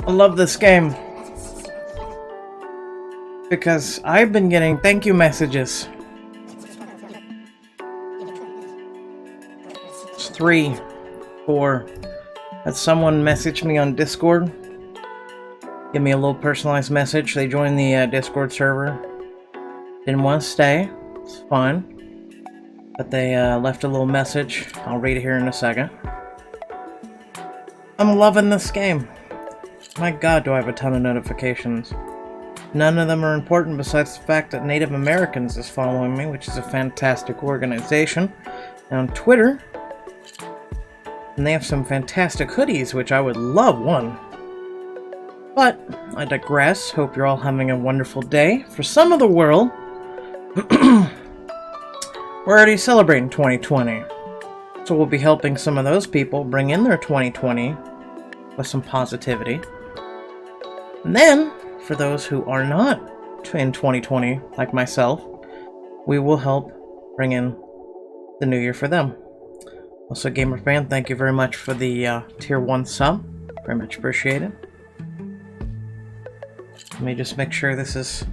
I love this game because I've been getting thank you messages. It's 3, 4. Had someone message me on Discord, give me a little personalized message. They joined the Discord server. Didn't want to stay. It's fine. But they left a little message. I'll read it here in a second. I'm loving this game. My god, do I have a ton of notifications. None of them are important besides the fact that Native Americans is following me, which is a fantastic organization. And on Twitter, and they have some fantastic hoodies, which I would love one. But I digress. Hope you're all having a wonderful day. For some of the world, we're already celebrating 2020. So we'll be helping some of those people bring in their 2020 with some positivity. And then, for those who are not in 2020, like myself, we will help bring in the new year for them. Also, GamerFan, thank you very much for the tier 1 sub. Very much appreciated. Let me just make sure this is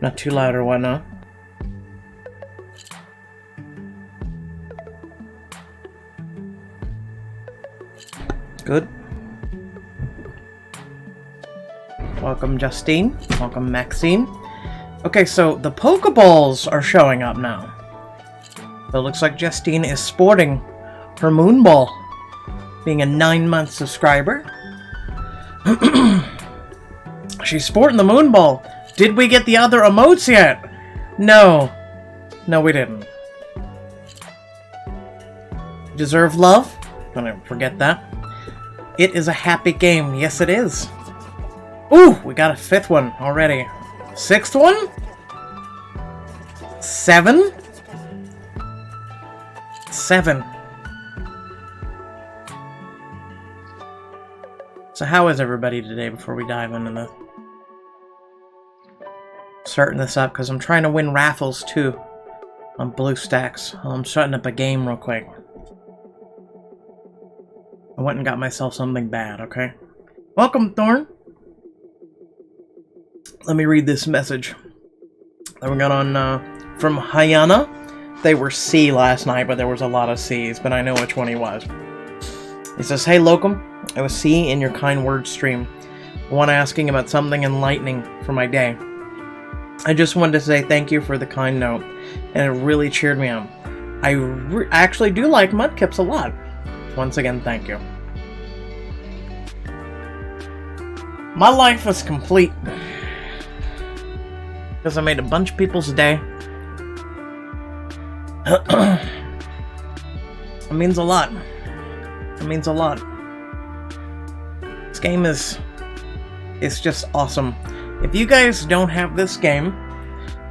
not too loud or whatnot. Good. Welcome, Justine. Welcome, Maxine. Okay, so the Pokeballs are showing up now. So it looks like Justine is sporting her moon ball, being a 9-month subscriber. She's sporting the moon ball. Did we get the other emotes yet? No. No, we didn't. Deserve love? Don't forget that. It is a happy game. Yes, it is. Ooh, we got a 5th one already. 6th one? 7? 7. So how is everybody today before we dive into the... starting this up, because I'm trying to win raffles too on BlueStacks. I'm starting up a game real quick. I went and got myself something bad, okay? Welcome, Thorn. Let me read this message that we got on from Hayana. They were C last night, but there was a lot of C's, but I know which one he was. He says, "Hey, Locum, I was C in your kind word stream. One asking about something enlightening for my day. I just wanted to say thank you for the kind note, and it really cheered me up. I actually do like Mudkips a lot. Once again, thank you." My life is complete because I made a bunch of people's day. It means a lot. It means a lot. This game is... it's just awesome. If you guys don't have this game,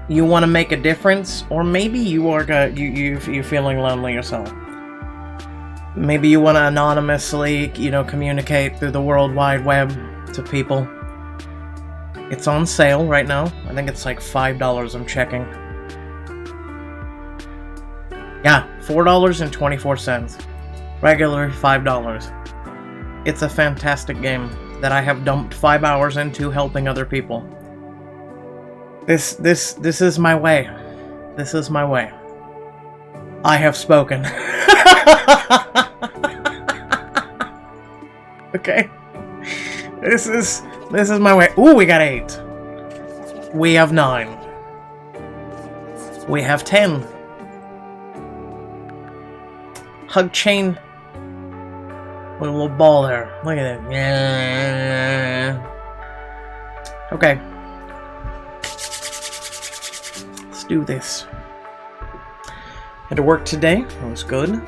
you want to make a difference, or maybe you are you feeling lonely yourself. Maybe you want to anonymously, communicate through the World Wide Web to people. It's on sale right now. I think it's like $5 I'm checking. Yeah, $4.24. Regular $5. It's a fantastic game that I have dumped 5 hours into helping other people. This is my way. This is my way. I have spoken. Okay. This is my way. Ooh, we got 8. We have 9. We have 10. Hug chain. With a little ball there. Look at it. Yeah. Okay. Let's do this. Had to work today. That was good.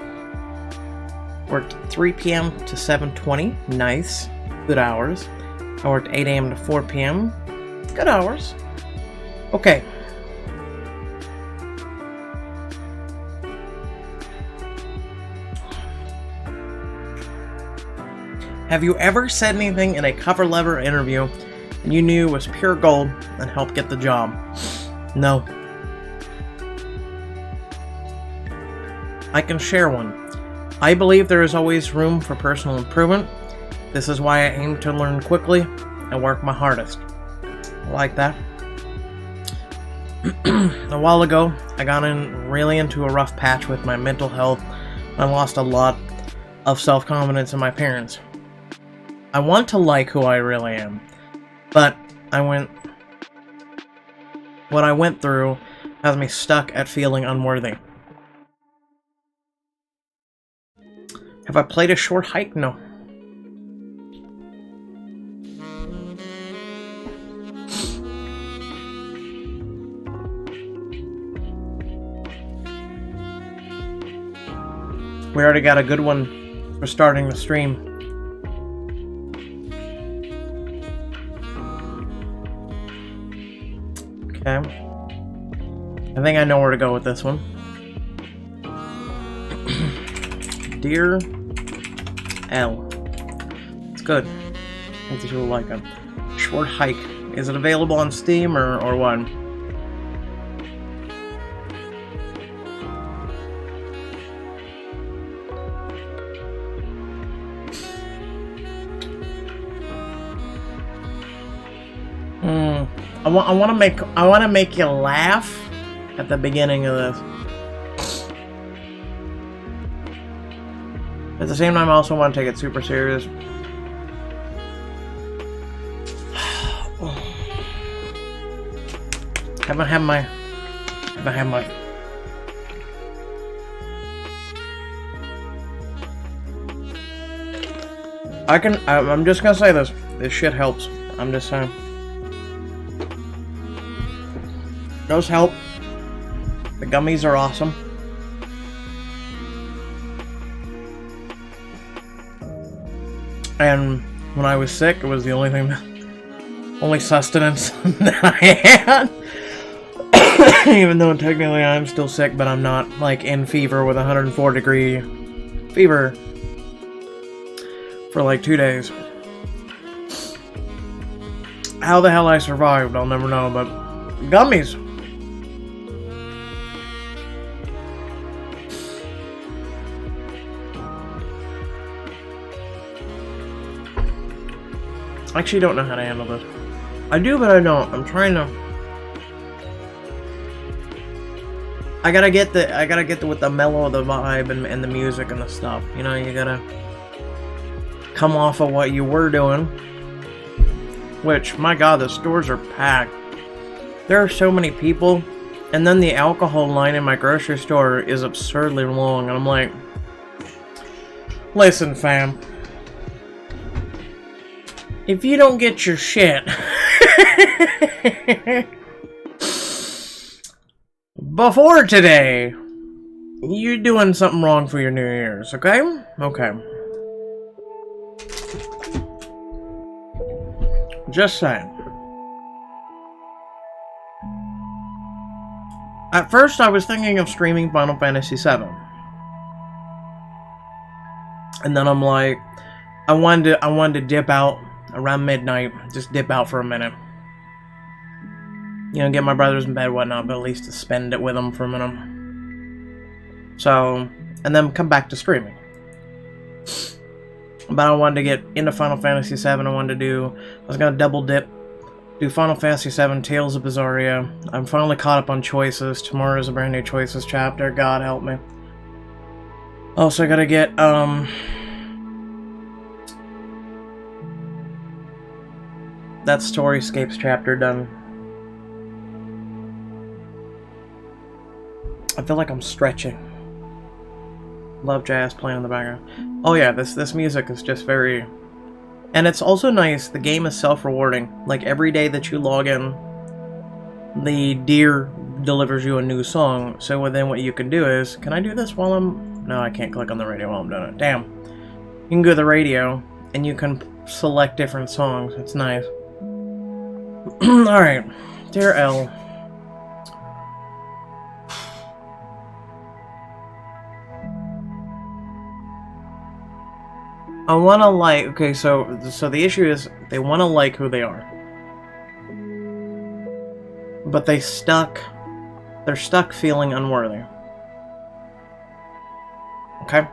Worked 3 p.m. to 7:20. Nice. Good hours. I worked 8 a.m. to 4 p.m. Good hours. Okay. Have you ever said anything in a cover letter interview and you knew was pure gold and helped get the job? No. I can share one. I believe there is always room for personal improvement. This is why I aim to learn quickly and work my hardest. I like that. A while ago, I got really into a rough patch with my mental health. I lost a lot of self-confidence in my parents. I want to like who I really am, but what I went through has me stuck at feeling unworthy. Have I played a short hike? No. We already got a good one for starting the stream. Okay. I think I know where to go with this one. Dear L. It's good. I think that you'll like it. Short hike. Is it available on Steam or what? I want to make you laugh at the beginning of this. At the same time, I also want to take it super serious. Haven't had my. I'm just gonna say this. This shit helps. I'm just saying. Those help. The gummies are awesome. And when I was sick, it was the only sustenance that I had. Even though technically I'm still sick, but I'm not like in fever with 104-degree fever for like 2 days. How the hell I survived, I'll never know, but gummies. I actually don't know how to handle this. I do, but I don't. I'm trying to. I gotta get with the mellow of the vibe and the music and the stuff. You know, you gotta come off of what you were doing. Which, my God, the stores are packed. There are so many people, and then the alcohol line in my grocery store is absurdly long, and I'm like, listen, fam. If you don't get your shit before today, you're doing something wrong for your New Year's, okay? Okay. Just saying. At first, I was thinking of streaming Final Fantasy VII. And then I'm like, I wanted to dip out around midnight, just dip out for a minute. You know, get my brothers in bed, whatnot, but at least to spend it with them for a minute. So, and then come back to streaming. But I wanted to get into Final Fantasy VII. I was gonna double dip, do Final Fantasy VII, Tales of Bizarria. I'm finally caught up on Choices. Tomorrow is a brand new Choices chapter. God help me. Also, I gotta get, that Storyscapes chapter done. I feel like I'm stretching. Love jazz playing in the background. Oh yeah, this music is just very... And it's also nice, the game is self-rewarding. Like, every day that you log in, the deer delivers you a new song. So then what you can do is... Can I do this while I'm... No, I can't click on the radio while I'm doing it. Damn. You can go to the radio, and you can select different songs. It's nice. Alright. Dear L. I wanna like... Okay, so the issue is, they wanna like who they are. But they're stuck feeling unworthy. Okay?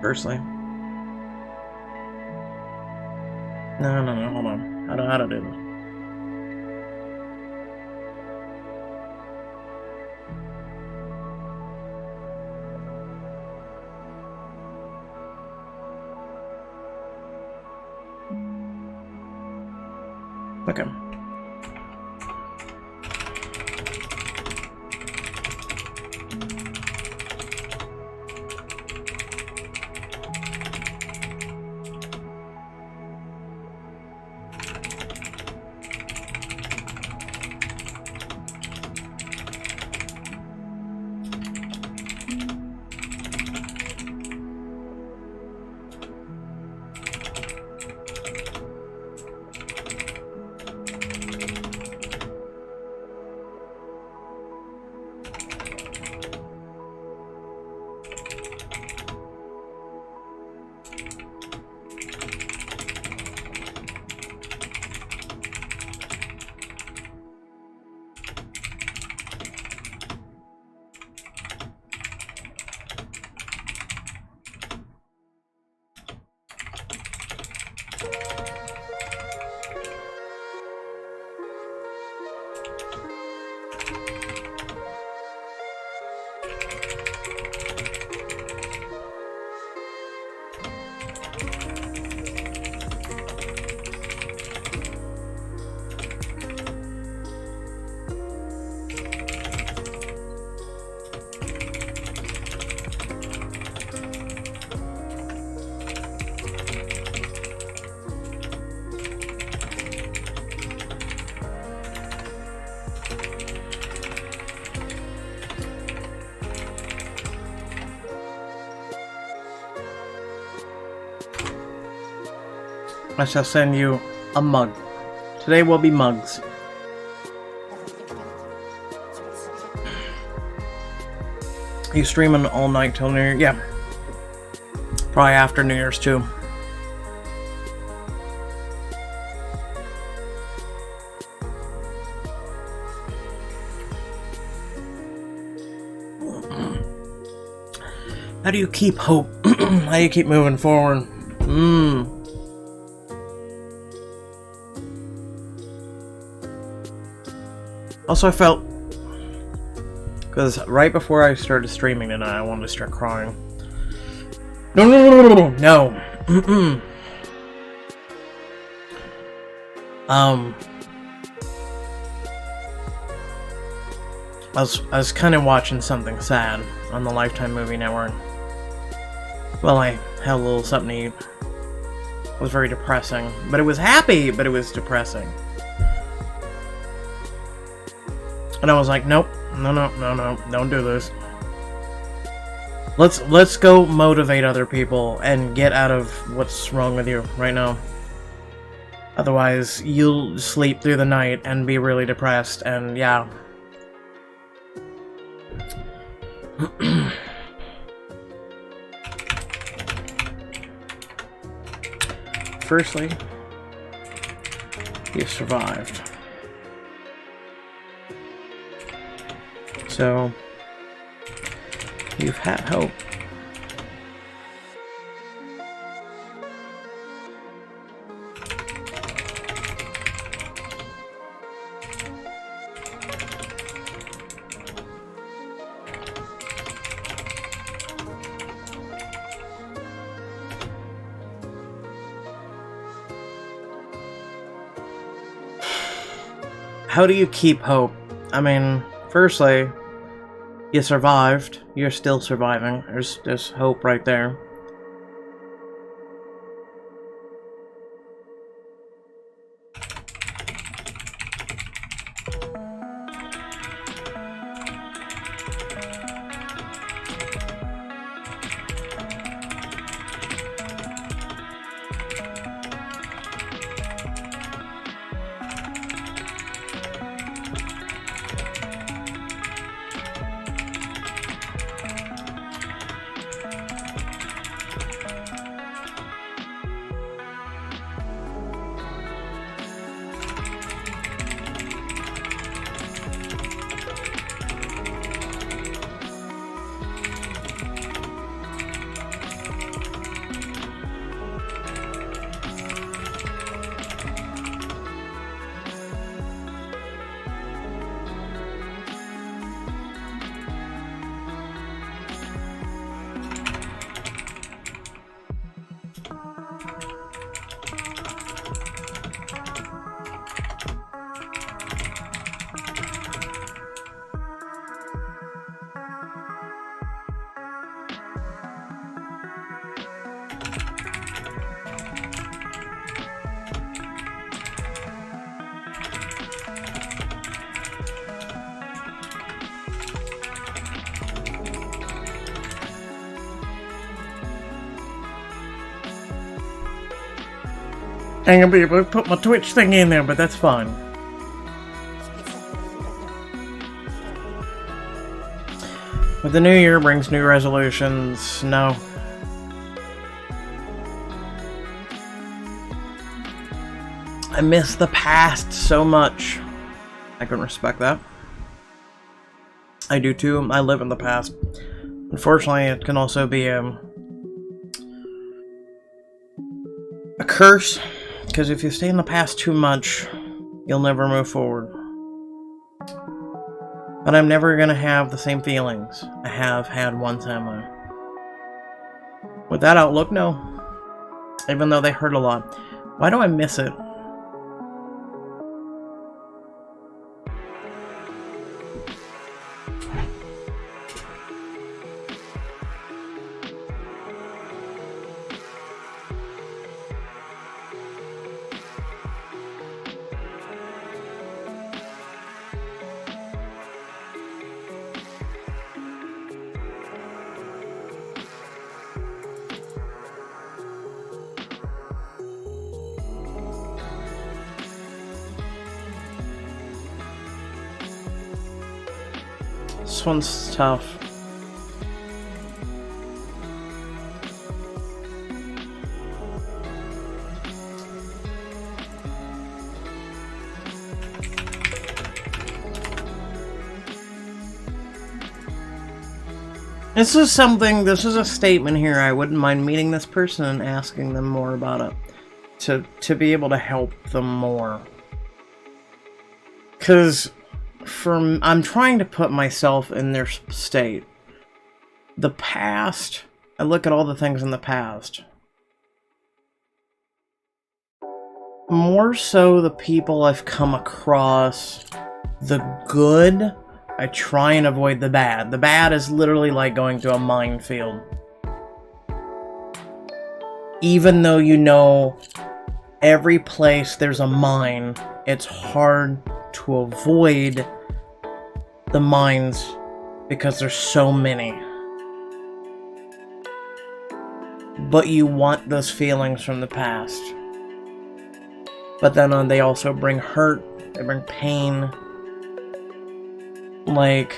Firstly. No, hold on. How to do this? Okay. I shall send you a mug. Today will be mugs. You streaming all night till New Year? Yeah. Probably after New Year's too. How do you keep hope? How do you keep moving forward? Also, I felt, because right before I started streaming tonight, I wanted to start crying. No. I was kind of watching something sad on the Lifetime Movie Network. Well, I had a little something to eat. It was very depressing, but it was happy, but it was depressing. And I was like, nope, no, don't do this. Let's go motivate other people and get out of what's wrong with you right now. Otherwise, you'll sleep through the night and be really depressed, and yeah. Firstly, you survived. So, you've had hope. How do you keep hope? I mean, firstly, you survived. You're still surviving. There's hope right there. I'm gonna be able to put my Twitch thing in there, but that's fine. But the new year brings new resolutions. No. I miss the past so much. I can respect that. I do too. I live in the past. Unfortunately, it can also be a curse, because if you stay in the past too much, you'll never move forward. But I'm never gonna have the same feelings I have had once, am I? With that outlook, no. Even though they hurt a lot. Why do I miss it? This one's tough. This is a statement here. I wouldn't mind meeting this person and asking them more about it. To be able to help them more. Because I'm trying to put myself in their state. The past, I look at all the things in the past. More so the people I've come across, the good, I try and avoid the bad. The bad is literally like going through a minefield. Even though you know every place there's a mine, it's hard to avoid the mines because there's so many. But you want those feelings from the past. But then they also bring hurt, they bring pain. Like,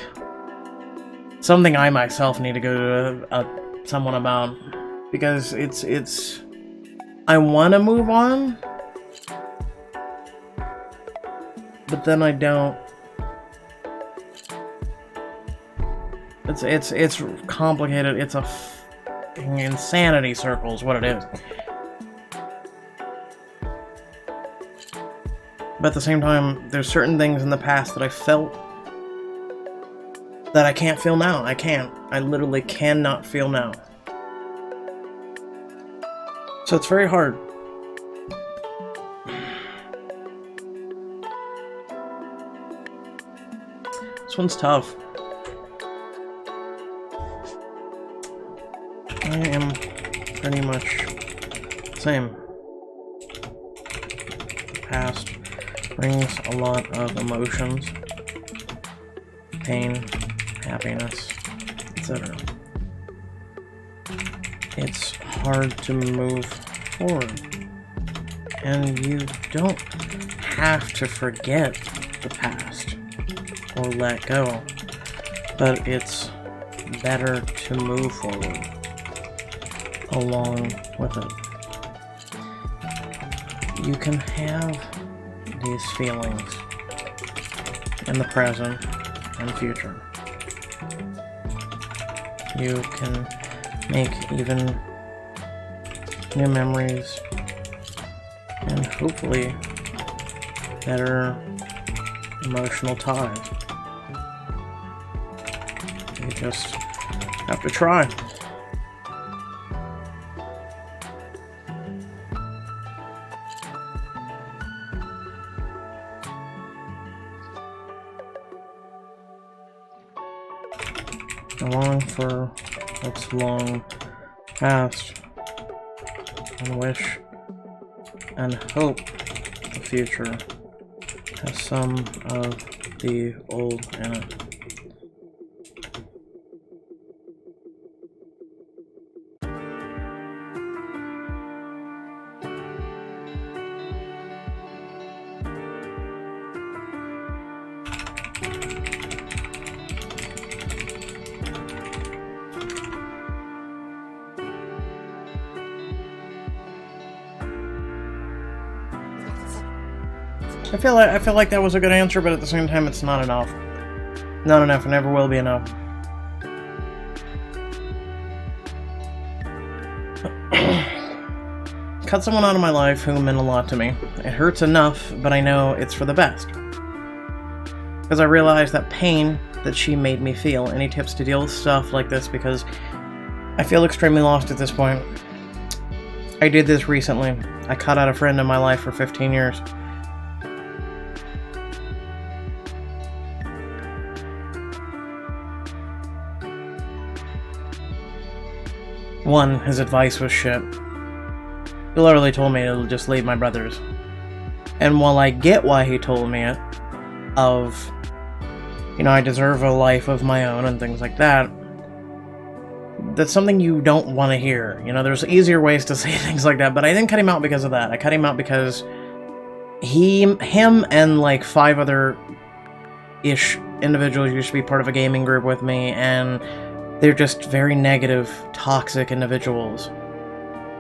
something I myself need to go to someone about. Because it's I want to move on, but then I don't. It's complicated. It's a f***ing insanity circle is what it is. But at the same time, there's certain things in the past that I felt that I can't feel now. I can't. I literally cannot feel now. So it's very hard. This one's tough. I am pretty much the same. The past brings a lot of emotions, pain, happiness, etc. It's hard to move forward. And you don't have to forget the past or let go, but it's better to move forward along with it. You can have these feelings in the present and future. You can make even new memories and hopefully better emotional ties. You just have to try. Long for what's long past, and wish and hope the future has some of the old in it. I feel like that was a good answer, but at the same time, it's not enough. Not enough. It never will be enough. Cut someone out of my life who meant a lot to me. It hurts enough, but I know it's for the best. Because I realize that pain that she made me feel. Any tips to deal with stuff like this? Because I feel extremely lost at this point. I did this recently. I cut out a friend in my life for 15 years. One, his advice was shit. He literally told me to just leave my brothers. And while I get why he told me it, of, you know, I deserve a life of my own and things like that, that's something you don't want to hear. You know, there's easier ways to say things like that, but I didn't cut him out because of that. I cut him out because him and like 5 other-ish individuals used to be part of a gaming group with me, and they're just very negative, toxic individuals.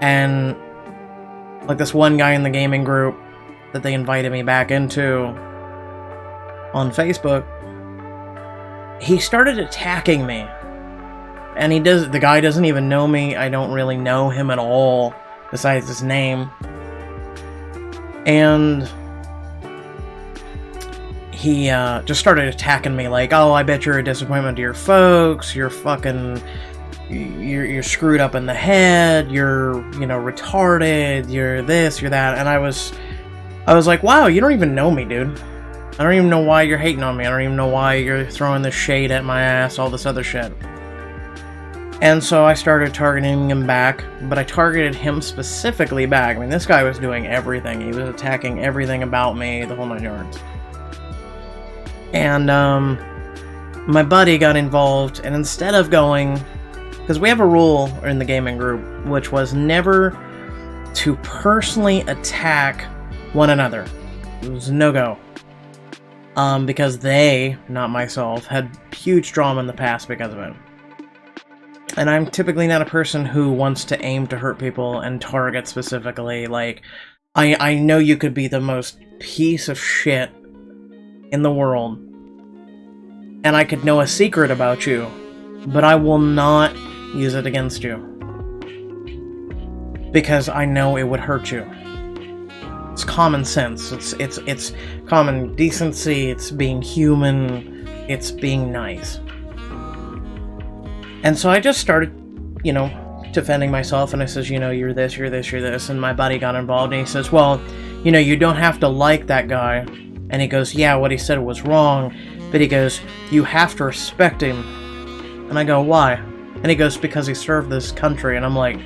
And like this one guy in the gaming group that they invited me back into on Facebook, he started attacking me. And the guy doesn't even know me. I don't really know him at all, besides his name. And he just started attacking me like, oh, I bet you're a disappointment to your folks, you're fucking, you're screwed up in the head, you're, you know, retarded, you're this, you're that. And I was like, wow, you don't even know me, dude. I don't even know why you're hating on me. I don't even know why you're throwing this shade at my ass, all this other shit. And so I started targeting him back, but I targeted him specifically back. I mean, this guy was doing everything. He was attacking everything about me, the whole 9 yards. And my buddy got involved, and instead of going, because we have a rule in the gaming group, which was never to personally attack one another. It was a no-go. Because they, not myself, had huge drama in the past because of it. And I'm typically not a person who wants to aim to hurt people and target specifically. Like, I know you could be the most piece of shit in the world, and I could know a secret about you, but I will not use it against you. Because I know it would hurt you. It's common sense. It's common decency. It's being human. It's being nice. And so I just started, you know, defending myself, and I says, you know, you're this, you're this, you're this, and my buddy got involved, and he says, well, you know, you don't have to like that guy. And he goes, yeah, what he said was wrong, but he goes, you have to respect him. And I go, why? And he goes, because he served this country. And I'm like,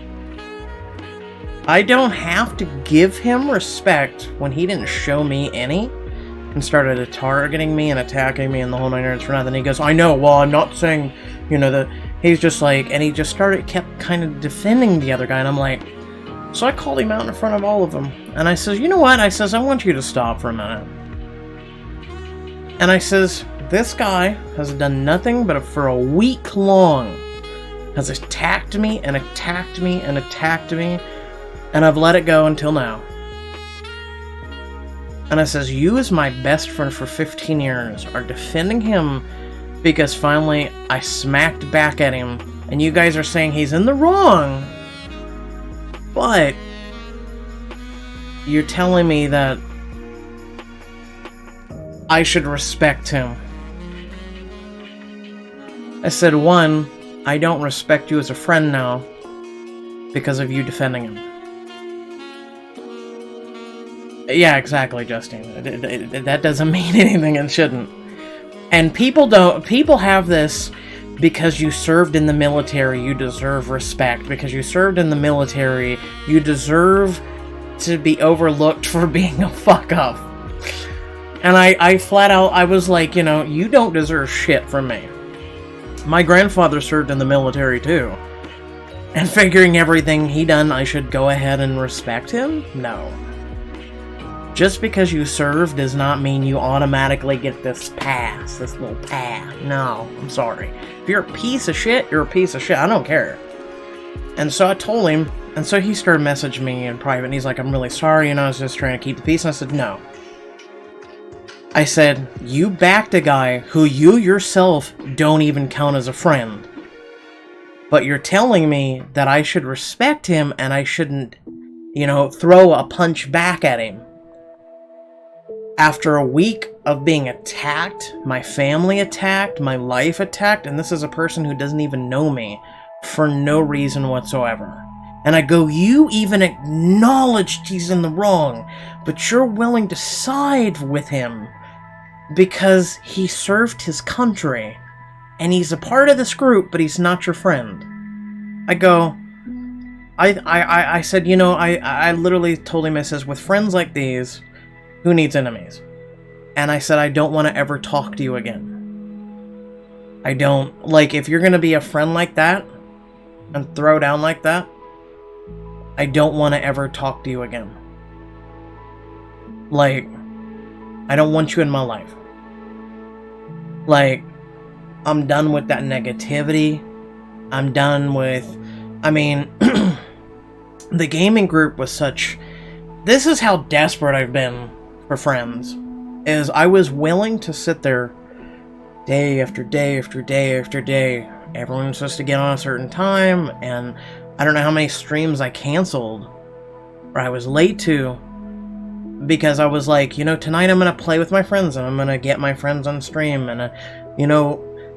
I don't have to give him respect when he didn't show me any, and started targeting me and attacking me and the whole 9 yards for nothing. He goes, I know, well, I'm not saying, you know, that. He's just like, and he just kept kind of defending the other guy, and I'm like, so I called him out in front of all of them, and I says, you know what, I says, I want you to stop for a minute. And I says, this guy has done nothing but for a week long has attacked me and attacked me and attacked me, and I've let it go until now. And I says, you as my best friend for 15 years are defending him because finally I smacked back at him, and you guys are saying he's in the wrong, but you're telling me that I should respect him. I said, one, I don't respect you as a friend now because of you defending him. Yeah, exactly, Justine. That doesn't mean anything and shouldn't. And people have this, because you served in the military, you deserve respect. Because you served in the military, you deserve to be overlooked for being a fuck-up. And I flat out, I was like, you know, you don't deserve shit from me. My grandfather served in the military too. And figuring everything he done, I should go ahead and respect him? No. Just because you serve does not mean you automatically get this pass, this little pass. No, I'm sorry. If you're a piece of shit, you're a piece of shit. I don't care. And so I told him, and so he started messaging me in private, and he's like, I'm really sorry, and I was just trying to keep the peace. And I said, no. I said, you backed a guy who you yourself don't even count as a friend. But you're telling me that I should respect him and I shouldn't, throw a punch back at him. After a week of being attacked, my family attacked, my life attacked, and this is a person who doesn't even know me for no reason whatsoever. And I go, you even acknowledged he's in the wrong, but you're willing to side with him because he served his country, and he's a part of this group, but he's not your friend. I go, I said, I literally told him, I says, with friends like these, who needs enemies? And I said, I don't want to ever talk to you again. I don't, if you're going to be a friend like that, and throw down like that, I don't want to ever talk to you again. I don't want you in my life. I'm done with that negativity. I'm done with, the gaming group was such, this is how desperate I've been for friends, is I was willing to sit there day after day after day after day. Everyone was supposed to get on a certain time, and I don't know how many streams I canceled, or I was late to, because I was like, tonight I'm going to play with my friends, and I'm going to get my friends on stream, and,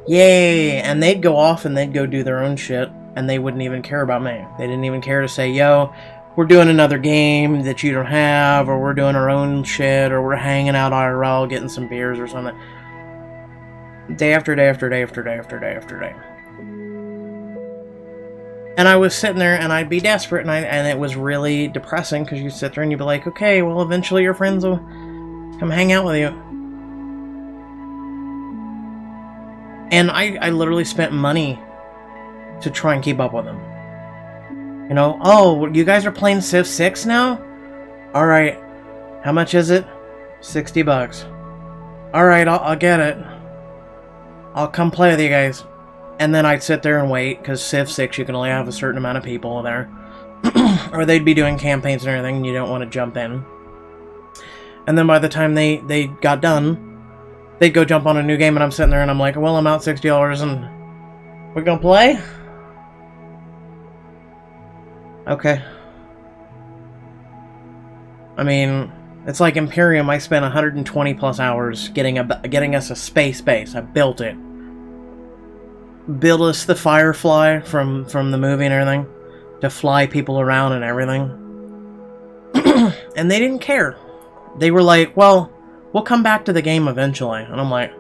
yay, and they'd go off and they'd go do their own shit, and they wouldn't even care about me. They didn't even care to say, yo, we're doing another game that you don't have, or we're doing our own shit, or we're hanging out IRL, getting some beers or something. Day after day after day after day after day after day. And I was sitting there, and I'd be desperate, and it was really depressing, because you'd sit there and you'd be like, okay, well, eventually your friends will come hang out with you. And I literally spent money to try and keep up with them. Oh, you guys are playing Civ 6 now? Alright, how much is it? $60. Alright, I'll get it. I'll come play with you guys. And then I'd sit there and wait, because Civ 6 you can only have a certain amount of people there. Or they'd be doing campaigns and everything, and you don't want to jump in. And then by the time they got done, they'd go jump on a new game, and I'm sitting there and I'm like, well, I'm out $60 and we're gonna play? Okay. It's like Imperium. I spent 120 plus hours getting us a space base. I built it. Built us the Firefly from the movie and everything, to fly people around and everything. And they didn't care. They were like, well, we'll come back to the game eventually. And I'm like,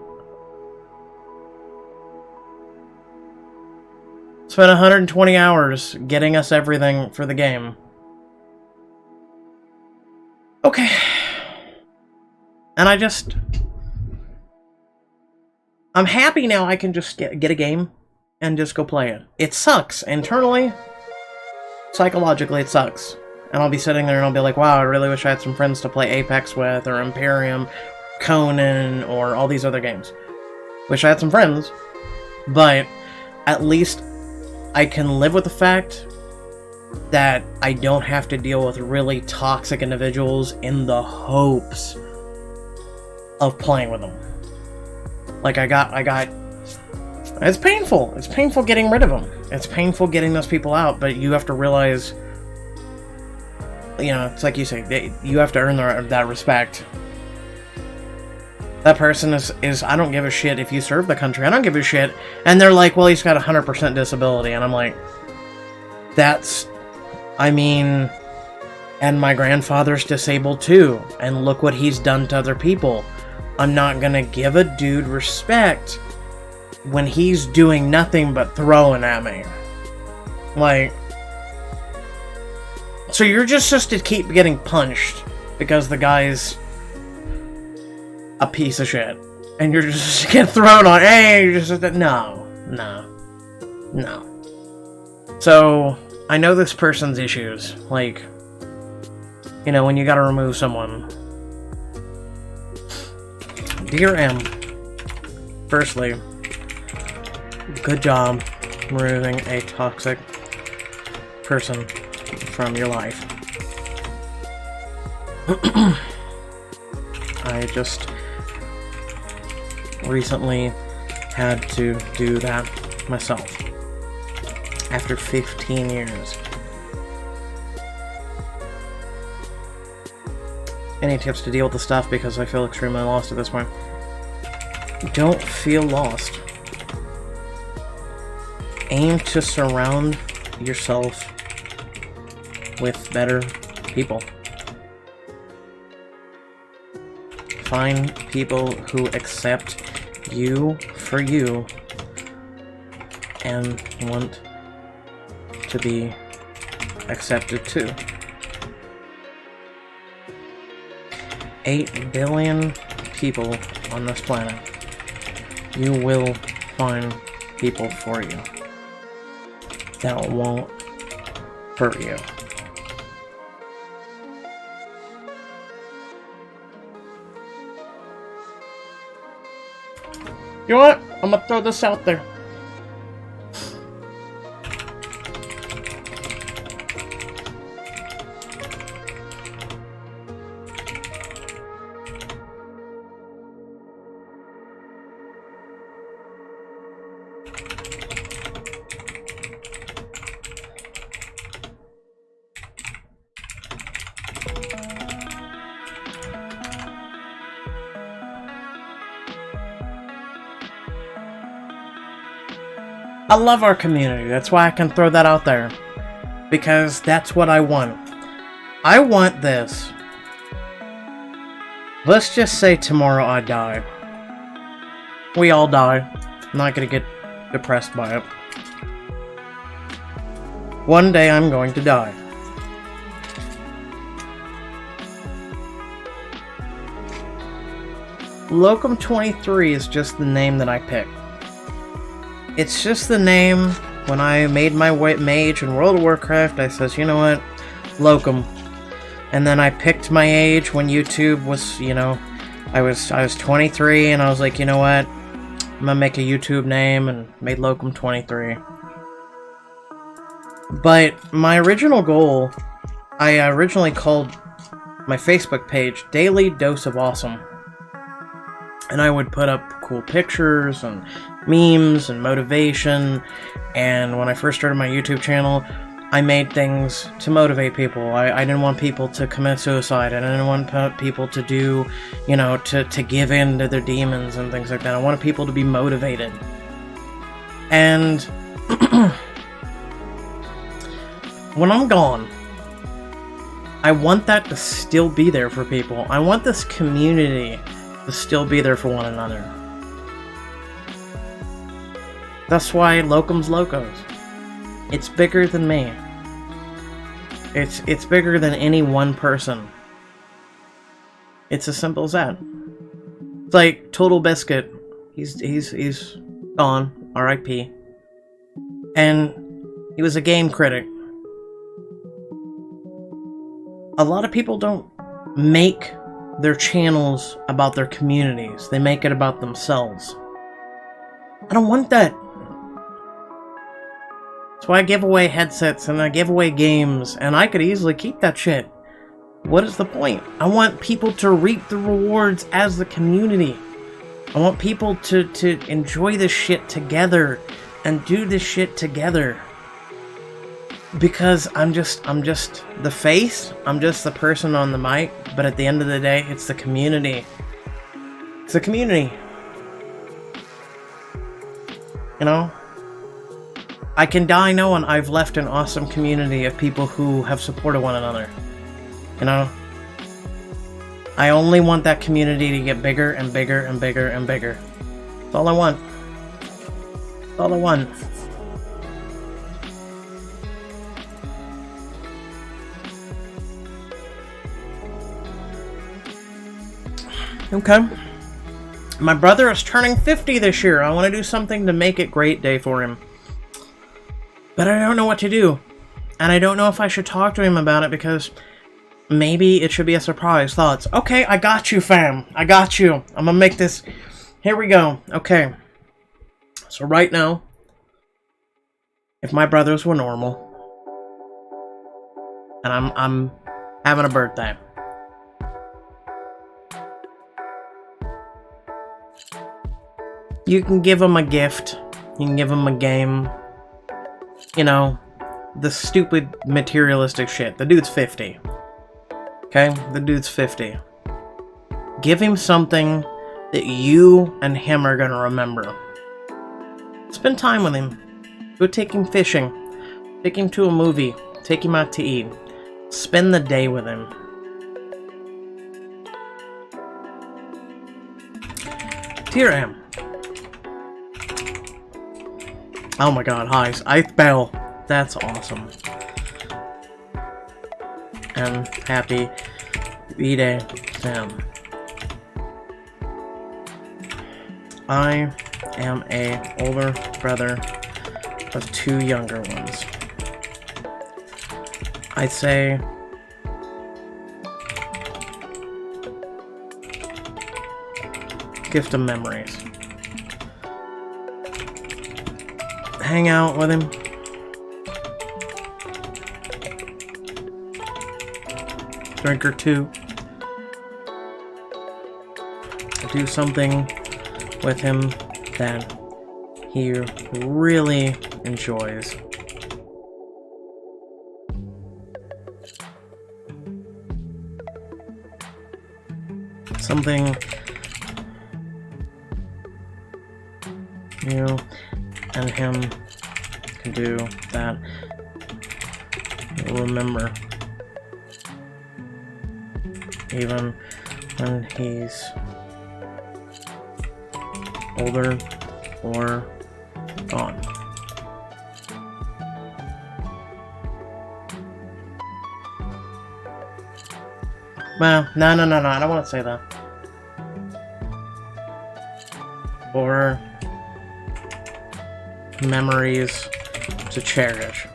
spent 120 hours getting us everything for the game. Okay. And I'm happy now I can just get a game and just go play it. It sucks. Internally, psychologically, it sucks. And I'll be sitting there and I'll be like, wow, I really wish I had some friends to play Apex with, or Imperium, Conan, or all these other games. Wish I had some friends. But at least I can live with the fact that I don't have to deal with really toxic individuals in the hopes of playing with them. It's painful. It's painful getting rid of them. It's painful getting those people out, but you have to realize, it's like you say, you have to earn that respect. That person is, I don't give a shit if you serve the country. I don't give a shit. And they're like, well, he's got 100% disability. And I'm like, and my grandfather's disabled too. And look what he's done to other people. I'm not gonna give a dude respect when he's doing nothing but throwing at me. So you're just to keep getting punched because the guy's a piece of shit. And you're just get thrown on, hey, you're just, no. So, I know this person's issues. When you gotta remove someone. Dear M, firstly, good job removing a toxic person from your life. recently had to do that myself. After 15 years. Any tips to deal with the stuff, because I feel extremely lost at this point? Don't feel lost. Aim to surround yourself with better people. Find people who accept you for you and want to be accepted too. 8 billion people on this planet. You will find people for you that won't hurt you. You know what? I'm gonna throw this out there. I love our community. That's why I can throw that out there. Because that's what I want. I want this. Let's just say tomorrow I die. We all die. I'm not gonna get depressed by it. One day I'm going to die. Locum 23 is just the name that I picked. It's just the name. When I made my mage in World of Warcraft, I says, you know what? Locum. And then I picked my age when YouTube was, you know, I was 23, and I was like, you know what? I'm gonna make a YouTube name, and made Locum 23. But my original goal, I originally called my Facebook page Daily Dose of Awesome. And I would put up cool pictures and memes and motivation. And when I first started my YouTube channel, I made things to motivate people. I didn't want people to commit suicide. I didn't want people to do, you know, to give in to their demons and things like that. I wanted people to be motivated. And when I'm gone, I want that to still be there for people. I want this community to still be there for one another. That's why Locum's Locos. It's bigger than me. It's bigger than any one person. It's as simple as that. It's like Total Biscuit. He's gone. R.I.P. And he was a game critic. A lot of people don't make their channels about their communities. They make it about themselves. I don't want that. That's why I give away headsets and I give away games, and I could easily keep that shit. What is the point? I want people to reap the rewards as the community. I want people to enjoy this shit together and do this shit together. Because I'm just the face, I'm just the person on the mic, but at the end of the day, it's the community. It's the community. You know? I can die knowing I've left an awesome community of people who have supported one another. You know? I only want that community to get bigger and bigger and bigger and bigger. That's all I want. That's all I want. Okay. My brother is turning 50 this year. I want to do something to make it a great day for him. But I don't know what to do. And I don't know if I should talk to him about it because maybe it should be a surprise. Thoughts? Okay, I got you, fam. I got you. I'm gonna make this. Here we go. Okay. So right now, if my brothers were normal, and I'm having a birthday, You can give him a gift. You can give him a game. You know, the stupid materialistic shit. The dude's 50. Okay? The dude's 50. Give him something that you and him are gonna remember. Spend time with him. Go take him fishing. Take him to a movie. Take him out to eat. Spend the day with him. Dear M. Oh my god, hi. Ith Bell. That's awesome. And happy B-Day, Sam. I am a older brother of 2 younger ones. I'd say gift of memories. Hang out with him. Drink or 2. Do something with him that he really enjoys. Something you and him can do that you'll remember even when he's older or gone. Well, no, I don't want to say that. Or memories to cherish.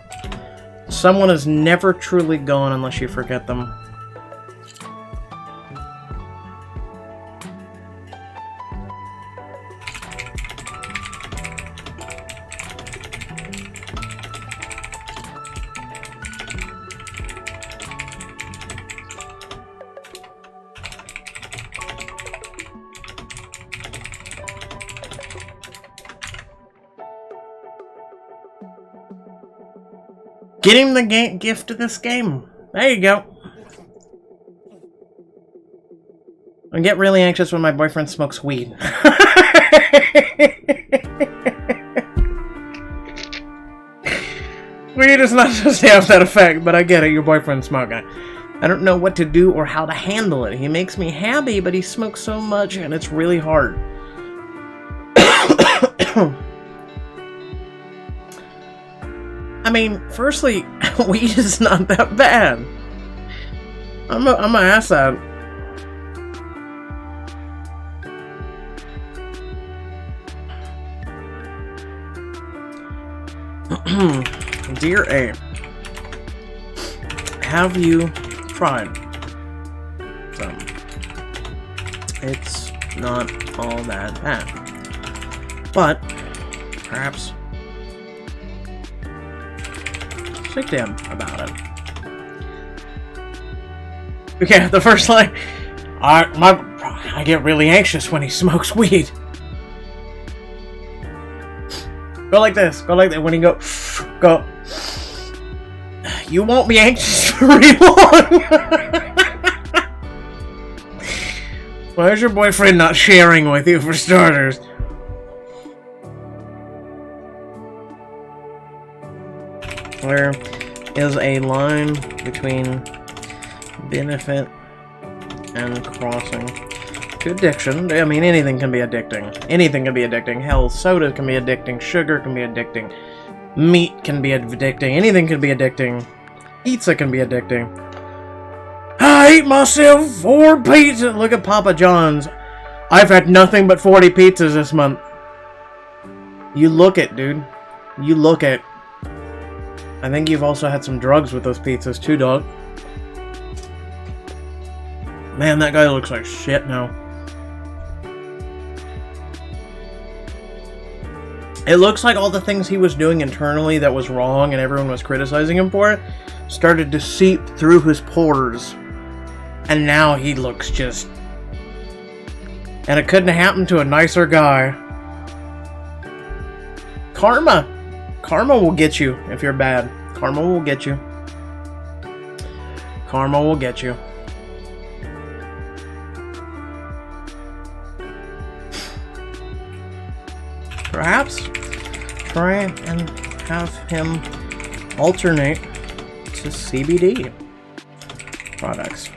Someone is never truly gone unless you forget them. Get him the gift of this game. There you go. I get really anxious when my boyfriend smokes weed. Weed does not just have that effect, but I get it. Your boyfriend's smoking. I don't know what to do or how to handle it. He makes me happy, but he smokes so much and it's really hard. I mean, firstly, weed is not that bad. I'm gonna ask that. Dear A, have you tried some? It's not all that bad, but perhaps speak to him about it. Okay, the first line. I get really anxious when he smokes weed. Go like this. Go like that. When he go. You won't be anxious very long. Why is your boyfriend not sharing with you, for starters? There is a line between benefit and crossing to addiction. I mean, anything can be addicting. Anything can be addicting. Hell, soda can be addicting. Sugar can be addicting. Meat can be addicting. Anything can be addicting. Pizza can be addicting. I ate myself 4 pizzas. Look at Papa John's. I've had nothing but 40 pizzas this month. You look it, dude. You look it. I think you've also had some drugs with those pizzas too, dog. Man, that guy looks like shit now. It looks like all the things he was doing internally that was wrong and everyone was criticizing him for it started to seep through his pores. And now he looks just... And it couldn't have happened to a nicer guy. Karma! Karma will get you if you're bad. Karma will get you. Karma will get you. Perhaps try and have him alternate to CBD products.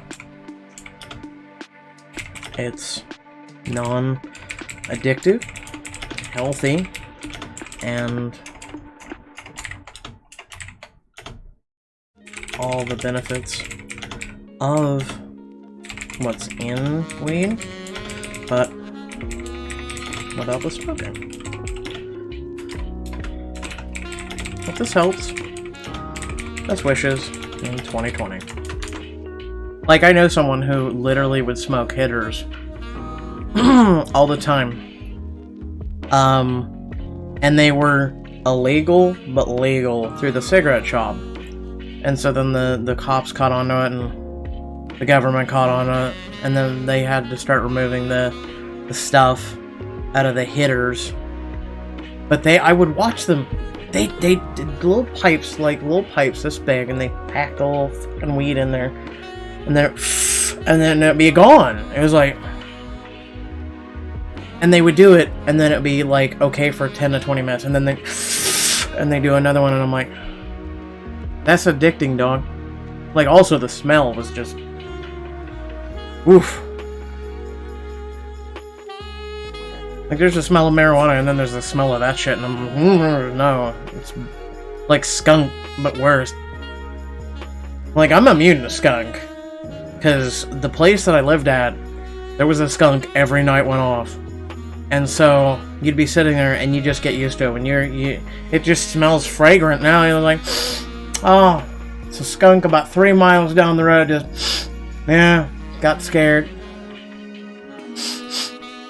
It's non-addictive, healthy, and all the benefits of what's in weed, but without the smoking. Hope this helps. Best wishes in 2020. Like, I know someone who literally would smoke hitters all the time. And they were illegal, but legal through the cigarette shop. And so then the cops caught on to it, and the government caught on to it, and then they had to start removing the stuff out of the hitters. But I would watch them. They did little pipes this big, and they packed a little fucking weed in there, and then it'd be gone. It was like, and they would do it, and then it'd be like okay for 10 to 20 minutes, and then they do another one, and I'm like, that's addicting, dog. Like, also the smell was just, oof. Like, there's the smell of marijuana, and then there's the smell of that shit, and I'm no, it's like skunk, but worse. Like, I'm immune to skunk, because the place that I lived at, there was a skunk every night went off, and so you'd be sitting there, and you just get used to it. When it just smells fragrant now. You're like, oh, it's a skunk about 3 miles down the road. Just, yeah, got scared.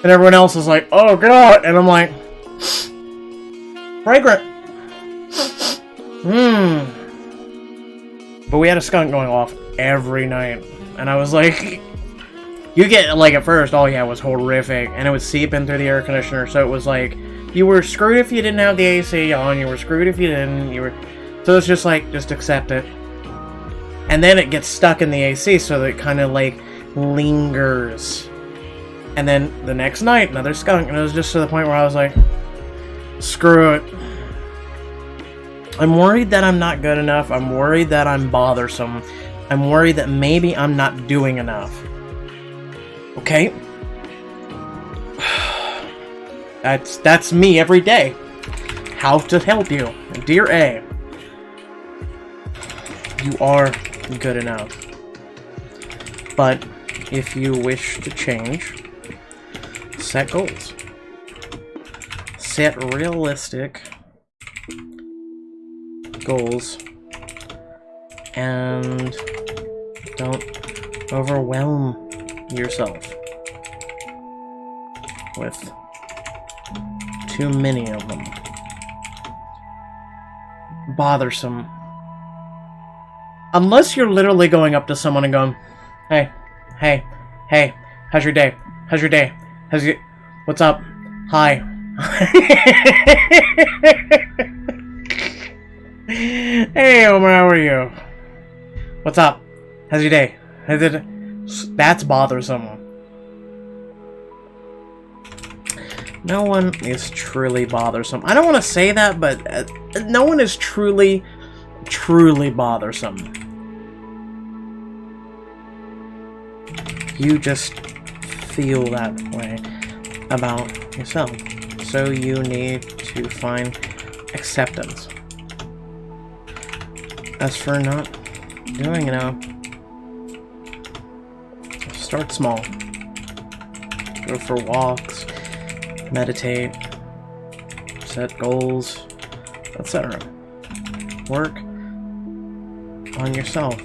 And everyone else is like, oh god, and I'm like, fragrant. But we had a skunk going off every night, and I was like, you get, like, at first, all yeah, it was horrific, and it would seep in through the air conditioner, so it was like, you were screwed if you didn't have the AC on, you were screwed if you didn't, so it's just like, just accept it. And then it gets stuck in the AC, so that it kind of, like, lingers. And then the next night, another skunk, and it was just to the point where I was like, screw it. I'm worried that I'm not good enough. I'm worried that I'm bothersome. I'm worried that maybe I'm not doing enough. Okay? That's me every day. How to help you. Dear A, you are good enough. But if you wish to change, set goals. Set realistic goals. And don't overwhelm yourself with too many of them. Bothersome. Unless you're literally going up to someone and going, hey, how's your day? What's up? Hi. Hey, Omar, how are you? What's up? How's your day? That's bothersome. No one is truly bothersome. I don't want to say that, but no one is truly bothersome. You just feel that way about yourself. So you need to find acceptance. As for not doing enough, start small. Go for walks, meditate, set goals, etc. Work on yourself.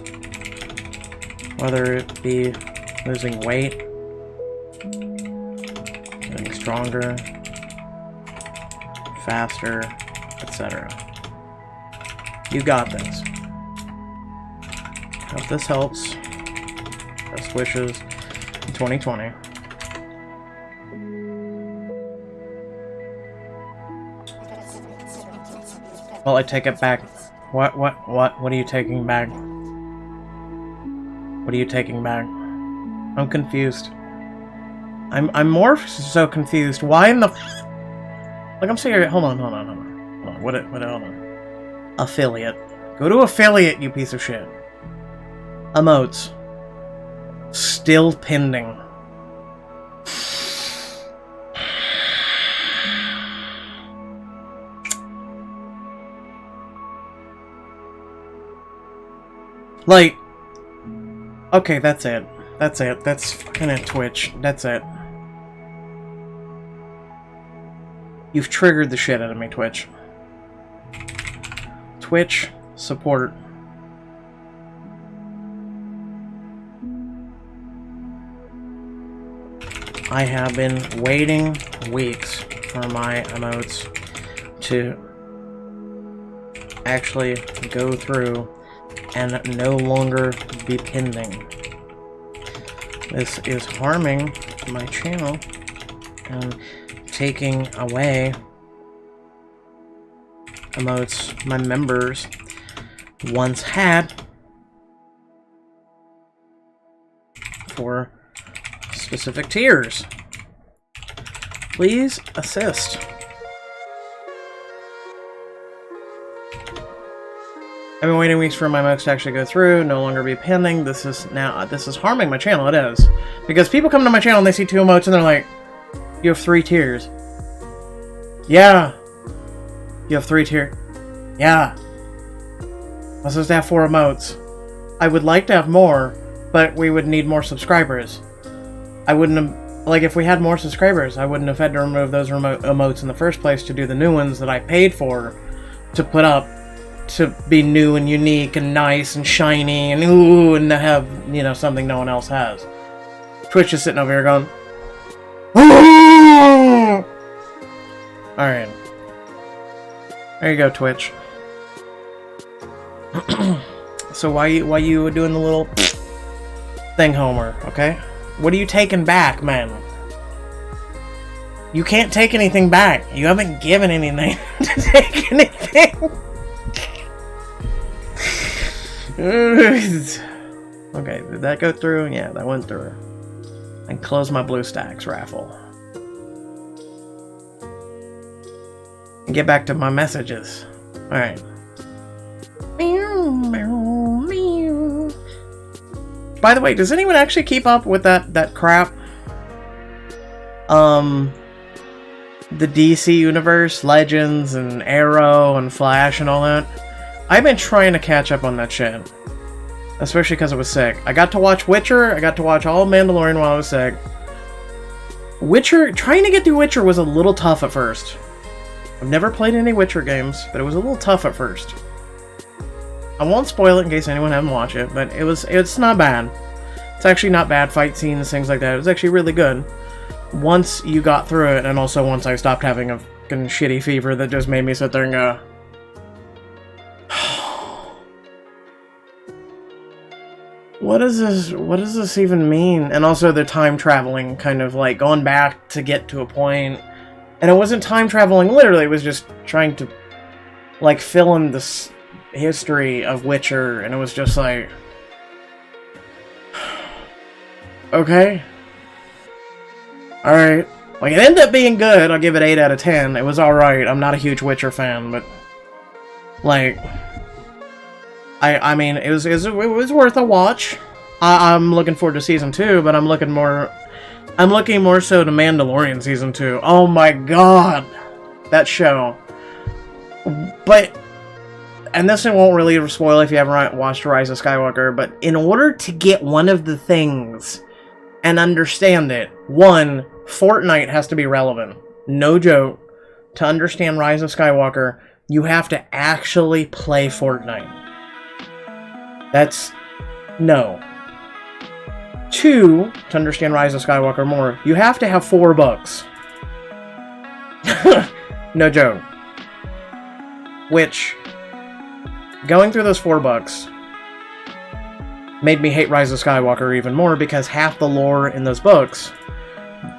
Whether it be losing weight, getting stronger, faster, etc. You got this. Hope this helps. Best wishes in 2020. Well, I take it back. What are you taking back? What are you taking back? I'm confused. I'm more so confused. Why in the like, I'm serious. Hold on. Hold on. Hold on. Affiliate. Go to affiliate, you piece of shit. Emotes. Still pending. Like, okay, that's it. That's it. That's fucking it, Twitch. That's it. You've triggered the shit out of me, Twitch. Twitch, support. I have been waiting weeks for my emotes to actually go through and no longer be pending. This is harming my channel and taking away emotes my members once had for specific tiers. Please assist. I've been waiting weeks for my emotes to actually go through, no longer be pending. This is harming my channel, it is. Because people come to my channel and they see 2 emotes and they're like, you have 3 tiers. Yeah. You have 3 tiers. Yeah. I'm supposed to have 4 emotes. I would like to have more, but we would need more subscribers. I wouldn't have, like, if we had more subscribers, I wouldn't have had to remove those emotes in the first place to do the new ones that I paid for to put up to be new and unique and nice and shiny and ooh, and to have, you know, something no one else has. Twitch is sitting over here going, ooh! Alright. There you go, Twitch. So why you doing the little thing, Homer, okay? What are you taking back, man? You can't take anything back. You haven't given anything to take anything. Okay, did that go through? Yeah, that went through. And close my BlueStacks raffle. And get back to my messages. Alright. By the way, does anyone actually keep up with that crap? The DC Universe, Legends, and Arrow, and Flash, and all that? I've been trying to catch up on that shit. Especially because I was sick. I got to watch Witcher, I got to watch all of Mandalorian while I was sick. Trying to get through Witcher was a little tough at first. I've never played any Witcher games, but it was a little tough at first. I won't spoil it in case anyone hasn't watched it, but it's not bad. It's actually not bad, fight scenes, things like that. It was actually really good. Once you got through it, and also once I stopped having a fucking shitty fever that just made me sit there and go, what does this even mean? And also the time traveling, kind of like going back to get to a point. And it wasn't time traveling literally, it was just trying to like fill in this history of Witcher, and it was just like, okay, alright. Like, it ended up being good. I'll give it 8 out of 10. It was alright. I'm not a huge Witcher fan, but like, I mean, it was worth a watch. I'm looking forward to Season 2, but I'm looking more so to Mandalorian Season 2. Oh my god! That show. But, and this won't really spoil if you haven't watched Rise of Skywalker, but in order to get one of the things and understand it, one, Fortnite has to be relevant. No joke. To understand Rise of Skywalker, you have to actually play Fortnite. That's... no. 2, to understand Rise of Skywalker more, you have to have 4 books. No joke. Which, going through those 4 books made me hate Rise of Skywalker even more, because half the lore in those books,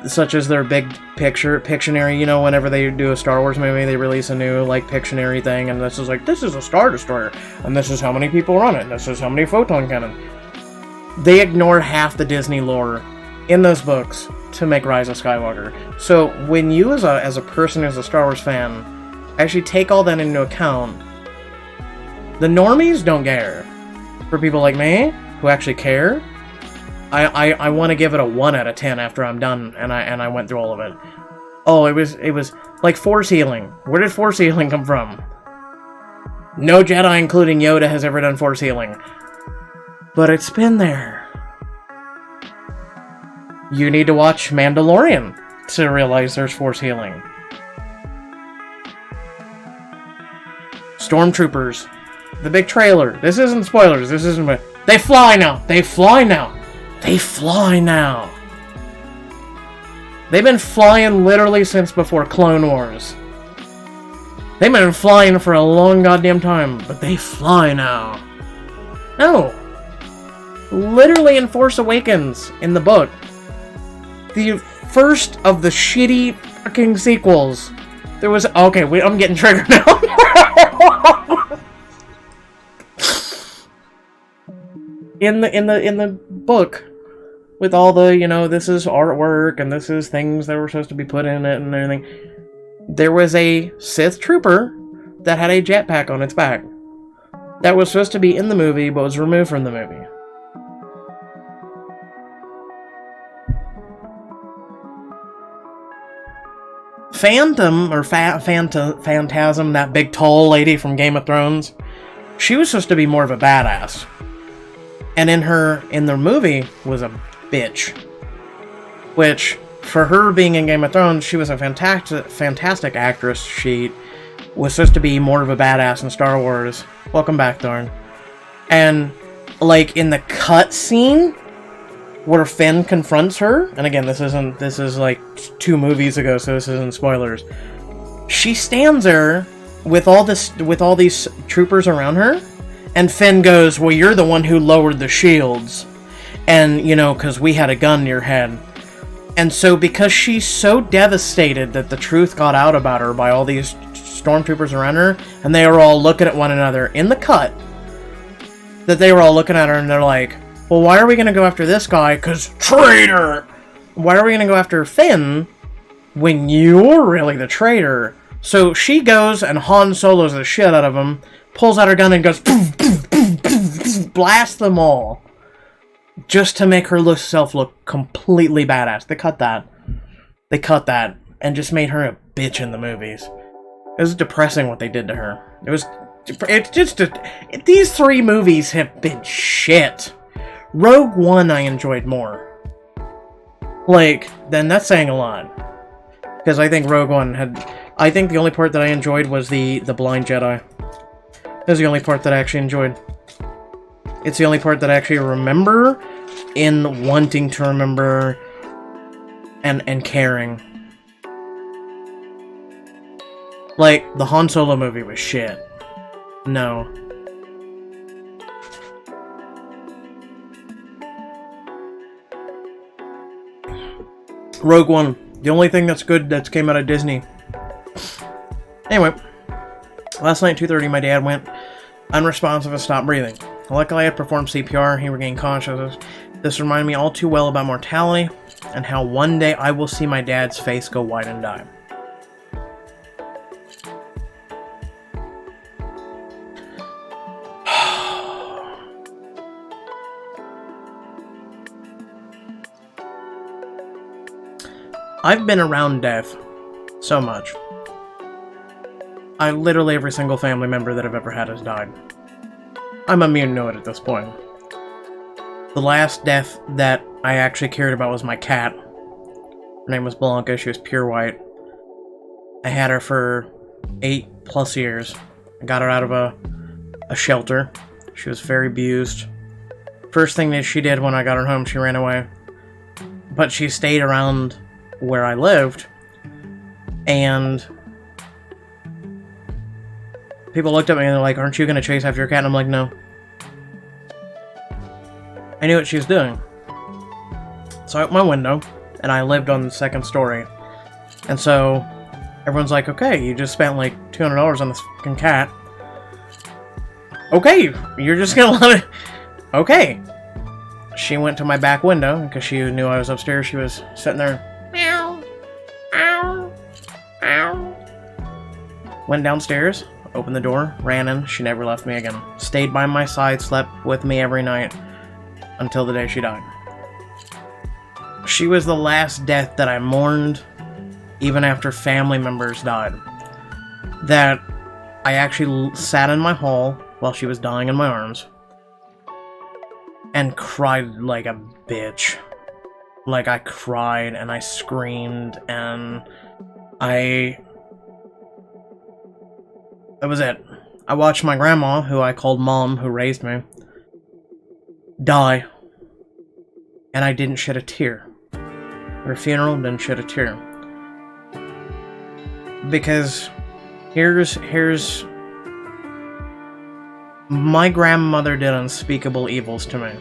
such as their big Pictionary, you know, whenever they do a Star Wars movie, they release a new, like, Pictionary thing, and this is like, this is a Star Destroyer, and this is how many people are on it, and this is how many photon cannon. They ignore half the Disney lore in those books to make Rise of Skywalker. So when you, as a person who's a Star Wars fan, actually take all that into account, the normies don't care. For people like me, who actually care, I want to give it a 1 out of 10 after I'm done, and I went through all of it. Oh, it was like force healing. Where did force healing come from? No Jedi, including Yoda, has ever done force healing. But it's been there. You need to watch Mandalorian to realize there's force healing. Stormtroopers. The big trailer. This isn't spoilers. This isn't... They fly now! They fly now! They fly now! They've been flying literally since before Clone Wars. They've been flying for a long goddamn time, but they fly now. No! Literally in Force Awakens, in the book, the first of the shitty fucking sequels, there was... Okay, wait, I'm getting triggered now. in the book, with all the, you know, this is artwork, and this is things that were supposed to be put in it and everything, there was a Sith trooper that had a jetpack on its back. That was supposed to be in the movie, but was removed from the movie. Phantom, or Phantasm, that big tall lady from Game of Thrones, she was supposed to be more of a badass. And in the movie, was a bitch. Which, for her being in Game of Thrones, she was a fantastic actress. She was supposed to be more of a badass in Star Wars. Welcome back, Thorn. And, like, in the cut scene where Finn confronts her, and again, this is like 2 movies ago, so this isn't spoilers. She stands there with all these troopers around her, and Finn goes, "Well, you're the one who lowered the shields, and, you know, because we had a gun in your head." And so, because she's so devastated that the truth got out about her by all these stormtroopers around her, and they were all looking at one another in the cut, that they were all looking at her and they're like, "Well, why are we going to go after this guy? 'Cause traitor! Why are we going to go after Finn when you're really the traitor?" So she goes and Han Solos the shit out of him, pulls out her gun and goes, poof, poof, poof, poof, poof, blast them all. Just to make herself look completely badass. They cut that and just made her a bitch in the movies. It was depressing what they did to her. These 3 movies have been shit. Rogue One I enjoyed more. Like, then that's saying a lot. Because I think Rogue One I think the only part that I enjoyed was the Blind Jedi. That was the only part that I actually enjoyed. It's the only part that I actually remember in wanting to remember and caring. Like, the Han Solo movie was shit. No. Rogue One. The only thing that's good that's came out of Disney. Anyway. Last night at 2:30, my dad went unresponsive and stopped breathing. Luckily, I had performed CPR. He regained consciousness. This reminded me all too well about mortality and how one day I will see my dad's face go white and die. I've been around death so much. Literally every single family member that I've ever had has died. I'm immune to it at this point. The last death that I actually cared about was my cat. Her name was Blanca. She was pure white. I had her for 8+ years. I got her out of a shelter. She was very abused. First thing that she did when I got her home, she ran away. But she stayed around where I lived, and people looked at me and they're like, "Aren't you going to chase after your cat?" And I'm like, "No." I knew what she was doing. So I opened my window, and I lived on the second story. And so everyone's like, okay, you just spent like $200 on this fucking cat. Okay, you're just gonna let it... Okay. She went to my back window, because she knew I was upstairs. She was sitting there. Meow. Ow. Ow. Went downstairs, opened the door, ran in. She never left me again. Stayed by my side, slept with me every night, until the day she died. She was the last death that I mourned, even after family members died. That I actually sat in my hall while she was dying in my arms and cried like a bitch. Like, I cried and I screamed and that was it. I watched my grandma, who I called Mom, who raised me, die. And I didn't shed a tear. Her funeral, didn't shed a tear. Because here's my grandmother did unspeakable evils to me.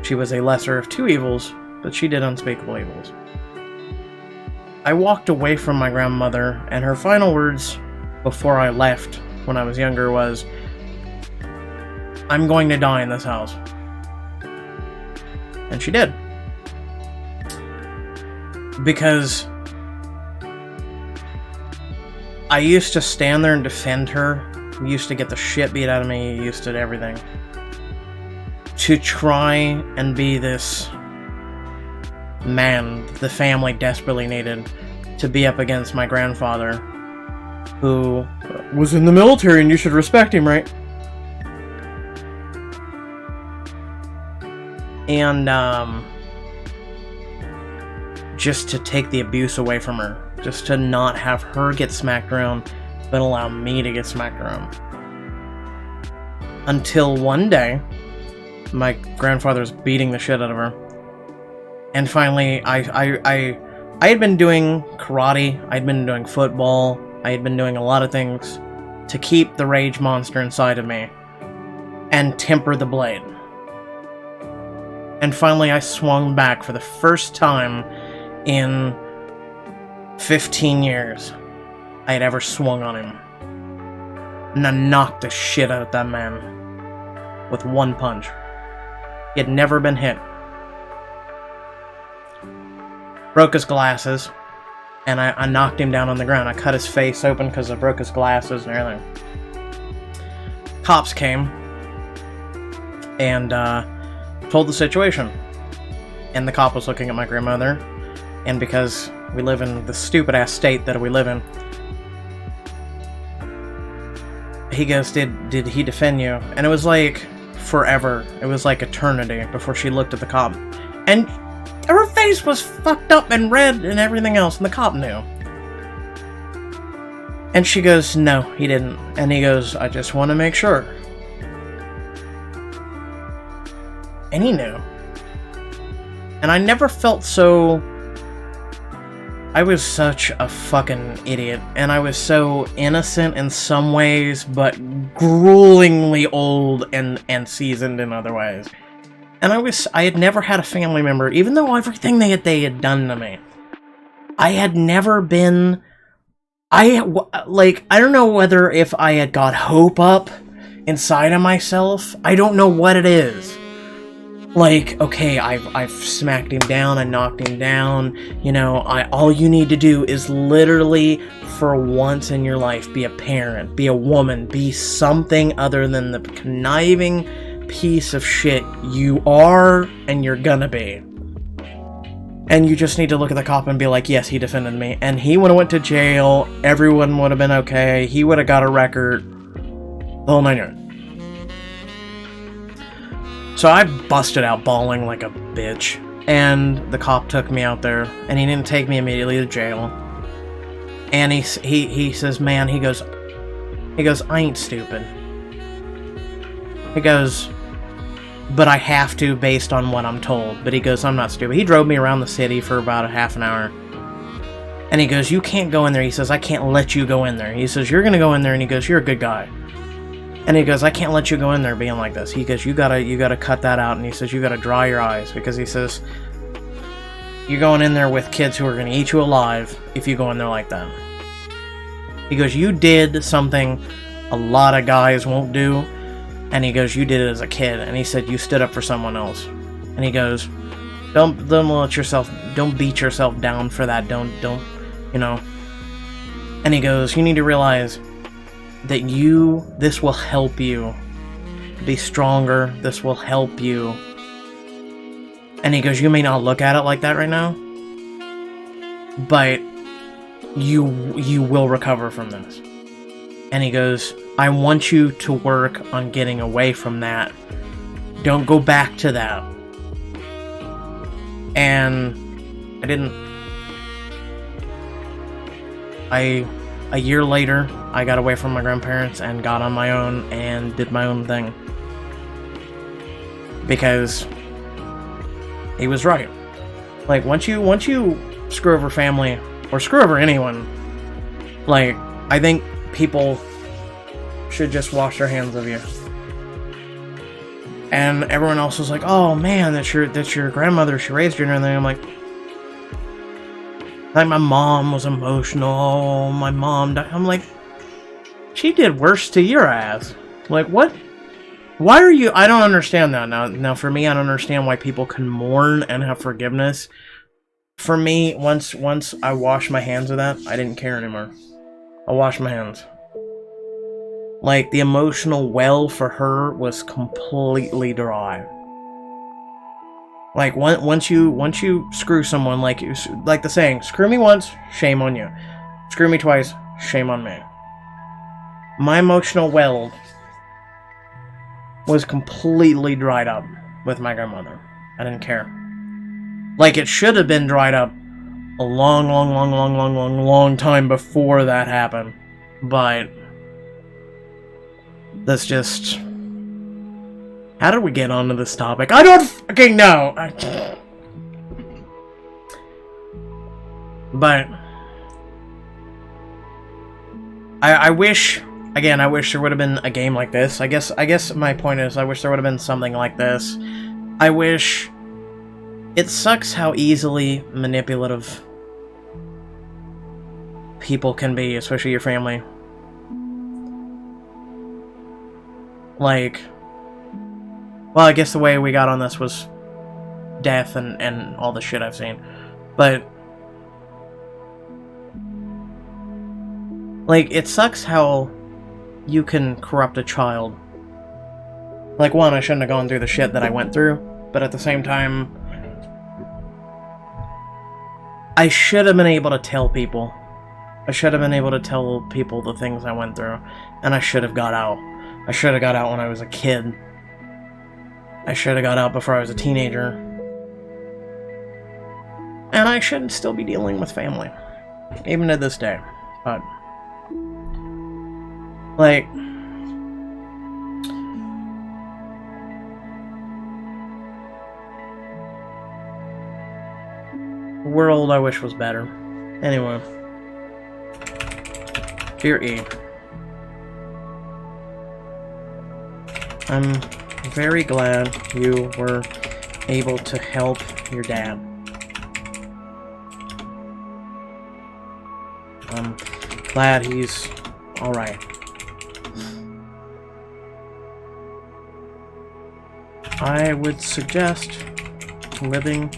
She was a lesser of two evils, but she did unspeakable evils. I walked away from my grandmother, and her final words before I left when I was younger was, "I'm going to die in this house." And she did. Because I used to stand there and defend her. Used to get the shit beat out of me. Used to everything. To try and be this man the family desperately needed to be up against my grandfather, who was in the military, and you should respect him, right? And just to take the abuse away from her, just to not have her get smacked around, but allow me to get smacked around. Until one day, my grandfather was beating the shit out of her, and finally, I had been doing karate, I'd been doing football, I had been doing a lot of things to keep the rage monster inside of me and temper the blade. And finally, I swung back for the first time in 15 years I had ever swung on him. And I knocked the shit out of that man with one punch. He had never been hit. Broke his glasses, and I knocked him down on the ground. I cut his face open because I broke his glasses and everything. Cops came and told the situation. And the cop was looking at my grandmother, and because we live in the stupid-ass state that we live in, he goes, did he defend you? And it was like forever. It was like eternity before she looked at the cop. And her face was fucked up and red and everything else, and the cop knew. And she goes, no, he didn't. And he goes, I just want to make sure. And he knew. And I never felt so... I was such a fucking idiot, and I was so innocent in some ways, but gruelingly old and seasoned in other ways. And I had never had a family member, even though everything they had done to me. I had never been... I don't know whether if I had got hope up inside of myself. I don't know what it is. Like, okay, I've smacked him down, I knocked him down, you know, all you need to do is literally, for once in your life, be a parent, be a woman, be something other than the conniving piece of shit you are and you're gonna be. And you just need to look at the cop and be like, yes, he defended me, and he would have went to jail, everyone would have been okay, he would have got a record, the whole 9 yards. So I busted out bawling like a bitch, and the cop took me out there, and he didn't take me immediately to jail. And he says, man, he goes, I ain't stupid. He goes, but I have to based on what I'm told. But he goes, I'm not stupid. He drove me around the city for about a half an hour. And he goes, you can't go in there. He says, I can't let you go in there. He says, you're gonna go in there, and he goes, you're a good guy. And he goes, I can't let you go in there being like this. He goes, you gotta cut that out. And he says, you gotta dry your eyes. Because he says, you're going in there with kids who are going to eat you alive if you go in there like that. He goes, you did something a lot of guys won't do. And he goes, you did it as a kid. And he said, you stood up for someone else. And he goes, don't beat yourself down for that. Don't, you know. And he goes, you need to realize that this will help you be stronger. This will help you. And he goes, you may not look at it like that right now, but you will recover from this. And he goes, I want you to work on getting away from that. Don't go back to that. And a year later, I got away from my grandparents and got on my own and did my own thing. Because he was right. Like, once you screw over family, or screw over anyone, like, I think people should just wash their hands of you. And everyone else was like, oh man, that's your grandmother, she raised you and everything. I'm like, my mom was emotional, my mom died. I'm like, she did worse to your ass. Like, what? Why are you... I don't understand that. Now for me, I don't understand why people can mourn and have forgiveness. For me, once I washed my hands of that, I didn't care anymore. I washed my hands. Like, the emotional well for her was completely dry. Like, once you screw someone, like the saying, screw me once, shame on you. Screw me twice, shame on me. My emotional well was completely dried up with my grandmother. I didn't care. Like, it should have been dried up a long time before that happened. But that's just... How did we get onto this topic? I don't fucking know! But I wish... Again, I wish there would have been a game like this. I guess my point is, I wish there would have been something like this. I wish... It sucks how easily manipulative people can be, especially your family. Like... Well, I guess the way we got on this was death and all the shit I've seen. But... Like, it sucks how you can corrupt a child. Like, one, I shouldn't have gone through the shit that I went through, but at the same time, I should have been able to tell people. I should have been able to tell people the things I went through, and I should have got out. I should have got out when I was a kid. I should have got out before I was a teenager. And I shouldn't still be dealing with family, even to this day. But... Like, the world I wish was better. Anyway, dear E, I'm very glad you were able to help your dad. I'm glad he's alright. I would suggest living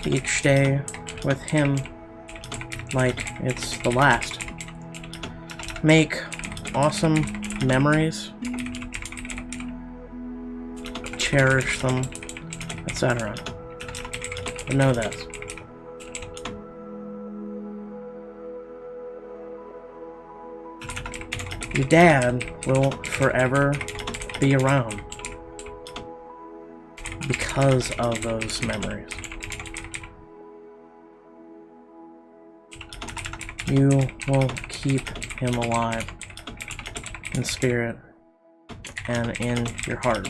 each day with him like it's the last. Make awesome memories, cherish them, etc. But know this. Your dad will forever be around because of those memories. You will keep him alive in spirit and in your heart.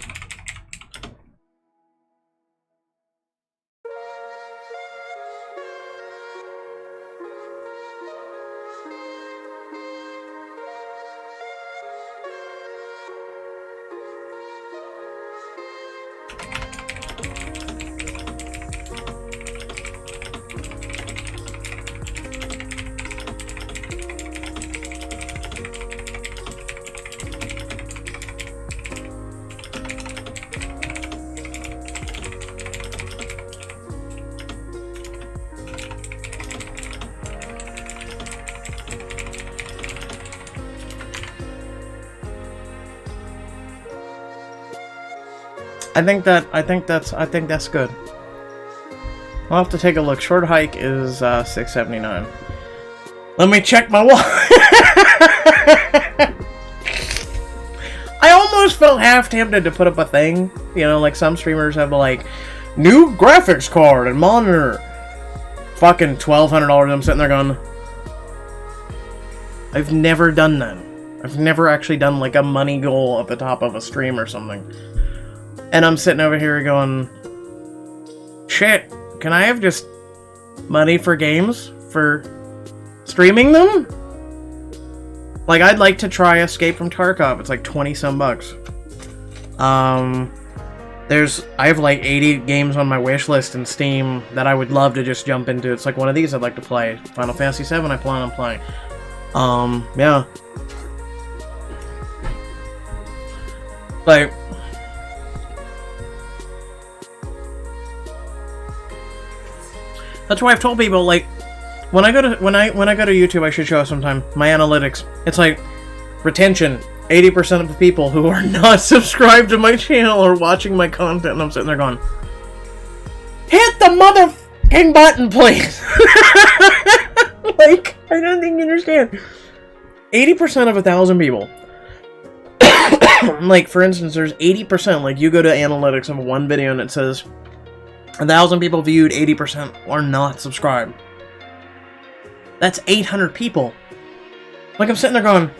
I think that's good. I'll have to take a look. Short hike is $6.79. Let me check my wallet. I almost felt half tempted to put up a thing. You know, like some streamers have like new graphics card and monitor. Fucking $1,200. I'm sitting there going, I've never done that. I've never actually done like a money goal at the top of a stream or something. And I'm sitting over here going, shit, can I have just money for games? For streaming them? Like, I'd like to try Escape from Tarkov. It's like 20 some bucks. I have like 80 games on my wish list in Steam that I would love to just jump into. It's like one of these I'd like to play. Final Fantasy VII I plan on playing. Yeah. Like, that's why I've told people, like, when I go to YouTube, I should show sometime my analytics. It's like retention. 80% of the people who are not subscribed to my channel are watching my content, and I'm sitting there going, hit the motherfucking button, please. Like, I don't think you understand. 80% of 1,000 people. Like, for instance, there's 80%. Like, you go to analytics of one video and it says 1,000 people viewed, 80% are not subscribed. That's 800 people. Like, I'm sitting there going,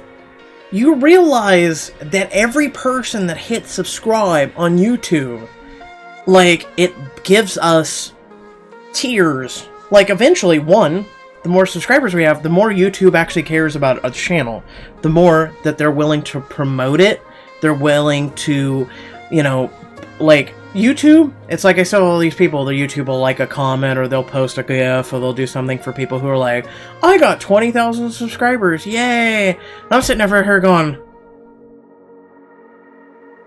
you realize that every person that hits subscribe on YouTube, like, it gives us tiers. Like, eventually, one, the more subscribers we have, the more YouTube actually cares about a channel. The more that they're willing to promote it, they're willing to, you know, like, YouTube, it's like I saw all these people, the YouTube will like a comment, or they'll post a GIF, or they'll do something for people who are like, I got 20,000 subscribers, yay! And I'm sitting over here going,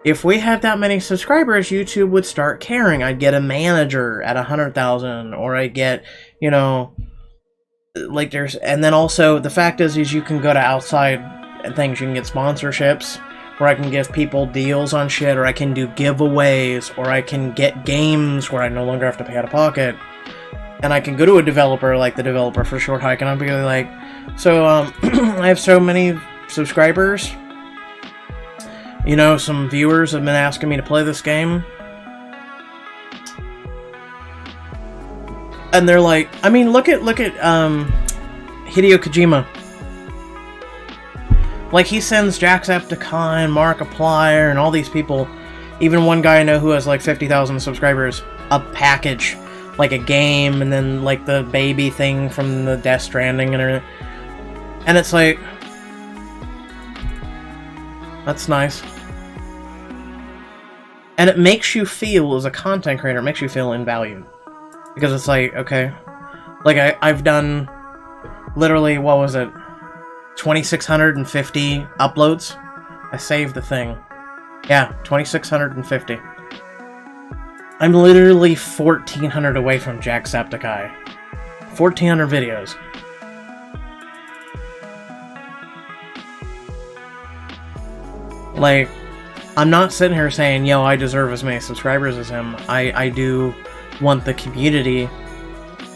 if we had that many subscribers, YouTube would start caring. I'd get a manager at 100,000, or I'd get, you know, like there's, and then also, the fact is you can go to outside things, you can get sponsorships, where I can give people deals on shit, or I can do giveaways, or I can get games where I no longer have to pay out of pocket. And I can go to a developer, like the developer for Short Hike, and I'll be like, so, I have so many subscribers. You know, some viewers have been asking me to play this game. And they're like, I mean, look at, Hideo Kojima. Like, he sends Jacksepticeye, Markiplier, and all these people, even one guy I know who has like 50,000 subscribers, a package, like a game, and then like the baby thing from the Death Stranding and everything. And it's like, that's nice. And it makes you feel, as a content creator, it makes you feel invalued. Because it's like, okay, like I've done, literally, what was it? 2,650 uploads. I saved the thing. Yeah, 2,650. I'm literally 1,400 away from Jacksepticeye. 1,400 videos. Like, I'm not sitting here saying, yo, I deserve as many subscribers as him. I do want the community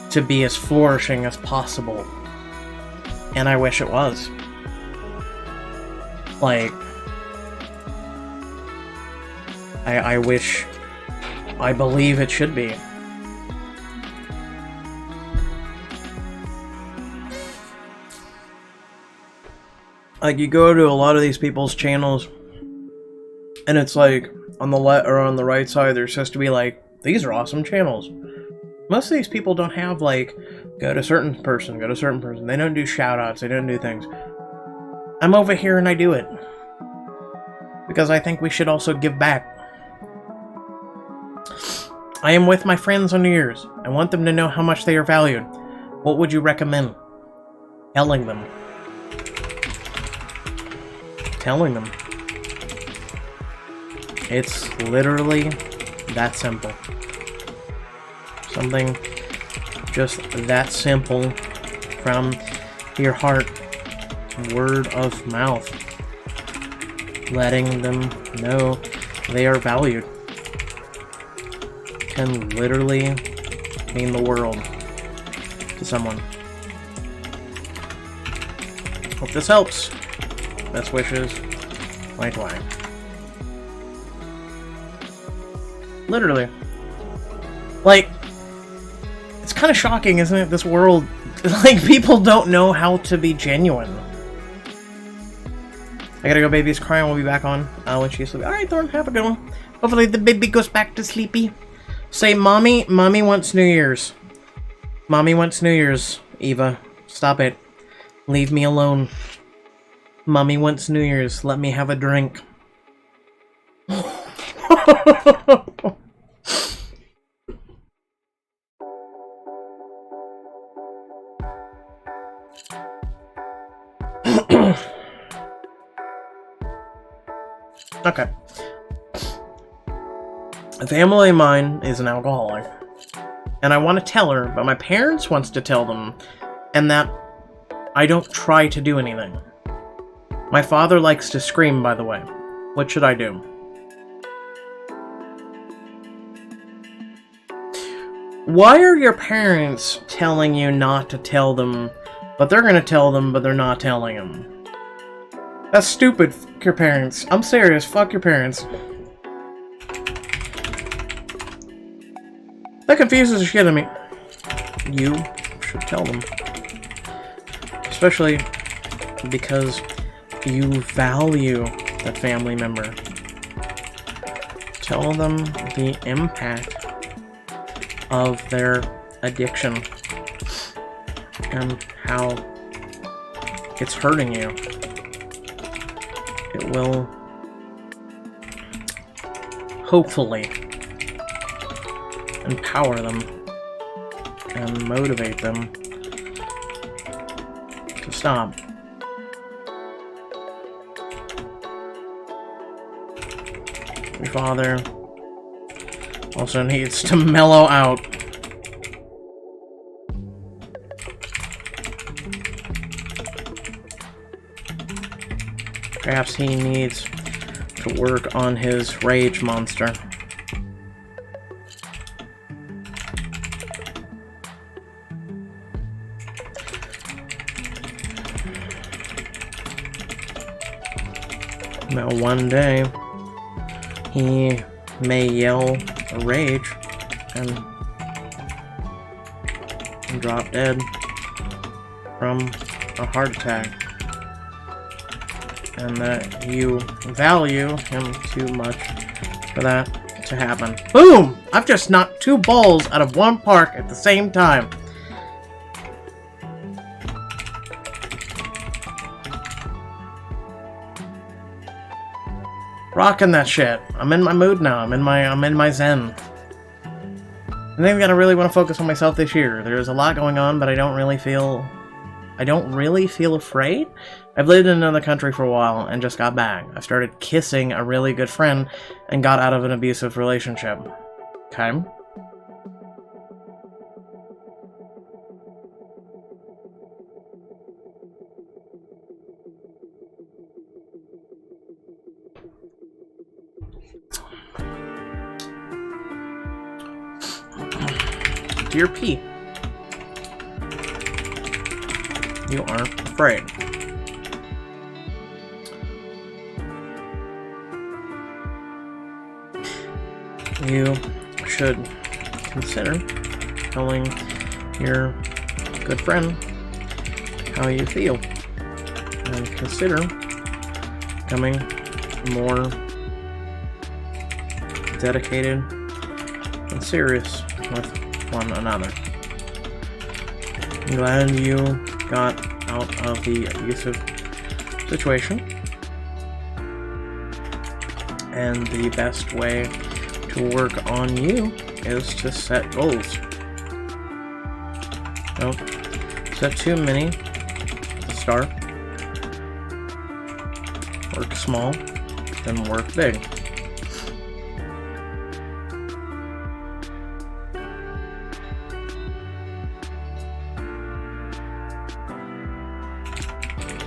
to be as flourishing as possible. And I wish it was. Like, I wish, I believe it should be. Like, you go to a lot of these people's channels, and it's like, on the left or on the right side, there's supposed to be like, these are awesome channels. Most of these people don't have, like, go to certain person, go to certain person. They don't do shoutouts, they don't do things. I'm over here and I do it. Because I think we should also give back. I am with my friends on New Year's. I want them to know how much they are valued. What would you recommend? Telling them. Telling them. It's literally that simple. Something just that simple from your heart. Word of mouth. Letting them know they are valued. can literally mean the world to someone. Hope this helps. Best wishes, 2020. Literally. Like, it's kind of shocking, isn't it? This world, like, people don't know how to be genuine. I gotta go, baby's crying. We'll be back on when she's sleeping. Alright, Thorn, have a good one. Hopefully the baby goes back to sleepy. Say, Mommy wants New Year's. Mommy wants New Year's, Eva. Stop it. Leave me alone. Mommy wants New Year's. Let me have a drink. Okay. A family of mine is an alcoholic. And I want to tell her, but my parents wants to tell them, and that I don't try to do anything. My father likes to scream, by the way. What should I do? Why are your parents telling you not to tell them, but they're gonna tell them, but they're not telling them? That's stupid. Fuck your parents. I'm serious. Fuck your parents. That confuses the shit out of me. You should tell them. Especially because you value that family member. Tell them the impact of their addiction and how it's hurting you. It will hopefully empower them and motivate them to stop. Your father also needs to mellow out. Perhaps he needs to work on his rage monster. Now one day, he may yell rage and drop dead from a heart attack. And that you value him too much for that to happen. Boom! I've just knocked 2 balls out of 1 park at the same time. Rocking that shit. I'm in my mood now. I'm in my zen. I think I'm gonna really want to focus on myself this year. There's a lot going on, but I don't really feel afraid. I've lived in another country for a while and just got back. I started kissing a really good friend and got out of an abusive relationship. Okay? Dear P, you aren't afraid. You should consider telling your good friend how you feel, and consider becoming more dedicated and serious with one another. I'm glad you got out of the abusive situation, and the best way to work on you is to set goals. Don't set too many at the start. Work small, then work big.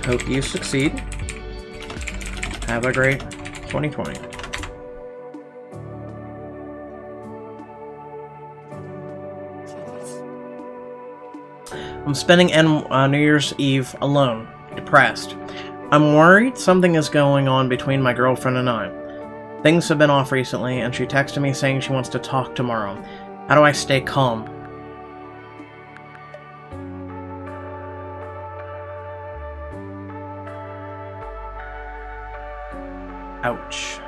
Hope you succeed. Have a great 2020. I'm spending New Year's Eve alone, depressed. I'm worried something is going on between my girlfriend and I. Things have been off recently, and she texted me saying she wants to talk tomorrow. How do I stay calm? Ouch.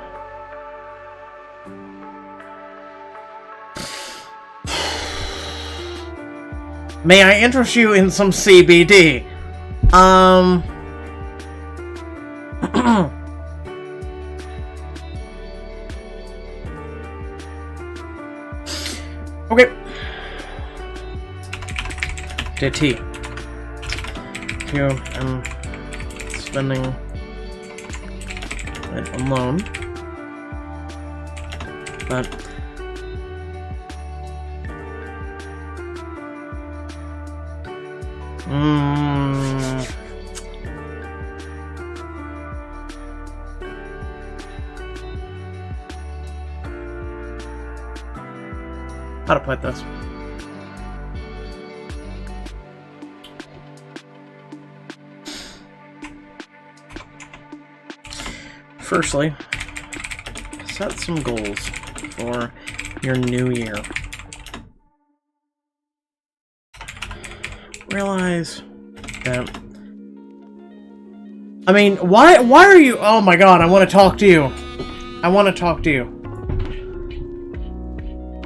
May I interest you in some CBD? Okay. JT. Here I'm spending it alone. But how to put this? Firstly, set some goals for your new year. Realize that... I mean, why are you... Oh my god, I want to talk to you. I want to talk to you.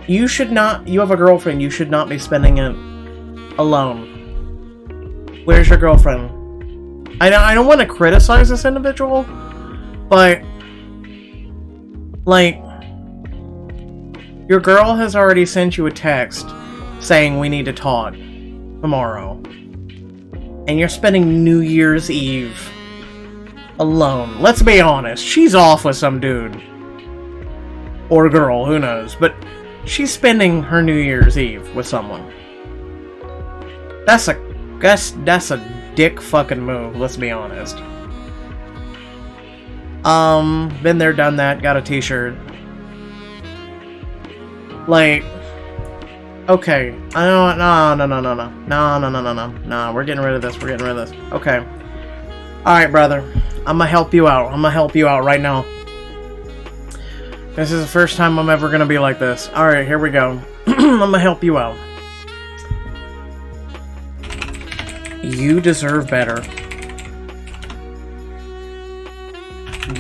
You should not... You have a girlfriend. You should not be spending it alone. Where's your girlfriend? I don't want to criticize this individual, but... like... your girl has already sent you a text saying we need to talk tomorrow. And you're spending New Year's Eve alone. Let's be honest. She's off with some dude. Or girl, who knows. But she's spending her New Year's Eve with someone. That's a dick fucking move, let's be honest. Been there, done that, got a t-shirt. Like, okay. No, we're getting rid of this, Okay. Alright, brother. I'm gonna help you out. Right now. This is the first time I'm ever gonna be like this. Alright, here we go. I'm gonna help you out. You deserve better.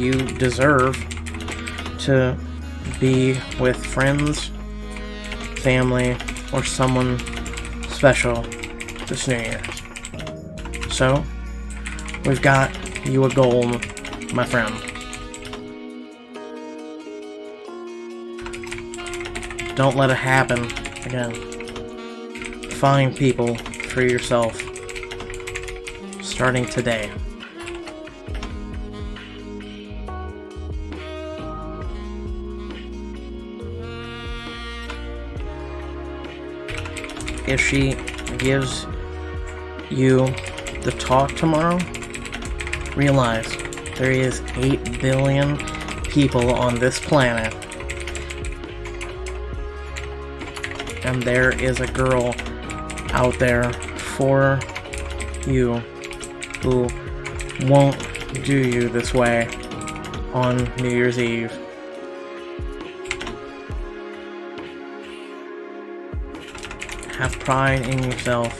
You deserve to be with friends, family, or someone special this New Year's. So, we've got you a goal, my friend. Don't let it happen again. Find people for yourself, starting today. If she gives you the talk tomorrow, realize there is 8 billion people on this planet. And there is a girl out there for you who won't do you this way on New Year's Eve. Have pride in yourself,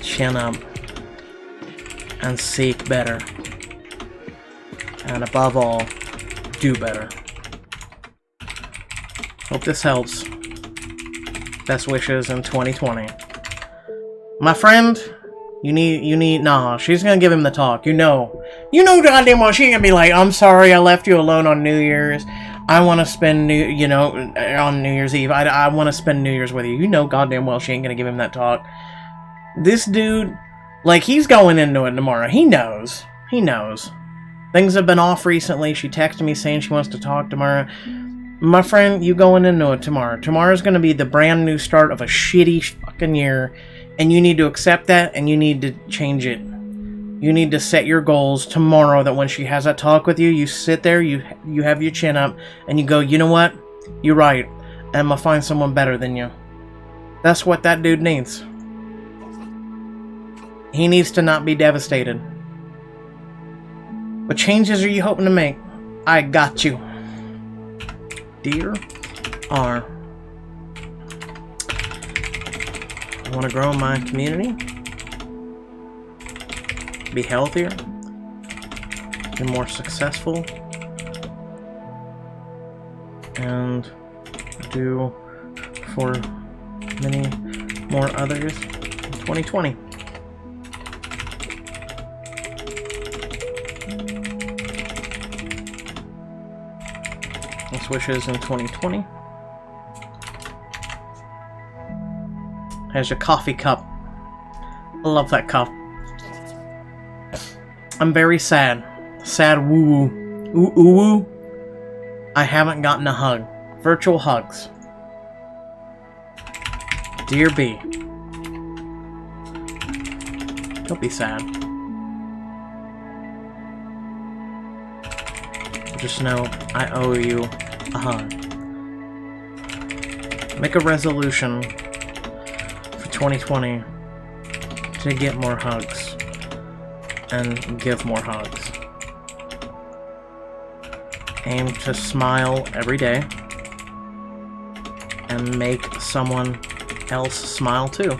chin up, and seek better. And above all, do better. Hope this helps. Best wishes in 2020. My friend, nah, she's gonna give him the talk. You know goddamn well she ain't gonna be like, I'm sorry I left you alone on New Year's. I want to spend on New Year's Eve. I want to spend New Year's with you. You know goddamn well she ain't gonna give him that talk. This dude, like, he's going into it tomorrow. He knows. Things have been off recently. She texted me saying she wants to talk tomorrow. My friend, you going into it tomorrow. Tomorrow's gonna be the brand new start of a shitty fucking year. And you need to accept that, and you need to change it. You need to set your goals tomorrow, that when she has that talk with you, you sit there, you have your chin up, and you go, you know what? You're right. I'm gonna find someone better than you. That's what that dude needs. He needs to not be devastated. What changes are you hoping to make? I got you. Dear R. I want to grow my community. Be healthier. Be more successful. And do for many more others in 2020. Best wishes in 2020. There's your coffee cup. I love that cup. I'm very sad. Sad woo woo. Ooh ooh woo. I haven't gotten a hug. Virtual hugs. Dear B. Don't be sad. Just know I owe you a hug. Make a resolution for 2020 to get more hugs and give more hugs. Aim to smile every day and make someone else smile too.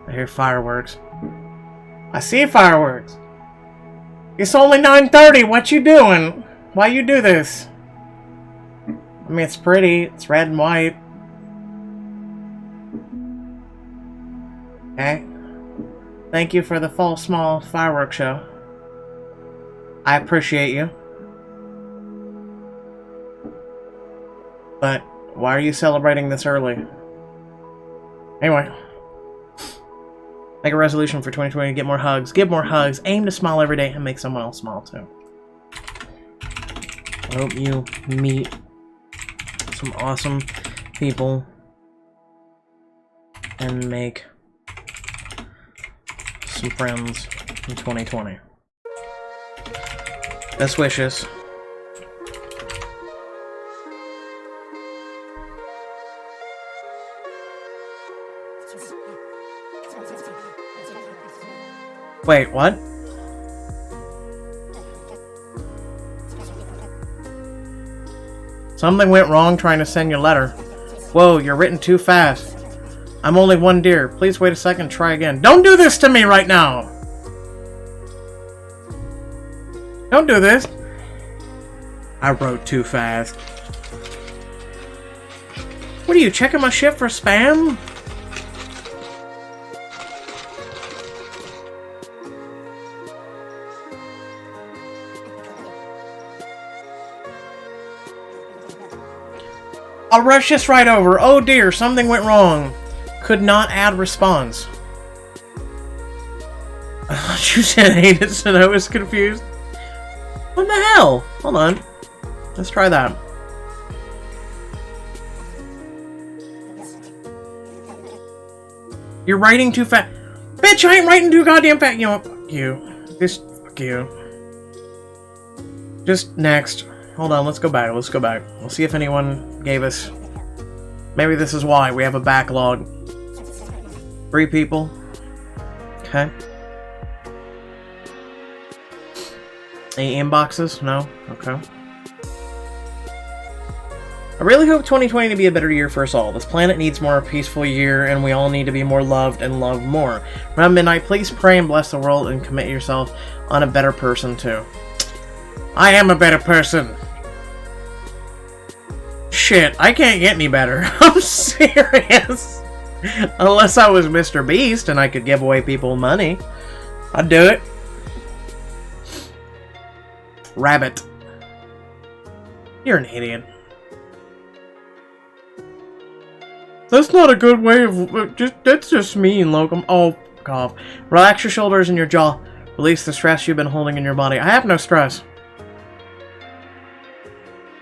I hear fireworks. I see fireworks. It's only 9:30. What you doing? Why you do this? I mean, it's pretty. It's red and white. Okay. Thank you for the fall small fireworks show. I appreciate you. But why are you celebrating this early? Anyway. Make a resolution for 2020 to get more hugs. Give more hugs. Aim to smile every day and make someone else smile too. I hope you meet some awesome people and make some friends in 2020. Best wishes. Wait, what? Something went wrong trying to send your letter. Whoa, you're written too fast. I'm only one dear. Please wait a second, try again. Don't do this to me right now! Don't do this. I wrote too fast. What are you, checking my shit for spam? I'll rush this right over. Oh dear, something went wrong. Could not add response. I thought you said hated, so I was confused. What the hell? Hold on. Let's try that. You're writing too fast. Bitch, I ain't writing too goddamn fast. You know, fuck you. Just, fuck you. Just next. Hold on, let's go back. Let's go back. We'll see if anyone gave us... Maybe this is why we have a backlog. 3 people. Okay. Any inboxes? No? Okay. I really hope 2020 to be a better year for us all. This planet needs more peaceful year, and we all need to be more loved and love more. Around midnight, please pray and bless the world and commit yourself on a better person, too. I am a better person. Shit, I can't get any better. I'm serious. Unless I was Mr. Beast and I could give away people money. I'd do it. Rabbit. You're an idiot. That's not a good way of... that's just mean, Locum. Oh, cough. Relax your shoulders and your jaw. Release the stress you've been holding in your body. I have no stress.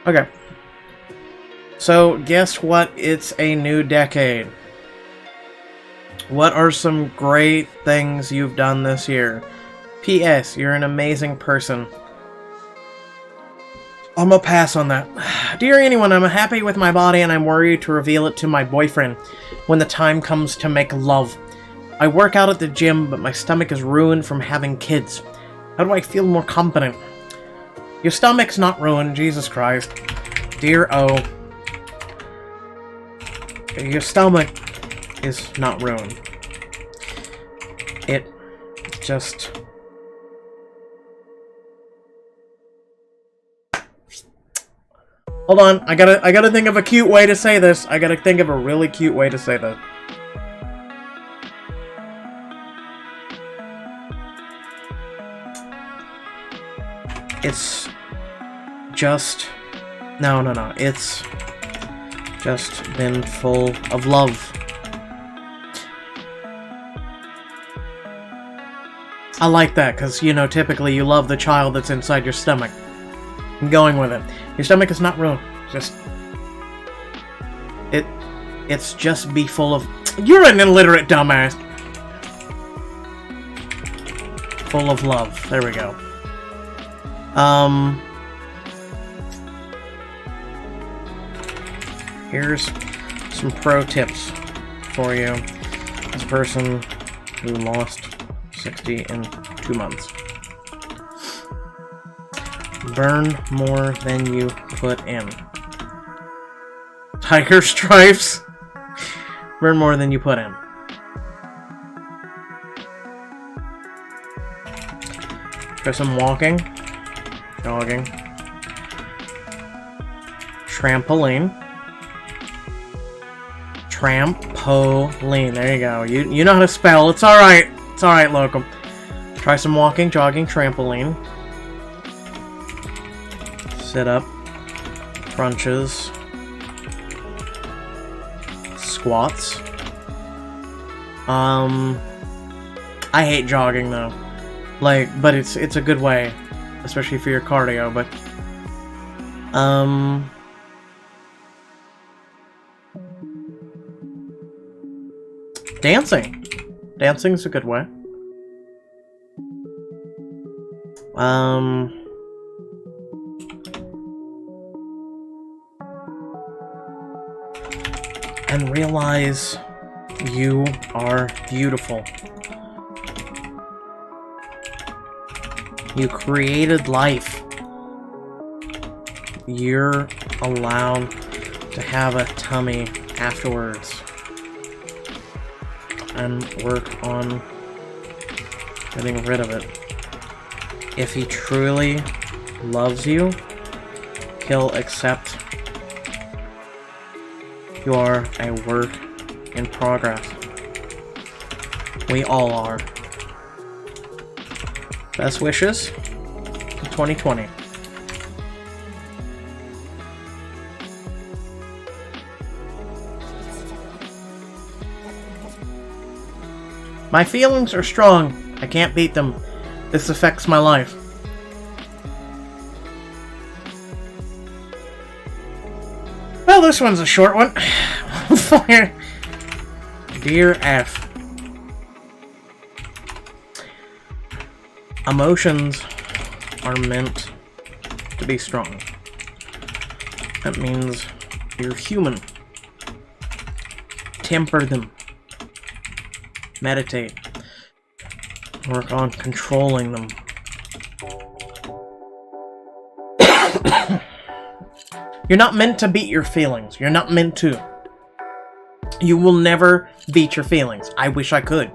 Okay. So, guess what? It's a new decade. What are some great things you've done this year? P.S. You're an amazing person. I'm gonna pass on that. Dear anyone, I'm happy with my body and I'm worried to reveal it to my boyfriend when the time comes to make love. I work out at the gym, but my stomach is ruined from having kids. How do I feel more confident? Your stomach's not ruined, Jesus Christ. Dear O. Your stomach is not ruined. It just... Hold on, I gotta think of a cute way to say this. I gotta think of a really cute way to say that. It's just... No. It's just been full of love. I like that, because, you know, typically you love the child that's inside your stomach. I'm going with it. Your stomach is not ruined. Just... It's just be full of... You're an illiterate dumbass! Full of love. There we go. Here's some pro tips for you as a person who lost 60 in 2 months. Burn more than you put in. Tiger stripes. Burn more than you put in. Try some walking. Jogging. Trampoline. Trampoline. There you go. You know how to spell. It's alright. It's alright, Locum. Try some walking, jogging, trampoline. Sit up. Crunches. Squats. I hate jogging though. But it's a good way. Especially for your cardio, but... Dancing. Dancing's a good way. And realize you are beautiful. You created life. You're allowed to have a tummy afterwards. And work on getting rid of it. If he truly loves you, he'll accept you are a work in progress. We all are. Best wishes to 2020. My feelings are strong. I can't beat them. This affects my life. Well, this one's a short one. Dear F. Emotions are meant to be strong. That means you're human. Temper them. Meditate. Work on controlling them. You're not meant to beat your feelings. You're not meant to. You will never beat your feelings. I wish I could.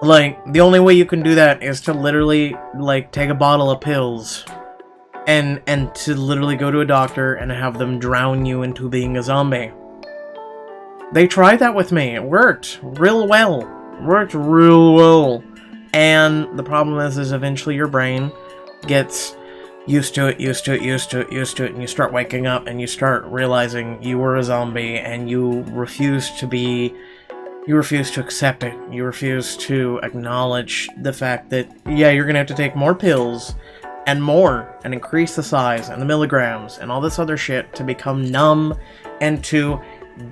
The only way you can do that is to literally, take a bottle of pills and to literally go to a doctor and have them drown you into being a zombie. They tried that with me. It worked real well. And the problem is eventually your brain gets used to it, and you start waking up and you start realizing you were a zombie and you refuse to accept it. You refuse to acknowledge the fact that, yeah, you're gonna have to take more pills and more and increase the size and the milligrams and all this other shit to become numb and to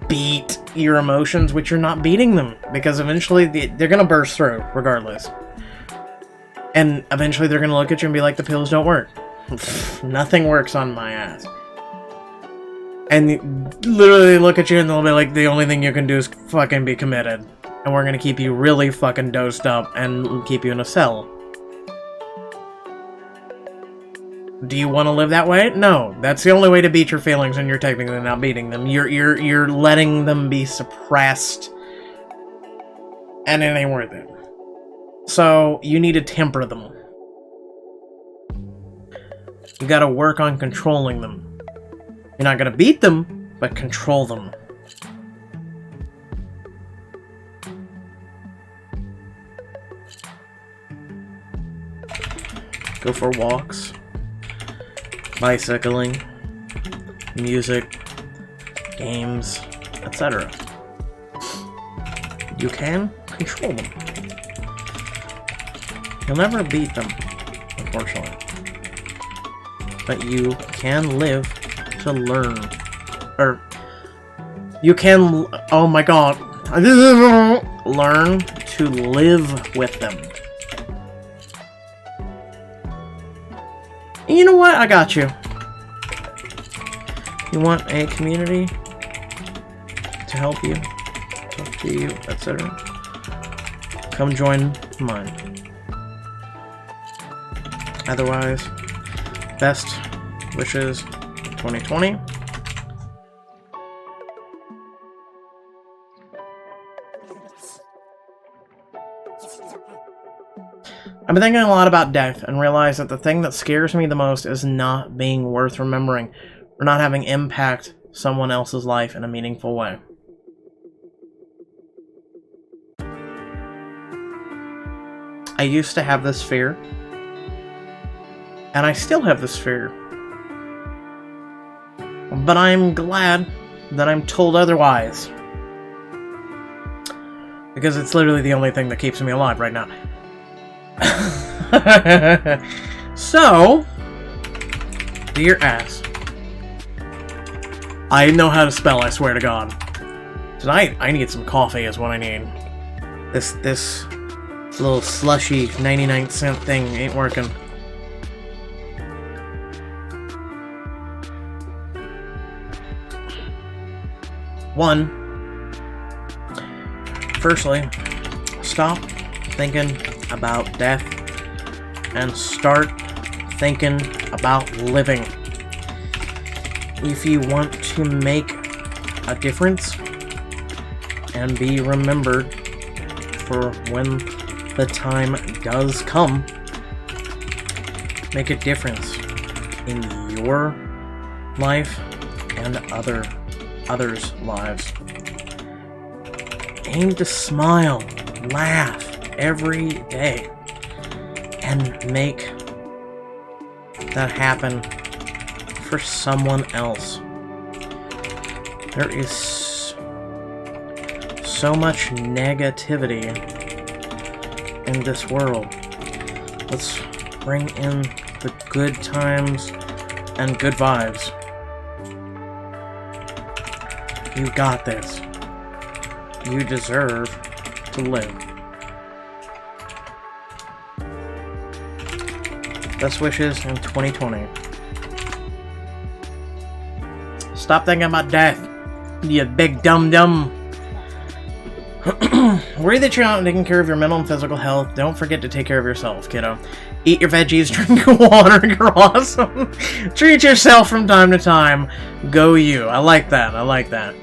beat your emotions, which you're not beating them, because eventually they're gonna burst through regardless. And eventually they're gonna look at you and be like, the pills don't work. Nothing works on my ass. And literally look at you and they'll be like, the only thing you can do is fucking be committed. And we're gonna keep you really fucking dosed up and keep you in a cell. Do you want to live that way? No. That's the only way to beat your feelings, and you're technically not beating them. You're letting them be suppressed. And it ain't worth it. So, you need to temper them. You gotta work on controlling them. You're not gonna beat them, but control them. Go for walks. Bicycling. Music. Games. Etc. You can control them. You'll never beat them, unfortunately. But you can live to learn. Or, you can, oh my god, learn to live with them. You know what? I got you. You want a community to help you, talk to you, etc. Come join mine. Otherwise, best wishes 2020. I've been thinking a lot about death and realized that the thing that scares me the most is not being worth remembering or not having impact someone else's life in a meaningful way. I used to have this fear, and I still have this fear. But I'm glad that I'm told otherwise. Because it's literally the only thing that keeps me alive right now. So, dear ass. I know how to spell, I swear to God. Tonight, I need some coffee is what I need. This little slushy 99-cent thing ain't working. Firstly, stop thinking about death and start thinking about living. If you want to make a difference and be remembered for when the time does come, make a difference in your life and others' lives. Aim to smile, laugh every day, and make that happen for someone else. There is so much negativity in this world. Let's bring in the good times and good vibes. You got this. You deserve to live. Best wishes in 2020. Stop thinking about death, you big dum-dum. Worry that you're not taking care of your mental and physical health. Don't forget to take care of yourself, kiddo. Eat your veggies, drink your water, you're awesome. Treat yourself from time to time. Go you. I like that. I like that.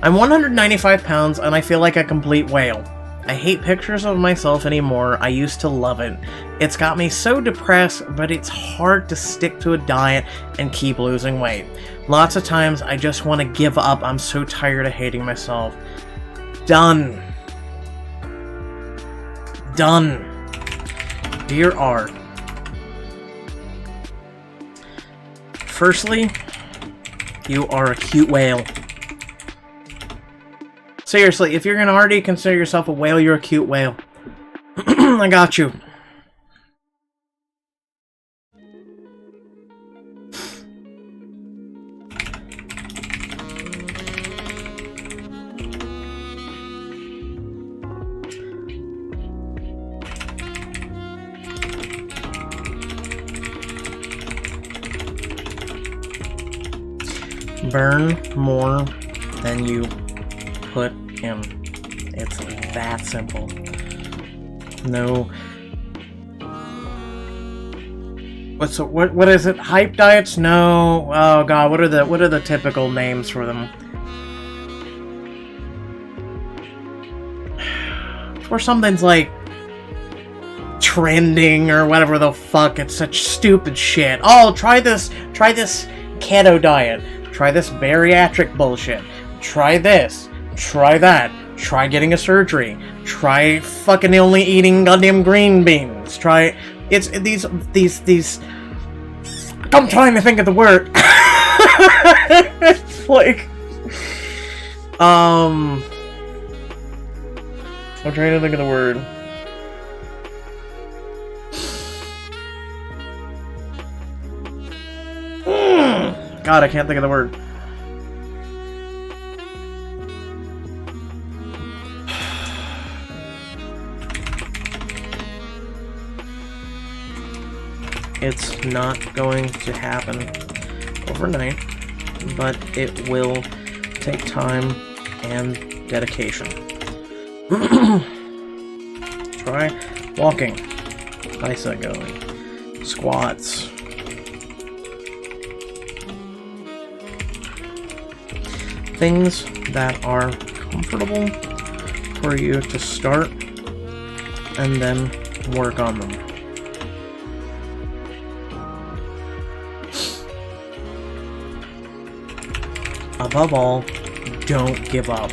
I'm 195 pounds and I feel like a complete whale. I hate pictures of myself anymore. I used to love it. It's got me so depressed, but it's hard to stick to a diet and keep losing weight. Lots of times I just want to give up. I'm so tired of hating myself. Done. Done. Dear Art. Firstly, you are a cute whale. Seriously, if you're gonna already consider yourself a whale, you're a cute whale. I got you. Burn more than you put in. It's that simple. No. What is it? Hype diets? No. Oh god, what are the typical names for them? Or something's like trending or whatever the fuck. It's such stupid shit. Oh, try this keto diet. Try this bariatric bullshit. Try this. Try that. Try getting a surgery. Try fucking only eating goddamn green beans. Try it's these I'm trying to think of the word. It's like I'm trying to think of the word. God, I can't think of the word. It's not going to happen overnight, but it will take time and dedication. Try walking, bicep going, squats. Things that are comfortable for you to start and then work on them. Above all, don't give up.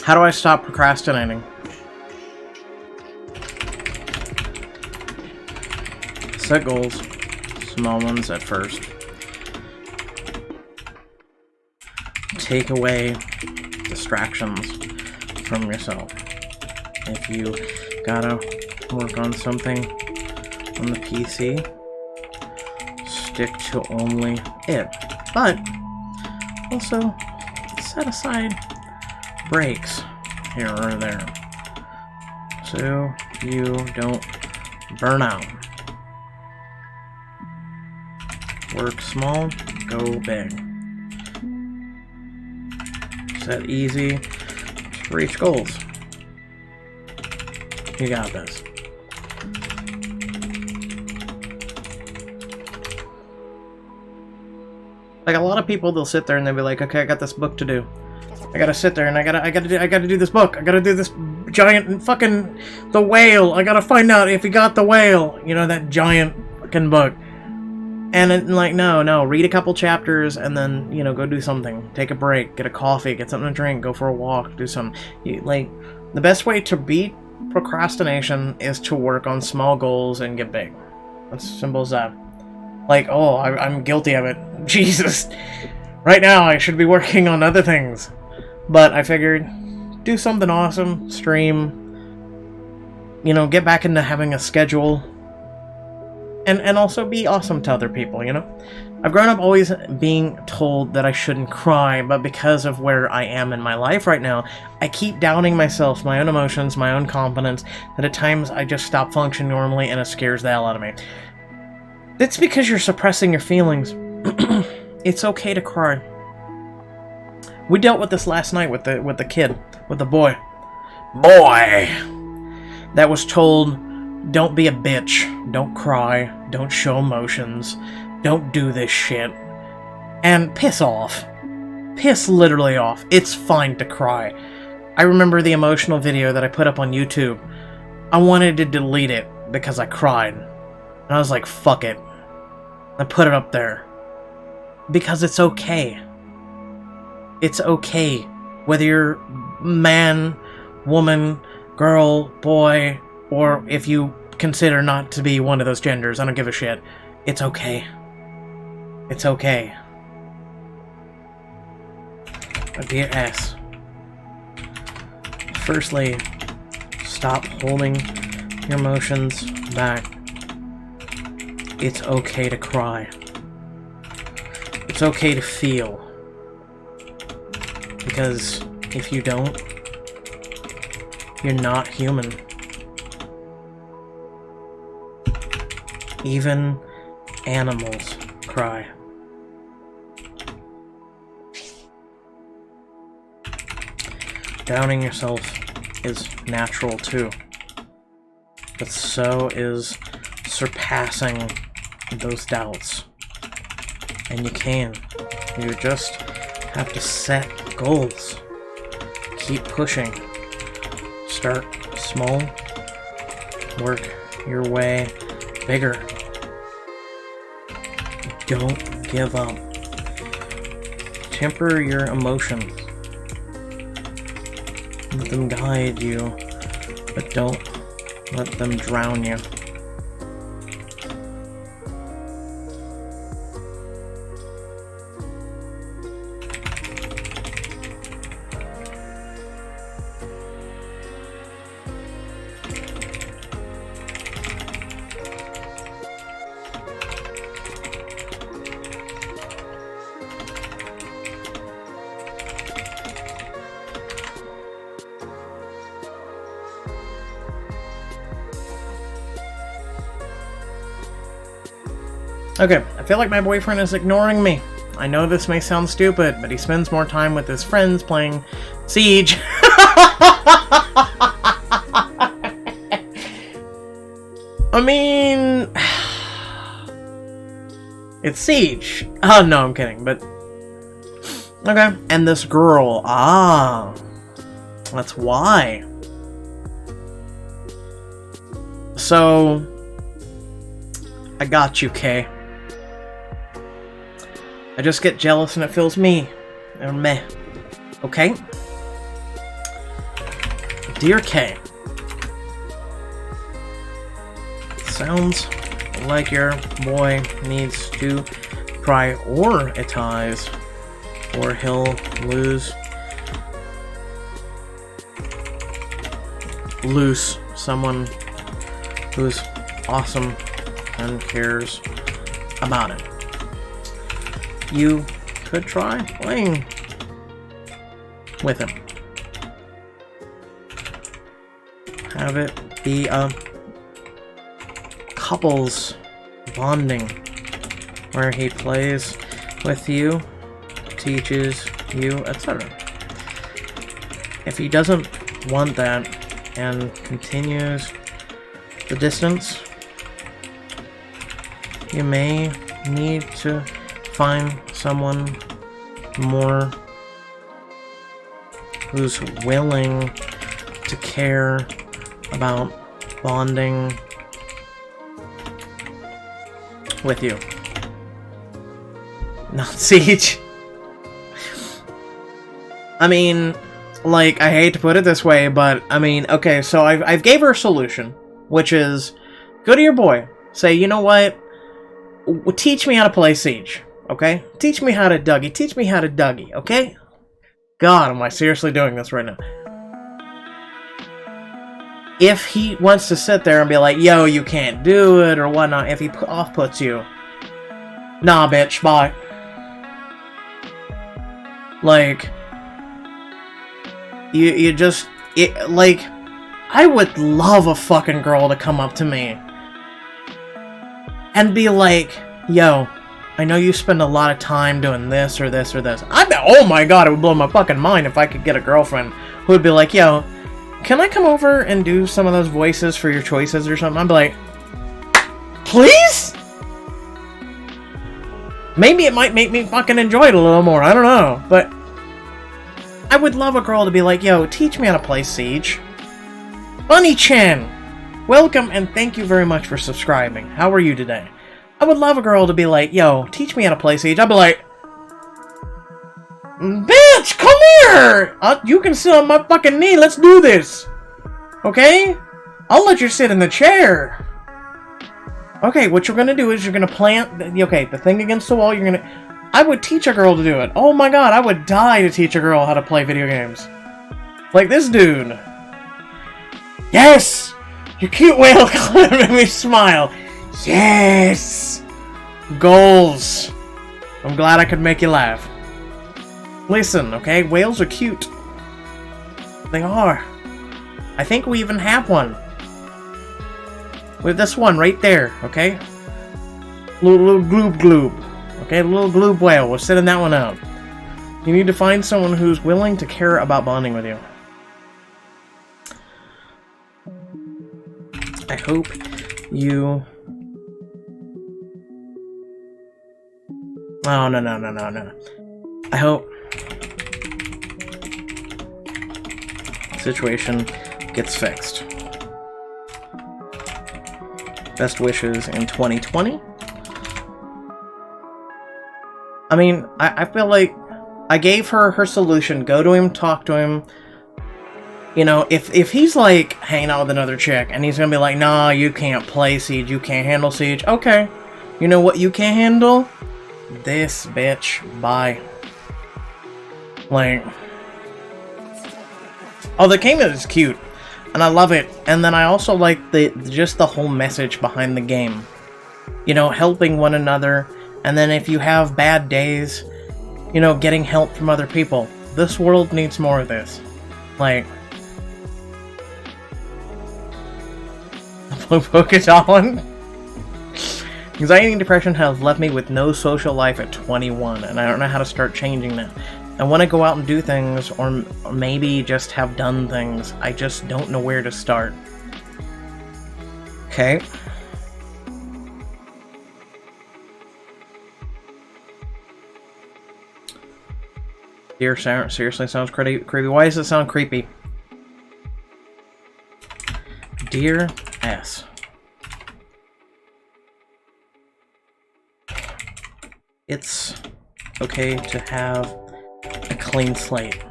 How do I stop procrastinating? Set goals, small ones at first. Take away distractions from yourself. If you gotta work on something on the PC, stick to only it. But also set aside breaks here or there so you don't burn out. Work small, go big. Set easy to reach goals. You got this. Like a lot of people, they'll sit there and they'll be like, okay, I got this book to do. I gotta sit there and I gotta do this book. I gotta do this giant fucking the whale. I gotta find out if he got the whale. You know, that giant fucking book. And it, like, no, read a couple chapters and then, you know, go do something. Take a break, get a coffee, get something to drink, go for a walk, do something. Like, the best way to beat procrastination is to work on small goals and get big. That's simple as that. Like, oh, I'm guilty of it. Jesus. Right now, I should be working on other things. But I figured, do something awesome, stream, you know, get back into having a schedule. And also be awesome to other people, you know? I've grown up always being told that I shouldn't cry, but because of where I am in my life right now, I keep doubting myself, my own emotions, my own confidence, that at times I just stop functioning normally and it scares the hell out of me. That's because you're suppressing your feelings. It's okay to cry. We dealt with this last night with the kid, with the boy. Boy! That was told, don't be a bitch, don't cry, don't show emotions, don't do this shit, and piss off. Piss literally off. It's fine to cry. I remember the emotional video that I put up on YouTube. I wanted to delete it because I cried. And I was like, fuck it. I put it up there. Because it's okay. It's okay. Whether you're man, woman, girl, boy, or if you consider not to be one of those genders, I don't give a shit. It's okay. It's okay. Dear S. Firstly, stop holding your emotions back. it's okay to cry. It's okay to feel. Because if you don't, you're not human. Even animals cry. Doubting yourself is natural too. But so is surpassing those doubts. And you can. You just have to set goals. Keep pushing. Start small. Work your way bigger. Don't give up. Temper your emotions. Let them guide you, but don't let them drown you. Okay, I feel like my boyfriend is ignoring me. I know this may sound stupid, but he spends more time with his friends playing Siege. I mean... it's Siege. Oh, no, I'm kidding, but... okay, and this girl. Ah. That's why. So... I got you, Kay. I just get jealous and it feels me. Or meh. Okay? Dear Kay. Sounds like your boy needs to prioritize or he'll lose someone who's awesome and cares about it. You could try playing with him. Have it be a couples bonding where he plays with you, teaches you, etc. If he doesn't want that and continues the distance, you may need to find someone more who's willing to care about bonding with you. Not Siege. I mean, like, I hate to put it this way, but, I mean, okay, so I've gave her a solution, which is, go to your boy, say, you know what, teach me how to play Siege. Okay? Teach me how to Dougie. Teach me how to Dougie, okay? God, am I seriously doing this right now? If he wants to sit there and be like, yo, you can't do it, or whatnot, if he off-puts you, nah, bitch, bye. Like, you just, like, I would love a fucking girl to come up to me and be like, yo, I know you spend a lot of time doing this or this or this. Oh my god, it would blow my fucking mind if I could get a girlfriend who would be like, yo, can I come over and do some of those voices for your choices or something? I'd be like, please? Maybe it might make me fucking enjoy it a little more, I don't know. But I would love a girl to be like, yo, teach me how to play Siege. Bunny-chan, welcome and thank you very much for subscribing. How are you today? I would love a girl to be like, yo, teach me how to play Siege. I'd be like, bitch, come here! You can sit on my fucking knee, let's do this! Okay? I'll let you sit in the chair. Okay, what you're gonna do is you're gonna plant, okay, the thing against the wall, you're gonna, I would teach a girl to do it. Oh my god, I would die to teach a girl how to play video games. Like this dude. Yes! Your cute whale color made me smile. Yes! Goals! I'm glad I could make you laugh. Listen, okay? Whales are cute. They are. I think we even have one. With this one right there, okay? Little gloob gloob. Okay, little gloob whale. We're sending that one out. You need to find someone who's willing to care about bonding with you. I hope you... Oh, no. I hope the situation gets fixed. Best wishes in 2020. I mean, I feel like I gave her her solution. Go to him, talk to him. You know, if he's like hanging out with another chick and he's gonna be like, nah, you can't play Siege, you can't handle Siege. Okay. You know what you can't handle? This bitch. Bye. Like, oh, the game is cute, and I love it. And then I also like just the whole message behind the game. You know, helping one another, and then if you have bad days, you know, getting help from other people. This world needs more of this. Like, Pokemon. Anxiety and depression have left me with no social life at 21, and I don't know how to start changing that. I want to go out and do things, or maybe just have done things. I just don't know where to start. Okay. Dear Sarah, seriously sounds creepy. Why does it sound creepy? Dear S. It's okay to have a clean slate.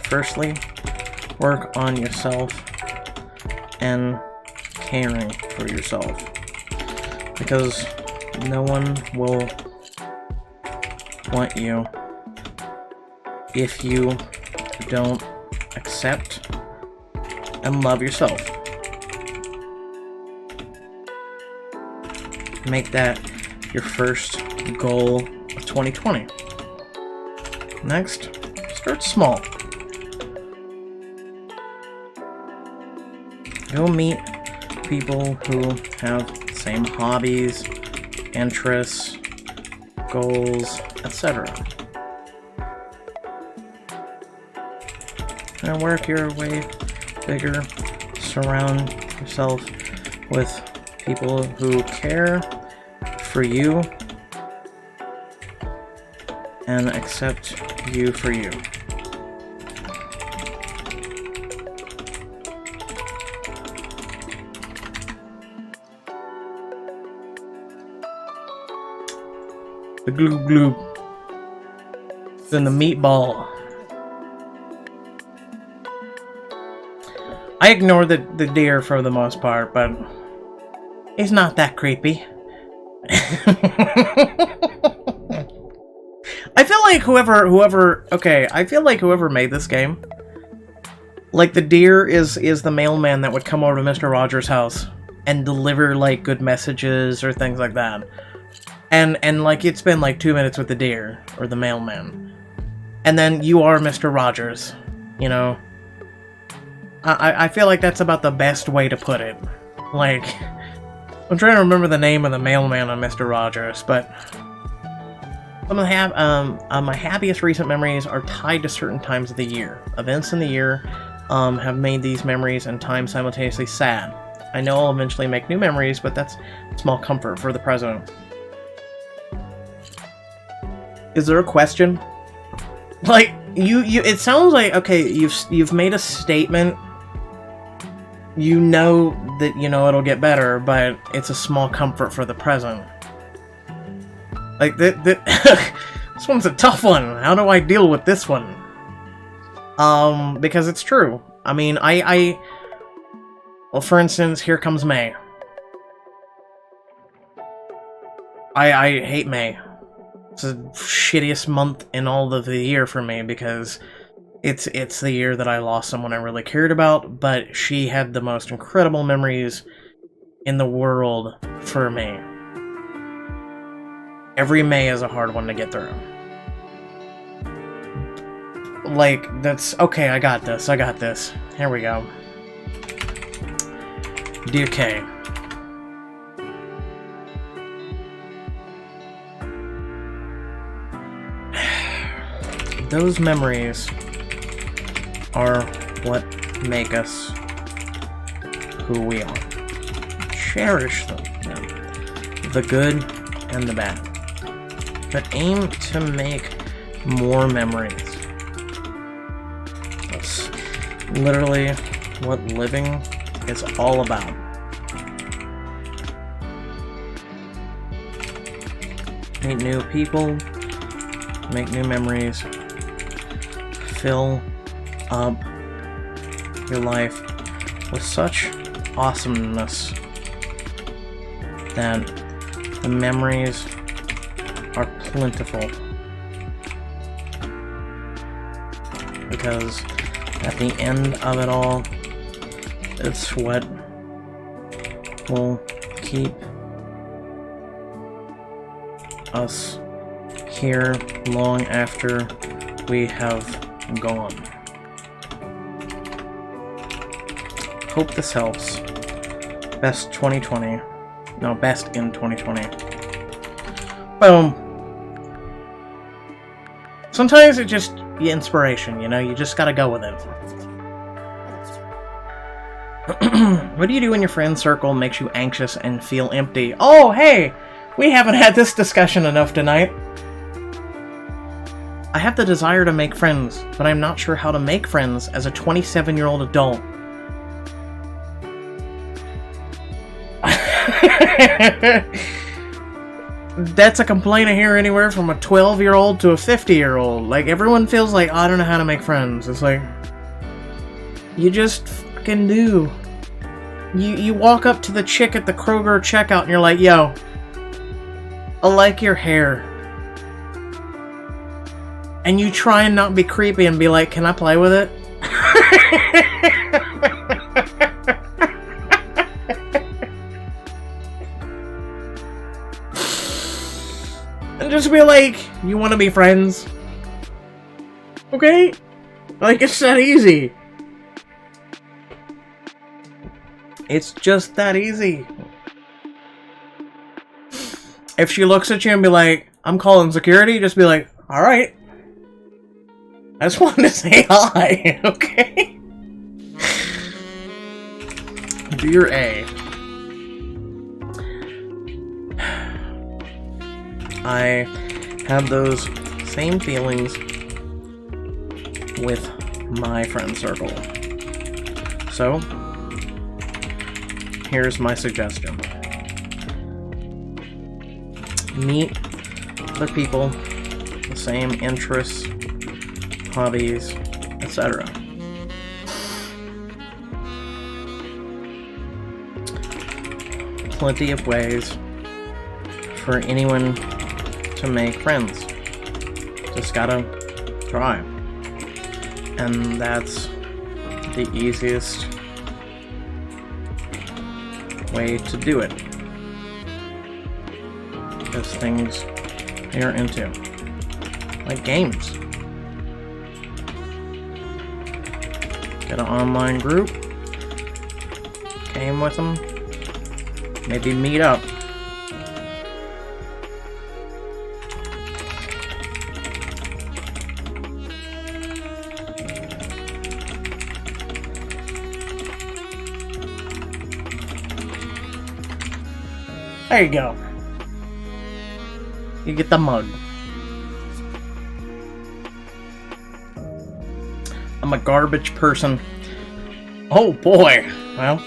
Firstly, work on yourself and caring for yourself, because no one will want you if you don't accept and love yourself. Make that your first goal of 2020. Next, start small. Go meet people who have the same hobbies, interests, goals, etc. And work your way bigger. Surround yourself with people who care for you and accept you for you. The gloob gloob. Then the meatball. I ignore the deer for the most part, but it's not that creepy. I feel like whoever made this game, like the deer is the mailman that would come over to Mr. Rogers' house and deliver like good messages or things like that. And like you'd spend like 2 minutes with the deer or the mailman. And then you are Mr. Rogers, you know? I feel like that's about the best way to put it. Like, I'm trying to remember the name of the mailman on Mr. Rogers, but some of my happiest recent memories are tied to certain times of the year. Events in the year have made these memories and times simultaneously sad. I know I'll eventually make new memories, but that's small comfort for the present. Is there a question? Like, it sounds like, okay, you've made a statement. You know that, you know, it'll get better, but it's a small comfort for the present. Like, this one's a tough one. How do I deal with this one? Because it's true. I mean, well, for instance, here comes May. I hate May. It's the shittiest month in all of the year for me, because it's the year that I lost someone I really cared about, but she had the most incredible memories in the world for me. Every May is a hard one to get through. Like, that's... Okay, I got this. Here we go. Dear Kay. Those memories are what make us who we are. Cherish them. The good and the bad. But aim to make more memories. That's literally what living is all about. Meet new people, make new memories, fill up your life with such awesomeness that the memories are plentiful. Because at the end of it all, it's what will keep us here long after we have gone. Hope this helps. Best 2020. No, best in 2020. Boom. Sometimes it just be inspiration, you know? You just gotta go with it. What do you do when your friend circle makes you anxious and feel empty? Oh, hey! We haven't had this discussion enough tonight. I have the desire to make friends, but I'm not sure how to make friends as a 27-year-old adult. That's a complaint I hear anywhere from a 12-year-old to a 50-year-old. Like, everyone feels like, oh, I don't know how to make friends. It's like, you just fucking do. You walk up to the chick at the Kroger checkout and you're like, yo, I like your hair. And you try and not be creepy and be like, can I play with it? And just be like, you want to be friends? Okay? Like, it's that easy. It's just that easy. If she looks at you and be like, I'm calling security, just be like, alright. I just wanted to say hi, okay? Dear A. I have those same feelings with my friend circle. So, here's my suggestion. Meet other people, the same interests, hobbies, etc. Plenty of ways for anyone to make friends. Just gotta try. And that's the easiest way to do it. Those things you're into. Like games. Get an online group. Game with them. Maybe meet up. There you go. You get the mug. I'm a garbage person. Oh boy. Well,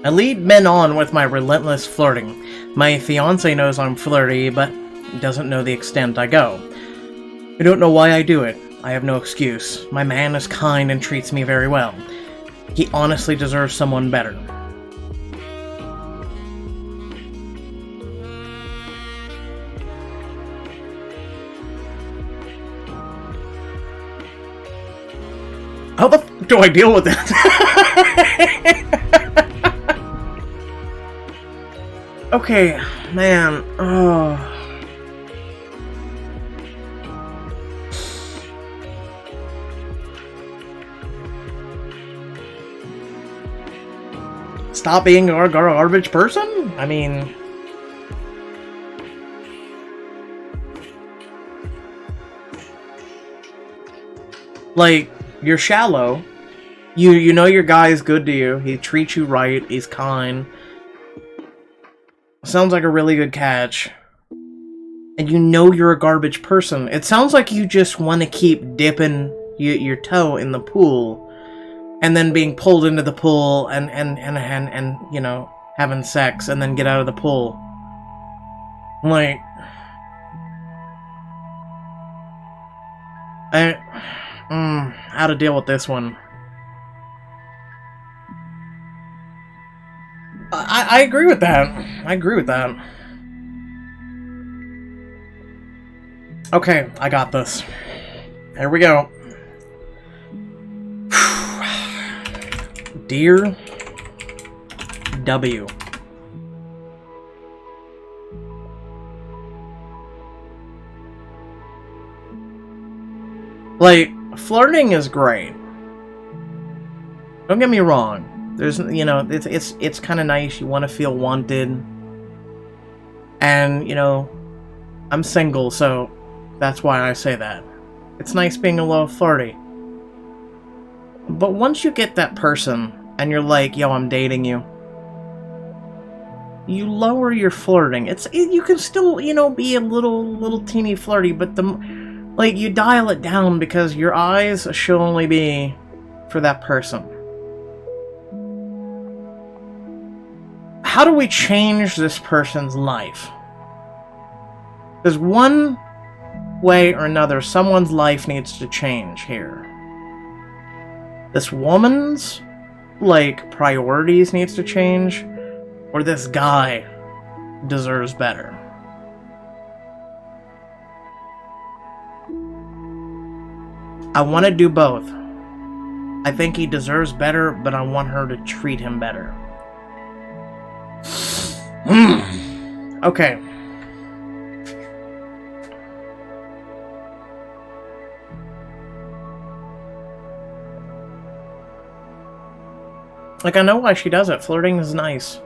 I lead men on with my relentless flirting. My fiance knows I'm flirty, but doesn't know the extent I go. I don't know why I do it. I have no excuse. My man is kind and treats me very well. He honestly deserves someone better. How the fuck do I deal with that? Okay, man. Oh. Stop being a garbage person? I mean... Like, you're shallow. You know your guy is good to you. He treats you right. He's kind. Sounds like a really good catch. And you know you're a garbage person. It sounds like you just want to keep dipping your toe in the pool. And then being pulled into the pool and you know, having sex and then get out of the pool. Like... how to deal with this one. I agree with that. I agree with that. Okay, I got this. Here we go. Dear W. Like, flirting is great. Don't get me wrong. There's, you know, it's kind of nice. You want to feel wanted. And, you know, I'm single, so that's why I say that. It's nice being a little flirty. But once you get that person, and you're like, yo, I'm dating you, you lower your flirting. You can still, you know, be a little teeny flirty, but like, you dial it down because your eyes should only be for that person. How do we change this person's life? There's one way or another, someone's life needs to change here. This woman's, like, priorities needs to change, or this guy deserves better. I want to do both. I think he deserves better, but I want her to treat him better. Okay. Like, I know why she does it. Flirting is nice.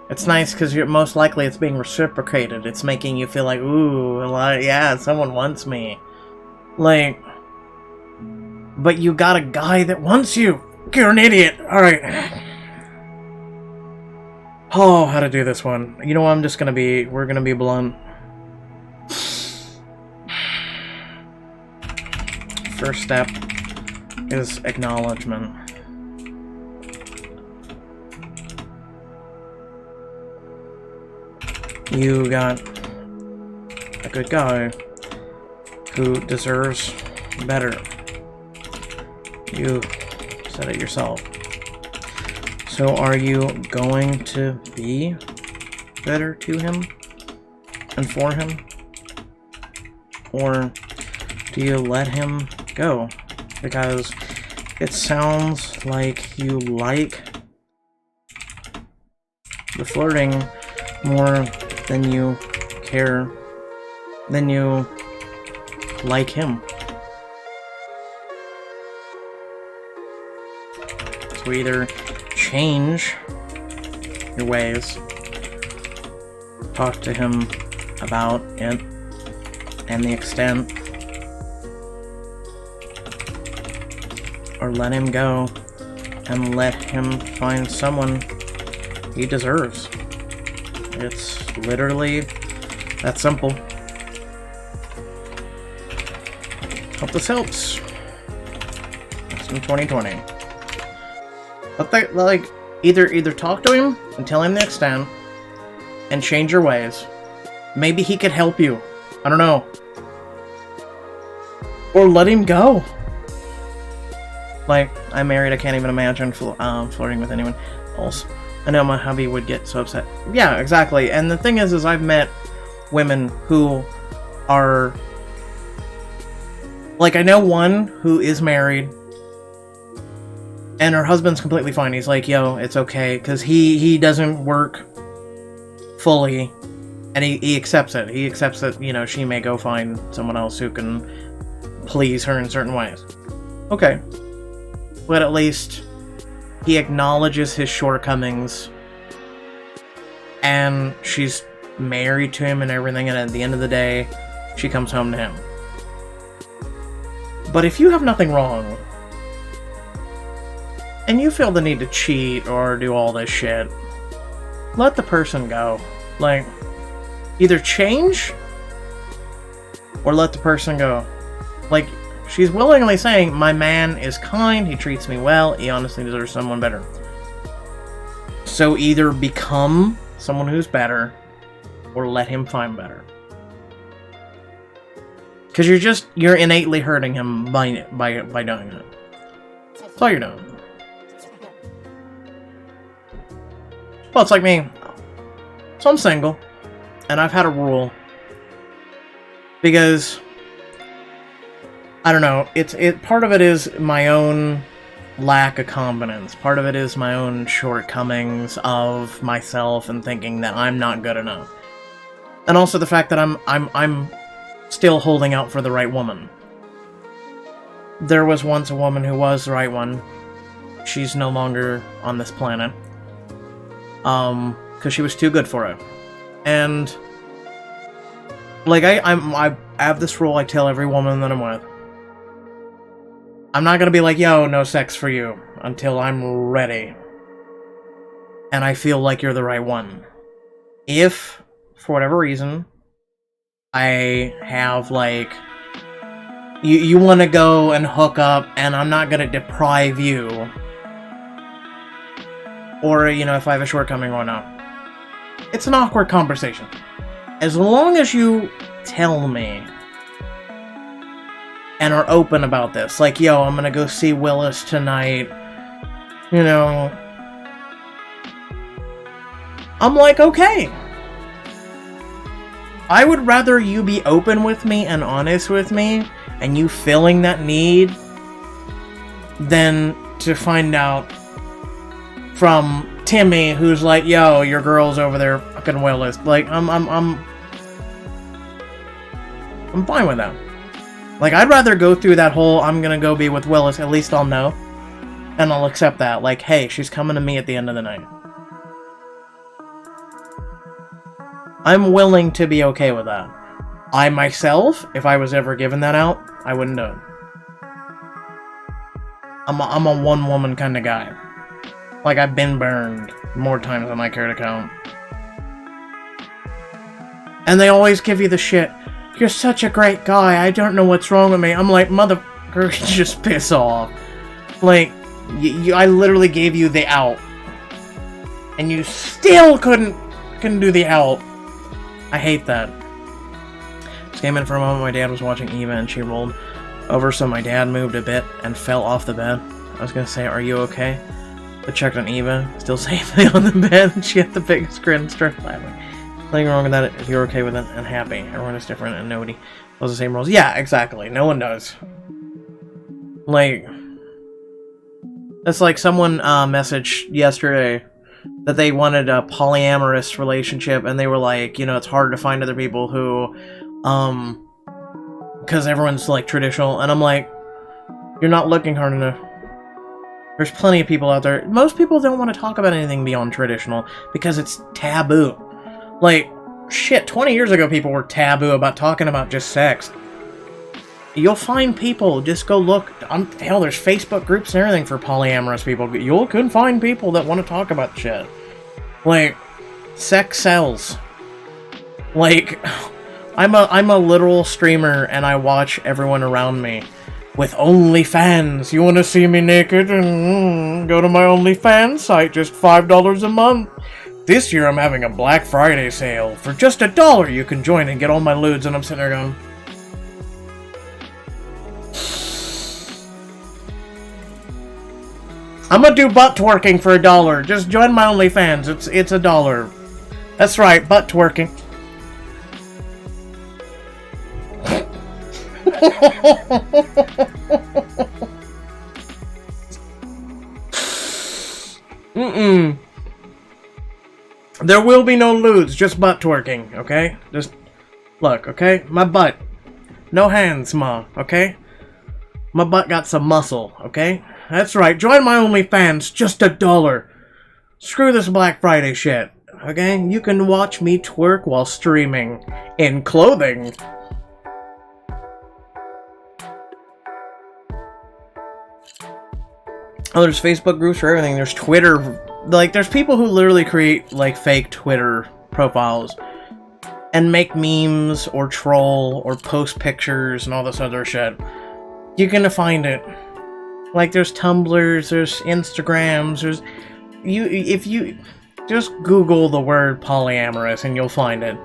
It's nice because you're most likely it's being reciprocated. It's making you feel like, ooh, yeah, someone wants me. Like, but you got a guy that wants you. You're an idiot. Alright. Oh, how to do this one. You know, we're gonna be blunt. First step is acknowledgement. You got a good guy who deserves better. You said it yourself. So are you going to be better to him and for him? Or do you let him go? Because it sounds like you like the flirting more than you care, than you like him. So either change your ways, talk to him about it and the extent, or let him go and let him find someone he deserves. It's literally that simple. Hope this helps. It's in 2020. But like, either talk to him and tell him the extent, and change your ways. Maybe he could help you. I don't know. Or let him go. Like, I'm married. I can't even imagine flirting with anyone else. I know my hubby would get so upset. Yeah, exactly. And the thing is I've met women who are... Like, I know one who is married, and her husband's completely fine. He's like, yo, it's okay, because he doesn't work fully, and he accepts it. He accepts that, you know, she may go find someone else who can please her in certain ways. Okay. But at least he acknowledges his shortcomings, and she's married to him and everything, and at the end of the day, she comes home to him. But if you have nothing wrong, and you feel the need to cheat or do all this shit, let the person go. Like, either change, or let the person go. Like, she's willingly saying, my man is kind, he treats me well, he honestly deserves someone better. So either become someone who's better, or let him find better. Because you're innately hurting him by doing it. That's all you're doing. Well, it's like me. So I'm single, and I've had a rule. Because, I don't know, part of it is my own lack of confidence. Part of it is my own shortcomings of myself and thinking that I'm not good enough. And also the fact that I'm still holding out for the right woman. There was once a woman who was the right one. She's no longer on this planet. Because she was too good for it. And, like, I have this rule I tell every woman that I'm with. I'm not gonna be like, yo, no sex for you, until I'm ready. And I feel like you're the right one. If, for whatever reason, I have, like, you want to go and hook up, and I'm not gonna deprive you. Or, you know, if I have a shortcoming or not. It's an awkward conversation. As long as you tell me and are open about this. Like, yo, I'm gonna go see Willis tonight. You know. I'm like, okay. I would rather you be open with me and honest with me, and you filling that need, than to find out from Timmy, who's like, yo, your girl's over there fucking Willis. Like, I'm fine with that. Like, I'd rather go through that whole, I'm gonna go be with Willis, at least I'll know. And I'll accept that. Like, hey, she's coming to me at the end of the night. I'm willing to be okay with that. I myself, if I was ever given that out, I wouldn't do it. I'm a one-woman kind of guy. Like, I've been burned more times than I care to count. And they always give you the shit. You're such a great guy, I don't know what's wrong with me. I'm like, motherfucker, just piss off. Like, I literally gave you the out. And you still couldn't do the out. I hate that. Just came in for a moment, my dad was watching Eva and she rolled over, so my dad moved a bit and fell off the bed. I was gonna say, are you okay? But checked on Eva, still safely on the bed, and she had the biggest grin and started laughing. Nothing wrong with that if you're okay with it and happy. Everyone is different and nobody knows the same rules. Yeah, exactly. No one does. Like, it's like someone messaged yesterday that they wanted a polyamorous relationship, and they were like, you know, it's hard to find other people who, because everyone's like traditional, and I'm like, you're not looking hard enough. There's plenty of people out there. Most people don't want to talk about anything beyond traditional because it's taboo. Like, shit, 20 years ago people were taboo about talking about just sex. You'll find people, just go look. Hell, there's Facebook groups and everything for polyamorous people. You can find people that want to talk about shit. Like, sex sells. Like, I'm a literal streamer, and I watch everyone around me with OnlyFans. You want to see me naked? And go to my OnlyFans site, just $5 a month. This year I'm having a Black Friday sale. For just $1 you can join and get all my lewds, and I'm sitting there going, I'm gonna do butt twerking for $1. Just join my OnlyFans. It's $1. That's right, butt twerking. There will be no lewds, just butt twerking, okay? Just look, okay? My butt. No hands, ma, okay? My butt got some muscle, okay? That's right, join my OnlyFans, just $1. Screw this Black Friday shit, okay? You can watch me twerk while streaming. In clothing. Oh, there's Facebook groups for everything. There's Twitter. Like, there's people who literally create, like, fake Twitter profiles and make memes or troll or post pictures and all this other shit. You can find it. Like, there's Tumblrs, there's Instagrams, there's... If you just Google the word polyamorous and you'll find it.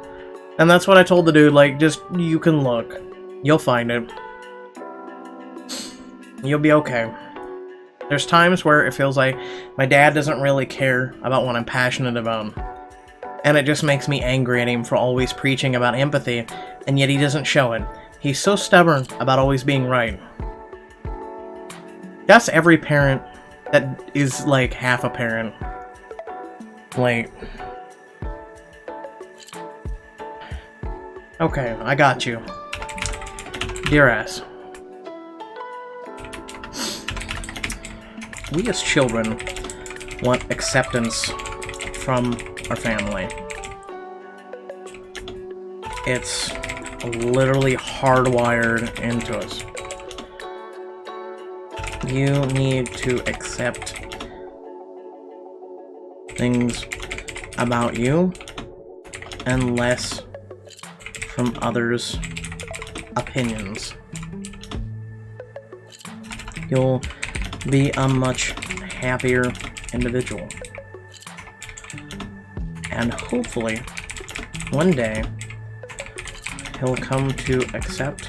And that's what I told the dude, like, just, you can look. You'll find it. You'll be okay. There's times where it feels like my dad doesn't really care about what I'm passionate about. And it just makes me angry at him for always preaching about empathy, and yet he doesn't show it. He's so stubborn about always being right. That's every parent that is, like, half a parent. Like... Okay, I got you. Dear ass. We as children want acceptance from our family. It's literally hardwired into us. You need to accept things about you and less from others' opinions. You'll be a much happier individual. And hopefully, one day, he'll come to accept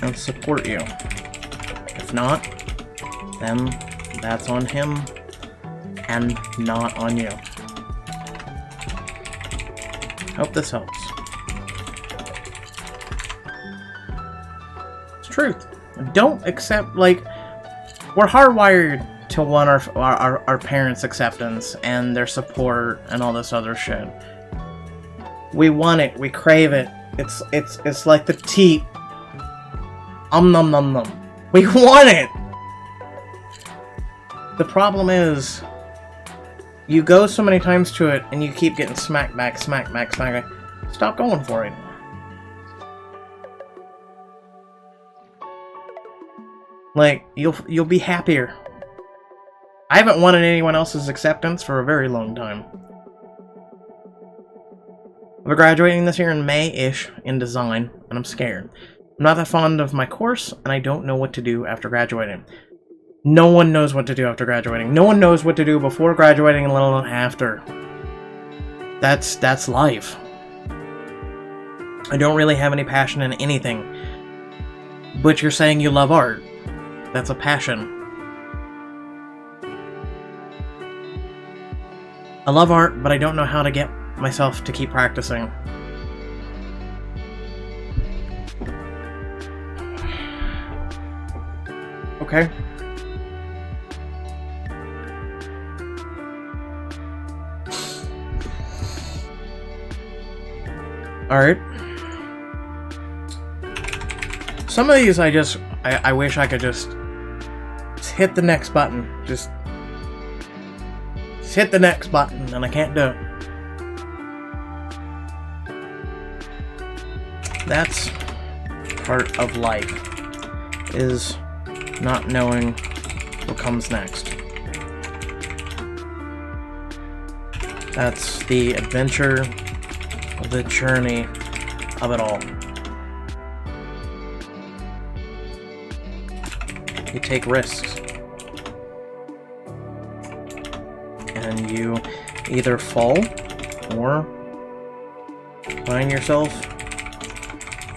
and support you. If not, then that's on him and not on you. Hope this helps. It's truth. Don't accept, like, we're hardwired to want our parents' acceptance and their support and all this other shit. We want it. We crave it. It's like the tea. Nom nom nom. We want it! The problem is, you go so many times to it and you keep getting smack back, smack back, smack back. Stop going for it. Like, you'll be happier. I haven't wanted anyone else's acceptance for a very long time. We're graduating this year in May-ish in design, and I'm scared. I'm not that fond of my course, and I don't know what to do after graduating. No one knows what to do after graduating. No one knows what to do before graduating, let alone after. That's life. I don't really have any passion in anything. But you're saying you love art. That's a passion. I love art, but I don't know how to get myself to keep practicing. Okay. Alright. Some of these I wish I could just hit the next button. Just hit the next button, and I can't do it. That's part of life, is not knowing what comes next. That's the adventure, the journey of it all. You take risks. And you either fall or find yourself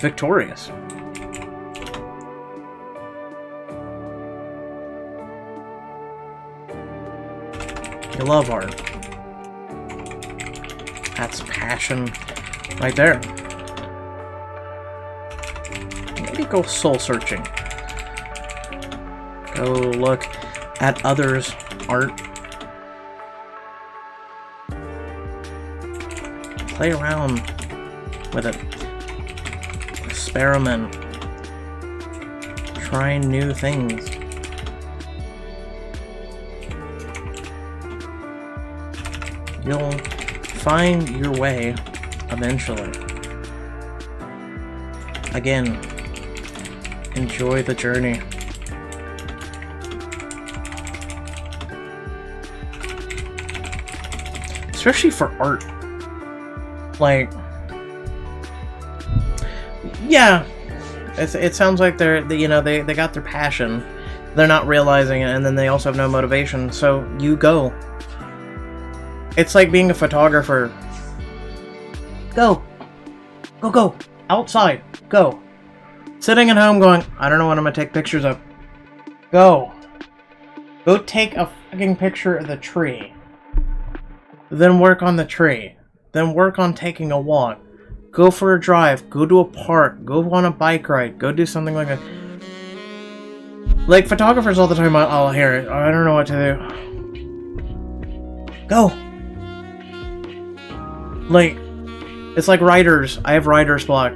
victorious. You love art. That's passion right there. Maybe go soul searching. Go look at others' art Play around with it. Experiment. Try new things. You'll find your way eventually. Again, enjoy the journey. Especially for art. Like, yeah, it sounds like they got their passion. They're not realizing it, and then they also have no motivation, so you go. It's like being a photographer. Go. Go, go. Outside. Go. Sitting at home going, I don't know what I'm gonna take pictures of. Go. Go take a fucking picture of the tree. Then work on the tree. Then work on taking a walk. Go for a drive. Go to a park. Go on a bike ride. Go do something like that. Like, photographers all the time, I'll hear it. I don't know what to do. Go. Like, it's like writers. I have writer's block.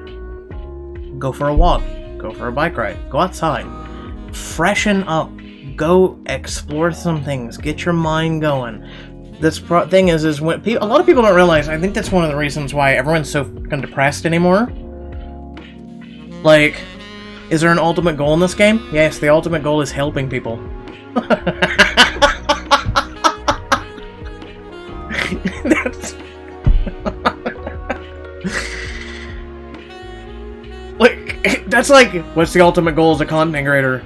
Go for a walk. Go for a bike ride. Go outside. Freshen up. Go explore some things. Get your mind going. This thing is when a lot of people don't realize, I think that's one of the reasons why everyone's so fucking depressed anymore. Like, is there an ultimate goal in this game? Yes, the ultimate goal is helping people. That's... like, that's like, what's the ultimate goal as a content creator?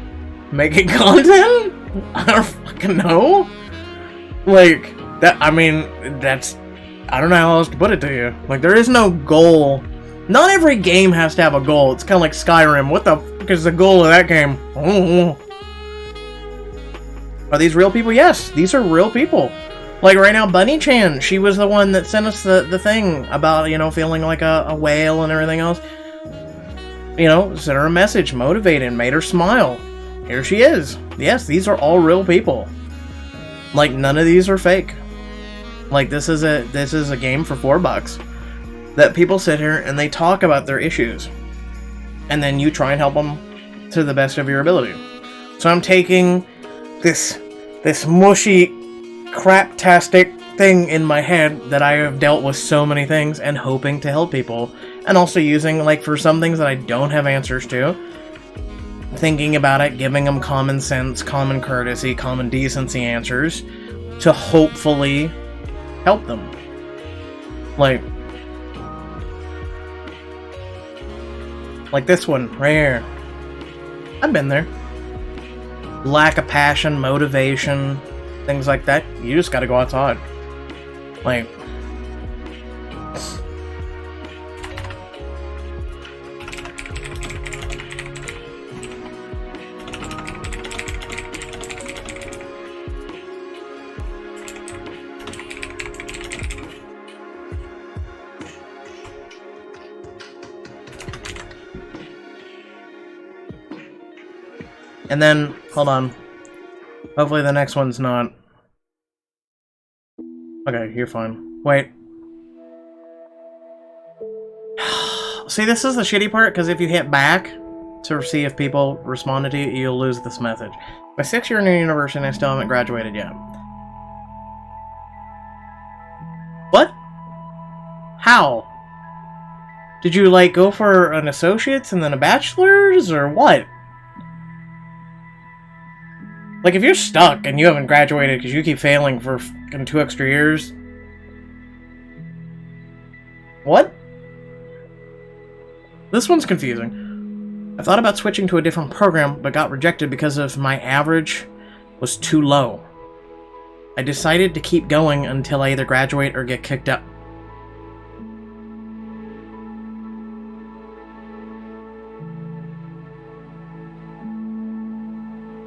Making content? I don't fucking know. Like, that, I mean, that's, I don't know how else to put it to you. Like, there is no goal. Not every game has to have a goal. It's kind of like Skyrim. What the fuck is the goal of that game? Oh. Are these real people? Yes, these are real people. Like, right now, Bunny-chan, she was the one that sent us the thing about, you know, feeling like a whale and everything else. You know, sent her a message, motivated, made her smile. Here she is. Yes, these are all real people. Like, none of these are fake. Like, this is a game for $4 that people sit here and they talk about their issues, and then you try and help them to the best of your ability. So I'm taking this mushy, craptastic thing in my head that I have dealt with so many things and hoping to help people, and also using, like, for some things that I don't have answers to, thinking about it, giving them common sense, common courtesy, common decency answers to hopefully help them. Like this one right here. I've been there. Lack of passion, motivation, things like that. You just gotta go outside. Like, and then, hold on. Hopefully the next one's not. Okay, you're fine. Wait. See, this is the shitty part, because if you hit back to see if people responded to you, you'll lose this message. My 6th year in university and I still haven't graduated yet. What? How? Did you, like, go for an associate's and then a bachelor's, or what? Like, if you're stuck and you haven't graduated because you keep failing for fucking 2 extra years... What? This one's confusing. I thought about switching to a different program, but got rejected because of my average was too low. I decided to keep going until I either graduate or get kicked out.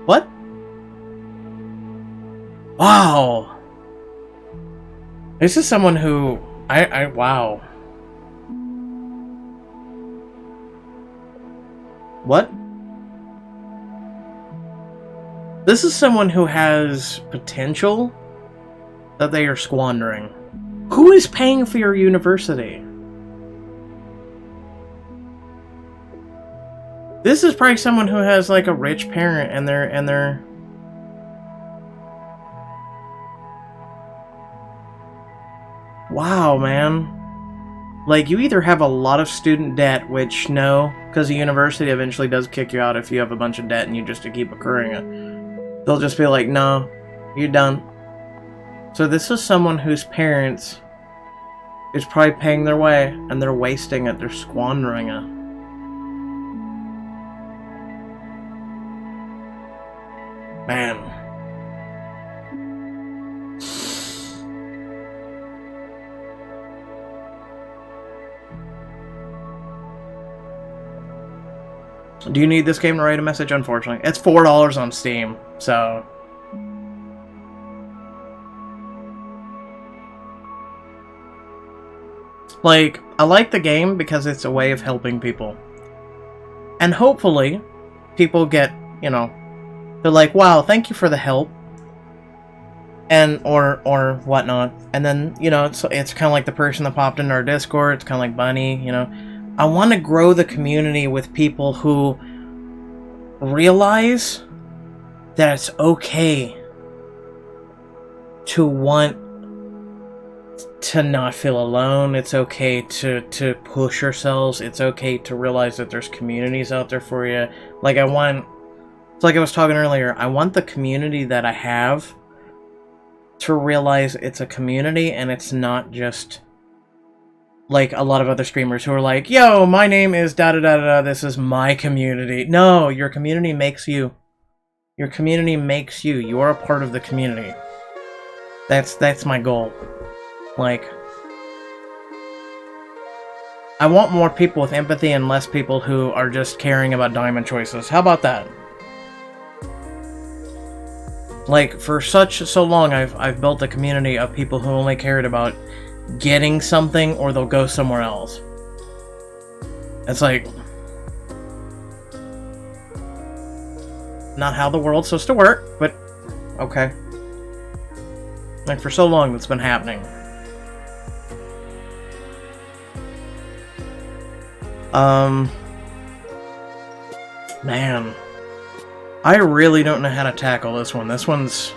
What? Wow. This is someone who... wow. What? This is someone who has potential that they are squandering. Who is paying for your university? This is probably someone who has like a rich parent and they're wow, man. Like, you either have a lot of student debt, which, no, because the university eventually does kick you out if you have a bunch of debt and you just keep accruing it. They'll just be like, no, you're done. So this is someone whose parents is probably paying their way, and they're wasting it, they're squandering it. Man. Do you need this game to write a message? Unfortunately. It's $4 on Steam, so... Like, I like the game because it's a way of helping people. And hopefully, people get, you know, they're like, wow, thank you for the help. And, or whatnot. And then, you know, it's kind of like the person that popped into our Discord, it's kind of like Bunny, you know. I want to grow the community with people who realize that it's okay to want to not feel alone. It's okay to push yourselves. It's okay to realize that there's communities out there for you. Like, it's like I was talking earlier, I want the community that I have to realize it's a community and it's not just like a lot of other streamers who are like, yo, my name is da-da-da-da-da, this is my community. No, your community makes you. Your community makes you. You are a part of the community. That's my goal. Like, I want more people with empathy and less people who are just caring about diamond choices. How about that? Like, for so long, I've built a community of people who only cared about getting something or they'll go somewhere else. It's like, not how the world's supposed to work, but okay. Like, for so long that's been happening. Man, I really don't know how to tackle this one. This one's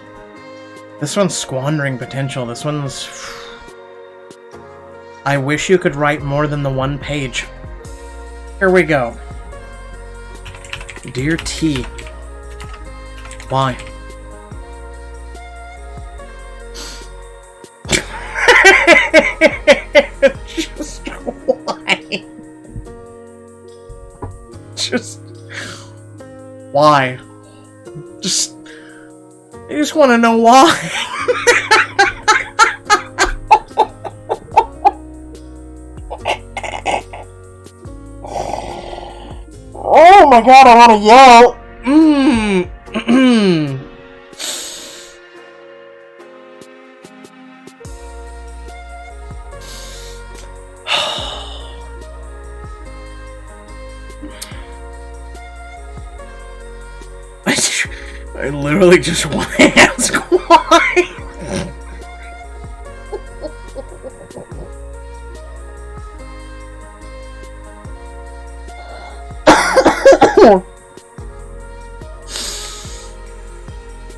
squandering potential. This one's... I wish you could write more than the one page. Here we go. Dear T. Why? Just why? Just... Why? I just want to know why. Oh my god, I want to yell! I literally just want to ask why.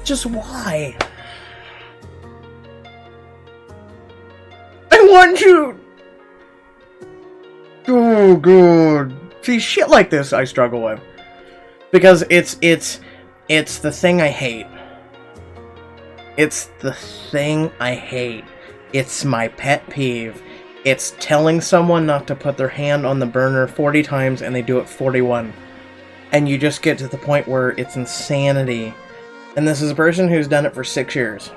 Just why? I want you. Oh god. See, shit like this I struggle with. Because it's the thing I hate. It's the thing I hate. It's my pet peeve. It's telling someone not to put their hand on the burner 40 times and they do it 41. And you just get to the point where it's insanity. And this is a person who's done it for 6 years.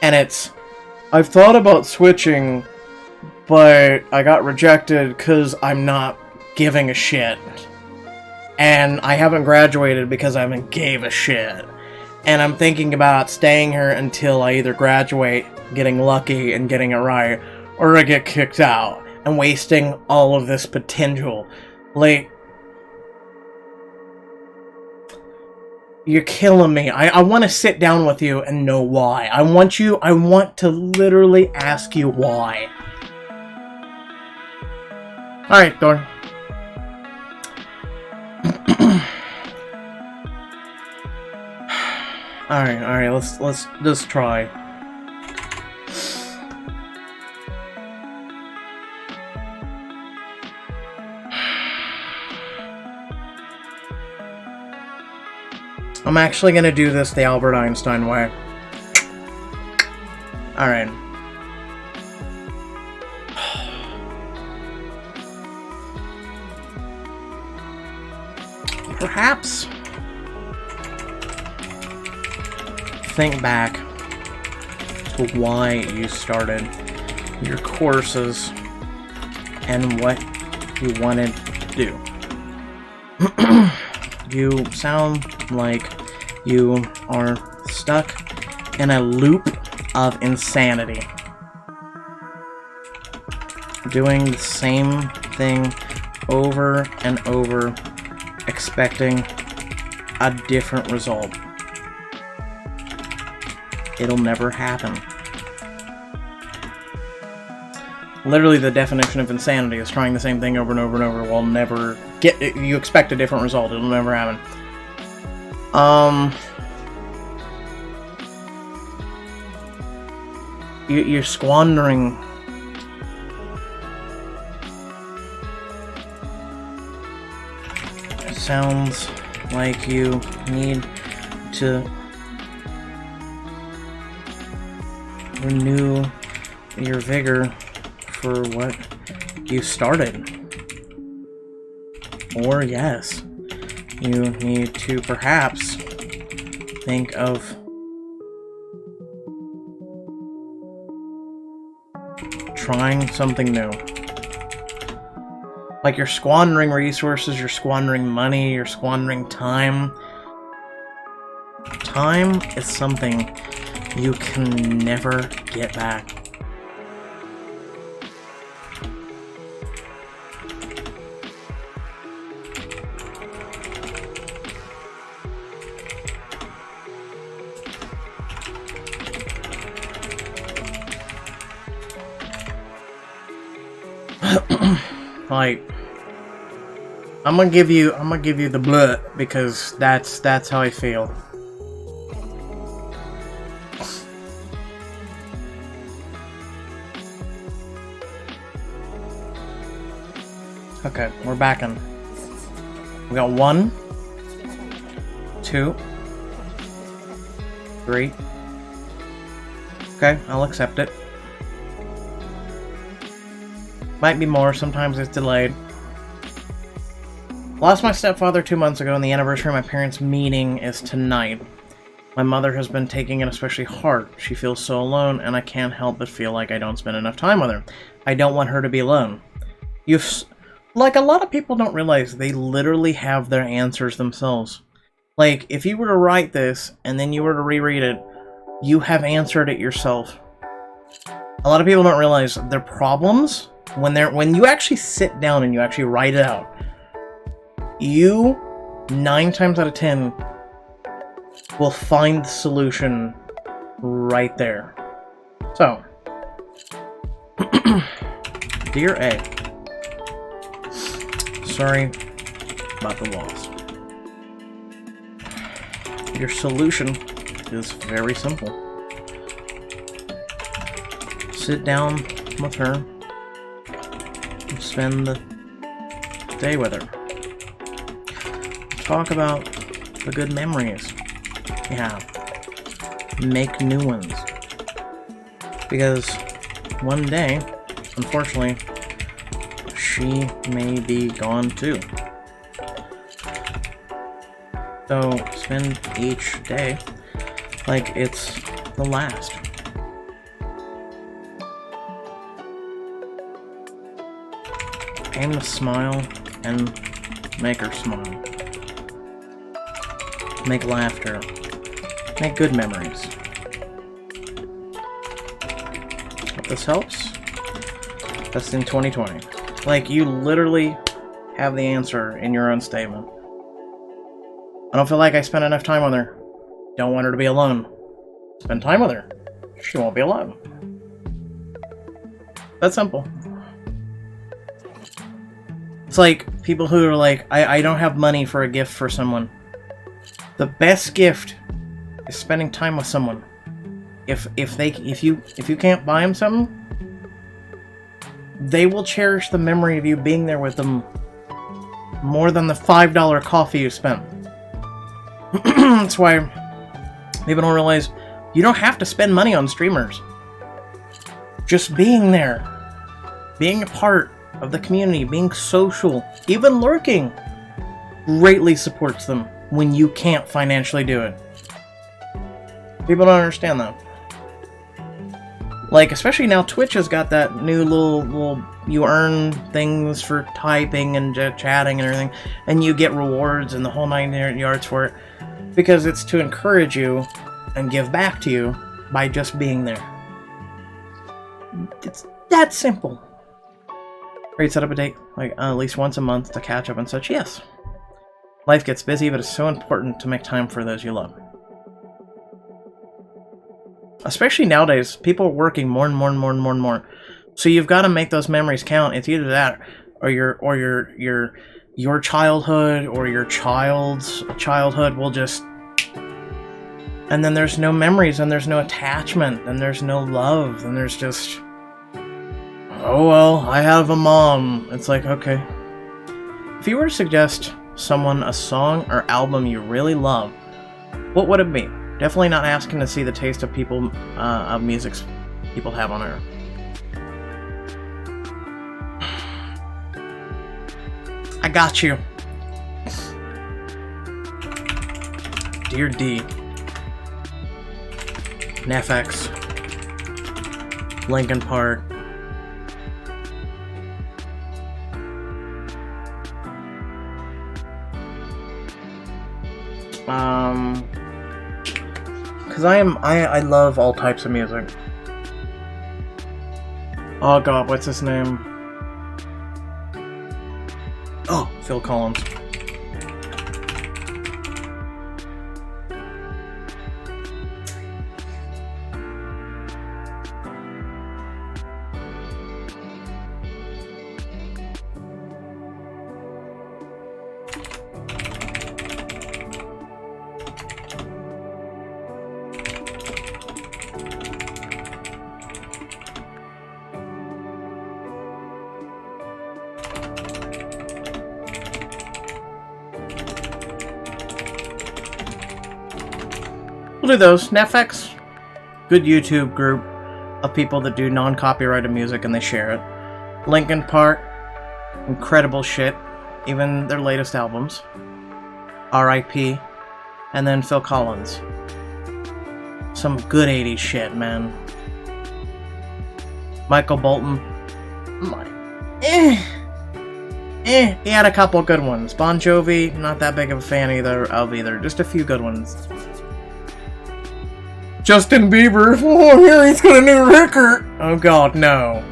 And it's, I've thought about switching, but I got rejected because I'm not giving a shit. And I haven't graduated because I haven't gave a shit. And I'm thinking about staying here until I either graduate, getting lucky and getting it right, or I get kicked out and wasting all of this potential. Like, You're killing me. I want to sit down with you and know why. I want to literally ask you why. Alright, Thor. Alright, let's just try. I'm actually gonna do this the Albert Einstein way. Alright. Perhaps think back to why you started your courses and what you wanted to do. You sound like you are stuck in a loop of insanity. Doing the same thing over and over, expecting a different result. It'll never happen. Literally, the definition of insanity is trying the same thing over and over and over while never get it. You expect a different result. It'll never happen. You're squandering it sounds like you need to renew your vigor for what you started. Or yes, you need to perhaps think of trying something new. Like, you're squandering resources, you're squandering money, you're squandering time. Time is something you can never get back. Like, I'm gonna give you the blood because that's how I feel. Okay, we're back in. We got 1, 2, 3. Okay, I'll accept it. Might be more, sometimes it's delayed. Lost my stepfather 2 months ago, and the anniversary of my parents' meeting is tonight. My mother has been taking it especially hard. She feels so alone, and I can't help but feel like I don't spend enough time with her. I don't want her to be alone. Like, a lot of people don't realize they literally have their answers themselves. Like, if you were to write this, and then you were to reread it, you have answered it yourself. A lot of people don't realize their problems, when you actually sit down and you actually write it out, you, 9 times out of 10, will find the solution right there. So, Dear A, sorry about the loss. Your solution is very simple. Sit down with her and spend the day with her. Talk about the good memories you have. Make new ones. Because one day, unfortunately, she may be gone too. So spend each day like it's the last. Aim to smile and make her smile. Make laughter. Make good memories. If this helps, that's in 2020. Like, you literally have the answer in your own statement. I don't feel like I spent enough time with her. Don't want her to be alone. Spend time with her. She won't be alone. That's simple. It's like people who are like, I don't have money for a gift for someone. The best gift is spending time with someone. If you can't buy them something, they will cherish the memory of you being there with them more than the $5 coffee you spent. That's why people don't realize you don't have to spend money on streamers. Just being there, being a part of the community, being social, even lurking, greatly supports them when you can't financially do it. People don't understand that. Like, especially now, Twitch has got that new little you earn things for typing and chatting and everything, and you get rewards and the whole 9 yards for it, because it's to encourage you and give back to you by just being there. It's that simple. Or you set up a date, like, at least once a month to catch up and such. Yes. Life gets busy, but it's so important to make time for those you love. Especially nowadays, people are working more and more. So you've got to make those memories count. It's either that, or your childhood, or your child's childhood will just... And then there's no memories, and there's no attachment, and there's no love, and there's just... Oh well, I have a mom. It's like, okay. If you were to suggest someone a song or album you really love, what would it be? Definitely not asking to see the taste of people, of music people have on Earth. I got you. Dear D. NFX. Linkin Park. Because I love all types of music. Oh god, what's his name? Oh, Phil Collins. We'll do those. NFX, good YouTube group of people that do non-copyrighted music and they share it. Linkin Park, incredible shit, even their latest albums. R.I.P. And then Phil Collins. Some good 80s shit, man. Michael Bolton. He had a couple good ones. Bon Jovi, not that big of a fan of either. Just a few good ones. Justin Bieber. Oh, here he's got a new record. Oh god, no.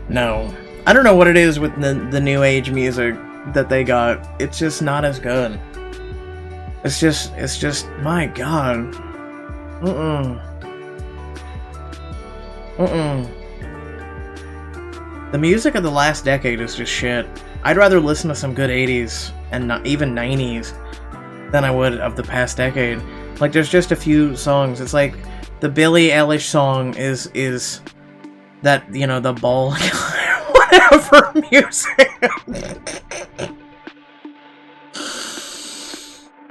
No. I don't know what it is with the new age music that they got. It's just not as good. It's just, my god. The music of the last decade is just shit. I'd rather listen to some good 80s and not even 90s than I would of the past decade. Like, there's just a few songs. It's like the Billie Eilish song is that, you know, the ball whatever music.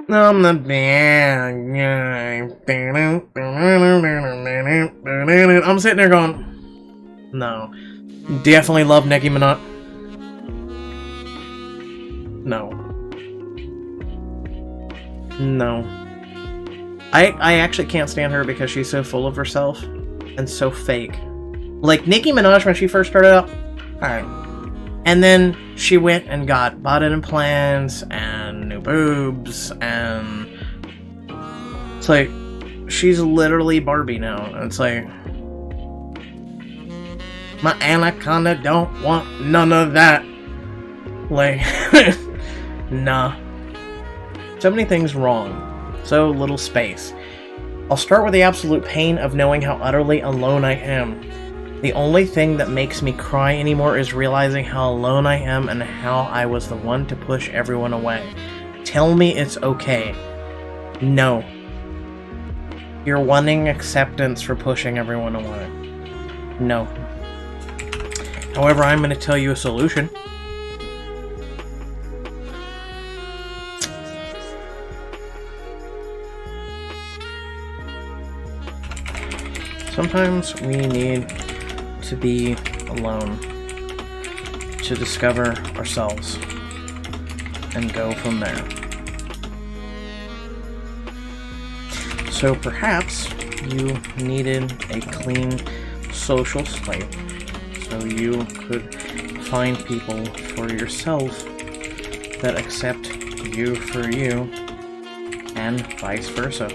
I'm the bad guy. I'm sitting there going, no. Definitely love Nicki Minaj. No. No. I actually can't stand her because she's so full of herself and so fake. Like, Nicki Minaj, when she first started out, alright. And then she went and got body implants and new boobs, and it's like, she's literally Barbie now. And it's like, my anaconda don't want none of that. Like, nah. So many things wrong. So little space. I'll start with the absolute pain of knowing how utterly alone I am. The only thing that makes me cry anymore is realizing how alone I am and how I was the one to push everyone away. Tell me it's okay. No. You're wanting acceptance for pushing everyone away. No. However, I'm going to tell you a solution. Sometimes we need to be alone to discover ourselves and go from there. So perhaps you needed a clean social slate so you could find people for yourself that accept you for you and vice versa.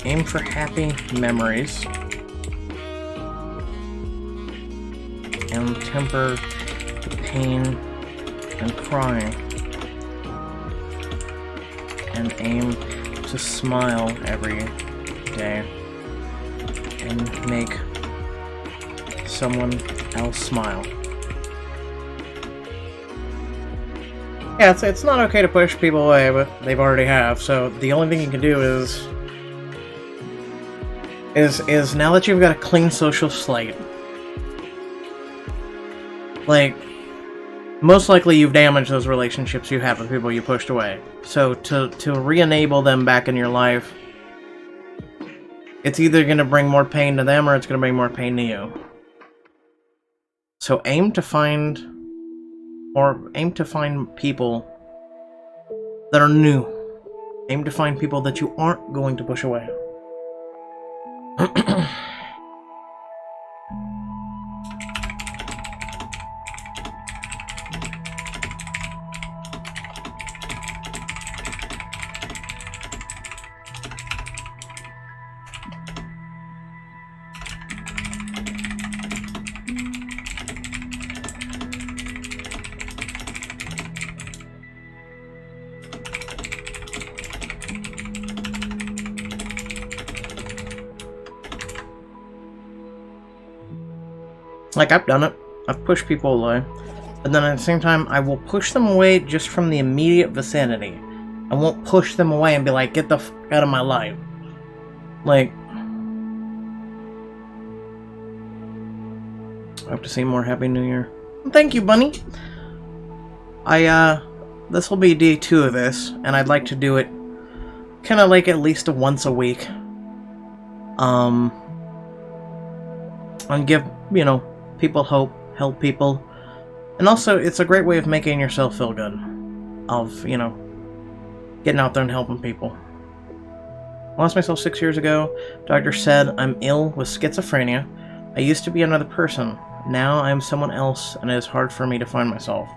Aim for happy memories and temper the pain and crying, and aim to smile every day and make someone else smile. Yeah, it's not okay to push people away, but they've already have, so the only thing you can do is now that you've got a clean social slate, like, most likely you've damaged those relationships you have with people you pushed away. So to re-enable them back in your life, it's either going to bring more pain to them or it's going to bring more pain to you. So aim to find people that are new. Aim to find people that you aren't going to push away. Like, I've done it. I've pushed people away. But then at the same time, I will push them away just from the immediate vicinity. I won't push them away and be like, get the f*** out of my life. Like, I hope to see more Happy New Year. Thank you, Bunny. This will be day 2 of this, and I'd like to do it kind of like at least once a week. And give, people hope, help people. And also, it's a great way of making yourself feel good. Of, getting out there and helping people. I lost myself 6 years ago. Doctor said I'm ill with schizophrenia. I used to be another person. Now I am someone else, and it is hard for me to find myself.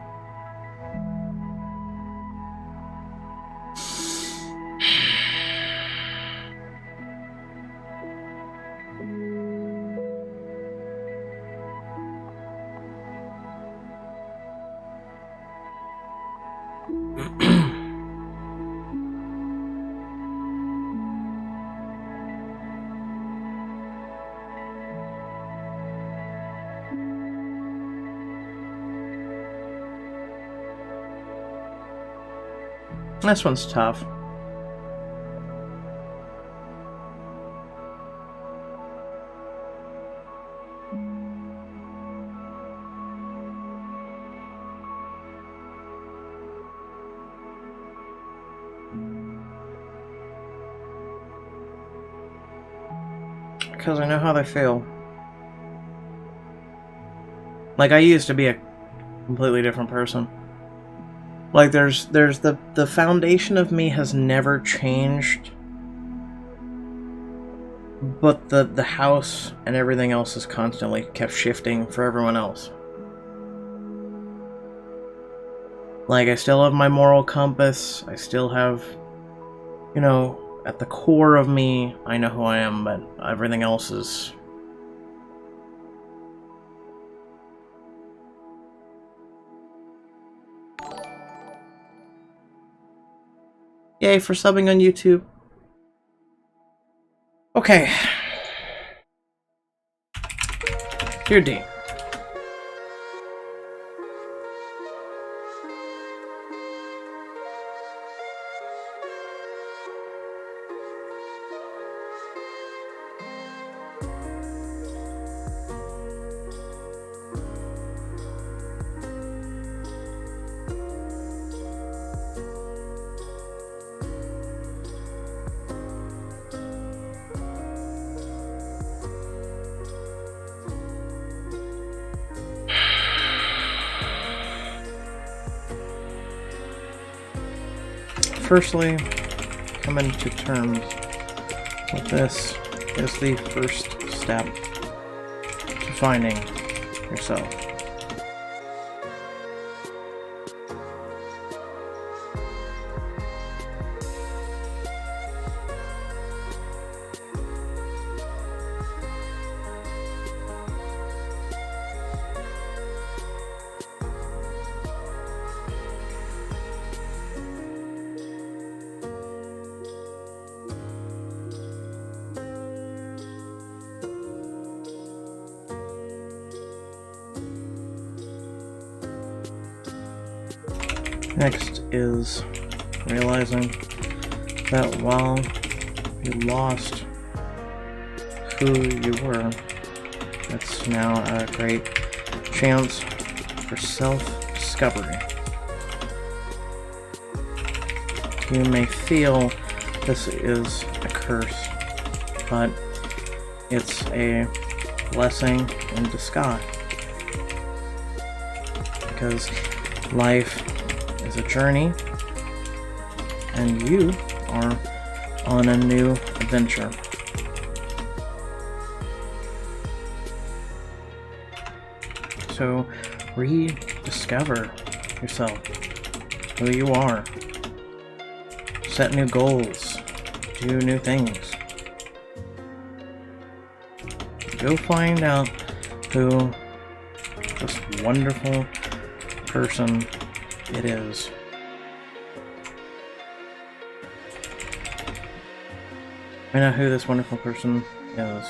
This one's tough. Because I know how they feel. Like, I used to be a completely different person. Like, there's the foundation of me has never changed, but the house and everything else has constantly kept shifting for everyone else. Like, I still have my moral compass, I still have, at the core of me, I know who I am, but everything else is Yay for subbing on YouTube. Okay. Dear D. Firstly, coming to terms with this is the first step to finding yourself. Next is realizing that while you lost who you were, it's now a great chance for self-discovery. You may feel this is a curse, but it's a blessing in disguise. Because life is a journey, and you are on a new adventure. So, rediscover yourself, who you are. Set new goals, do new things. Go find out who this wonderful person it is. Find out who this wonderful person is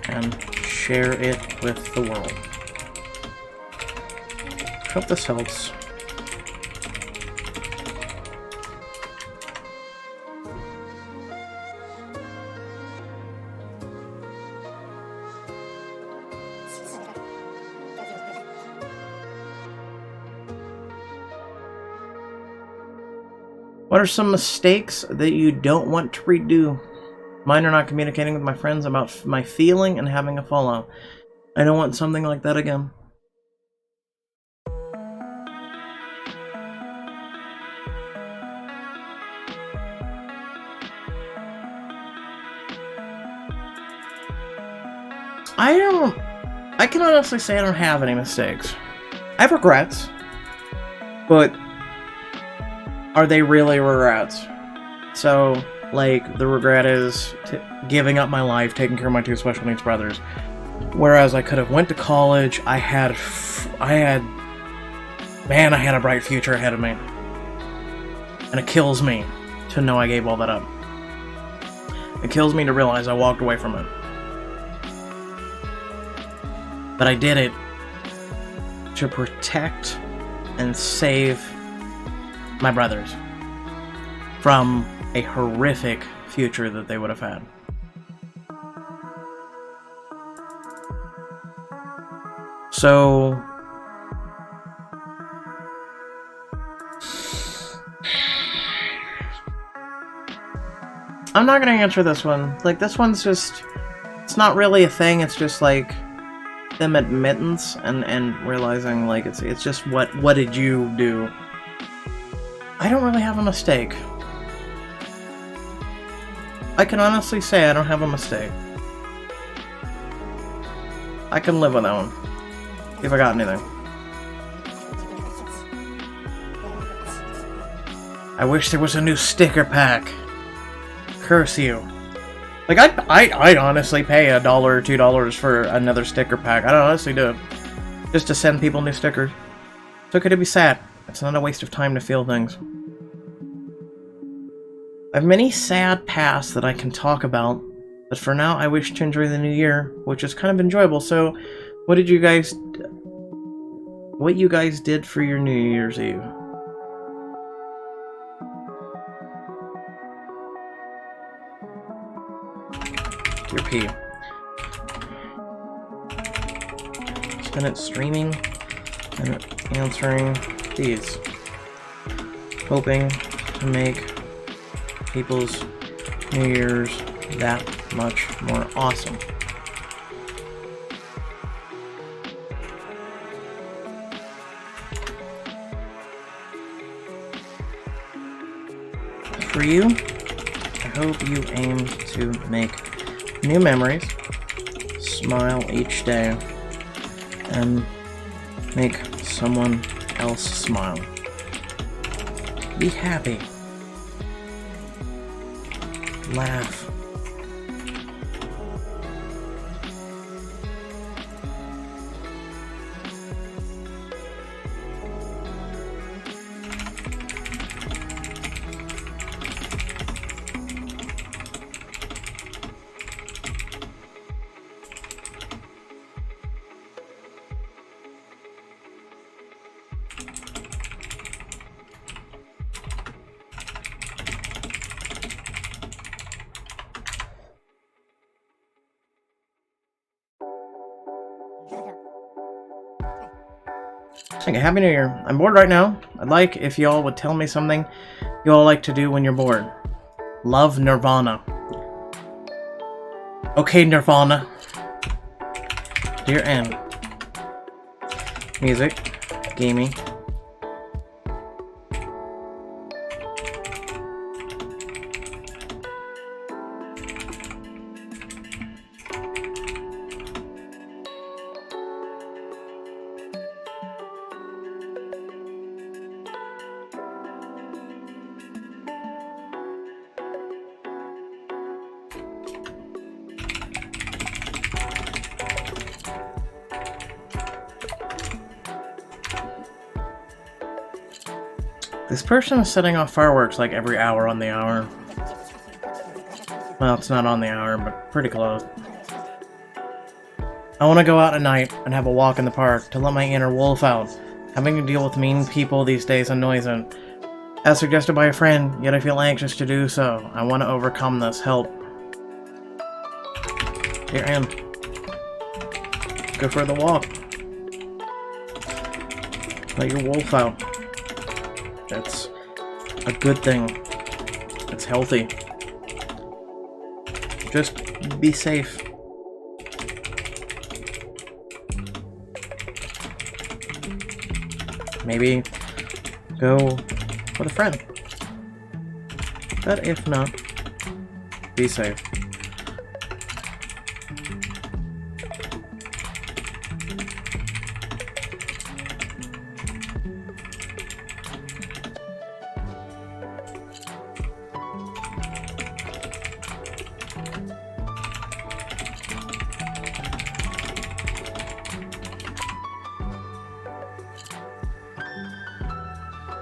and share it with the world. Hope this helps. What are some mistakes that you don't want to redo? Mine are not communicating with my friends about my feeling and having a fallout. I don't want something like that again. I can honestly say I don't have any mistakes. I have regrets, but are they really regrets? So, like, the regret is giving up my life, taking care of my two special needs brothers. Whereas I could have went to college, I had a bright future ahead of me. And it kills me to know I gave all that up. It kills me to realize I walked away from it. But I did it to protect and save my brothers from a horrific future that they would have had. So I'm not gonna answer this one. Like, this one's just, it's not really a thing, it's just like them admittance and realizing, like, it's just what did you do? I don't really have a mistake. I can honestly say I don't have a mistake. I can live with that one. If I got anything. I wish there was a new sticker pack. Curse you. Like, I'd honestly pay $1 or $2 for another sticker pack. I'd honestly do it. Just to send people new stickers. It's okay to be sad. It's not a waste of time to feel things. I have many sad pasts that I can talk about, but for now I wish to enjoy the new year, which is kind of enjoyable. So, what you guys did for your New Year's Eve? Dear P. Spend it streaming and answering these. Hoping to make people's New Year's that much more awesome. For you, I hope you aim to make new memories, smile each day, and make someone else smile. Be happy. Laugh. Okay, Happy New Year. I'm bored right now. I'd like if y'all would tell me something y'all like to do when you're bored. Love, Nirvana. Okay, Nirvana. Dear N. Music. Gaming. This person is setting off fireworks like every hour on the hour. Well, it's not on the hour, but pretty close. I want to go out at night and have a walk in the park to let my inner wolf out. Having to deal with mean people these days annoys him. As suggested by a friend, yet I feel anxious to do so. I want to overcome this. Help. Dear Anne. Go for the walk. Let your wolf out. That's a good thing. It's healthy. Just be safe. Maybe go with a friend. But if not, be safe.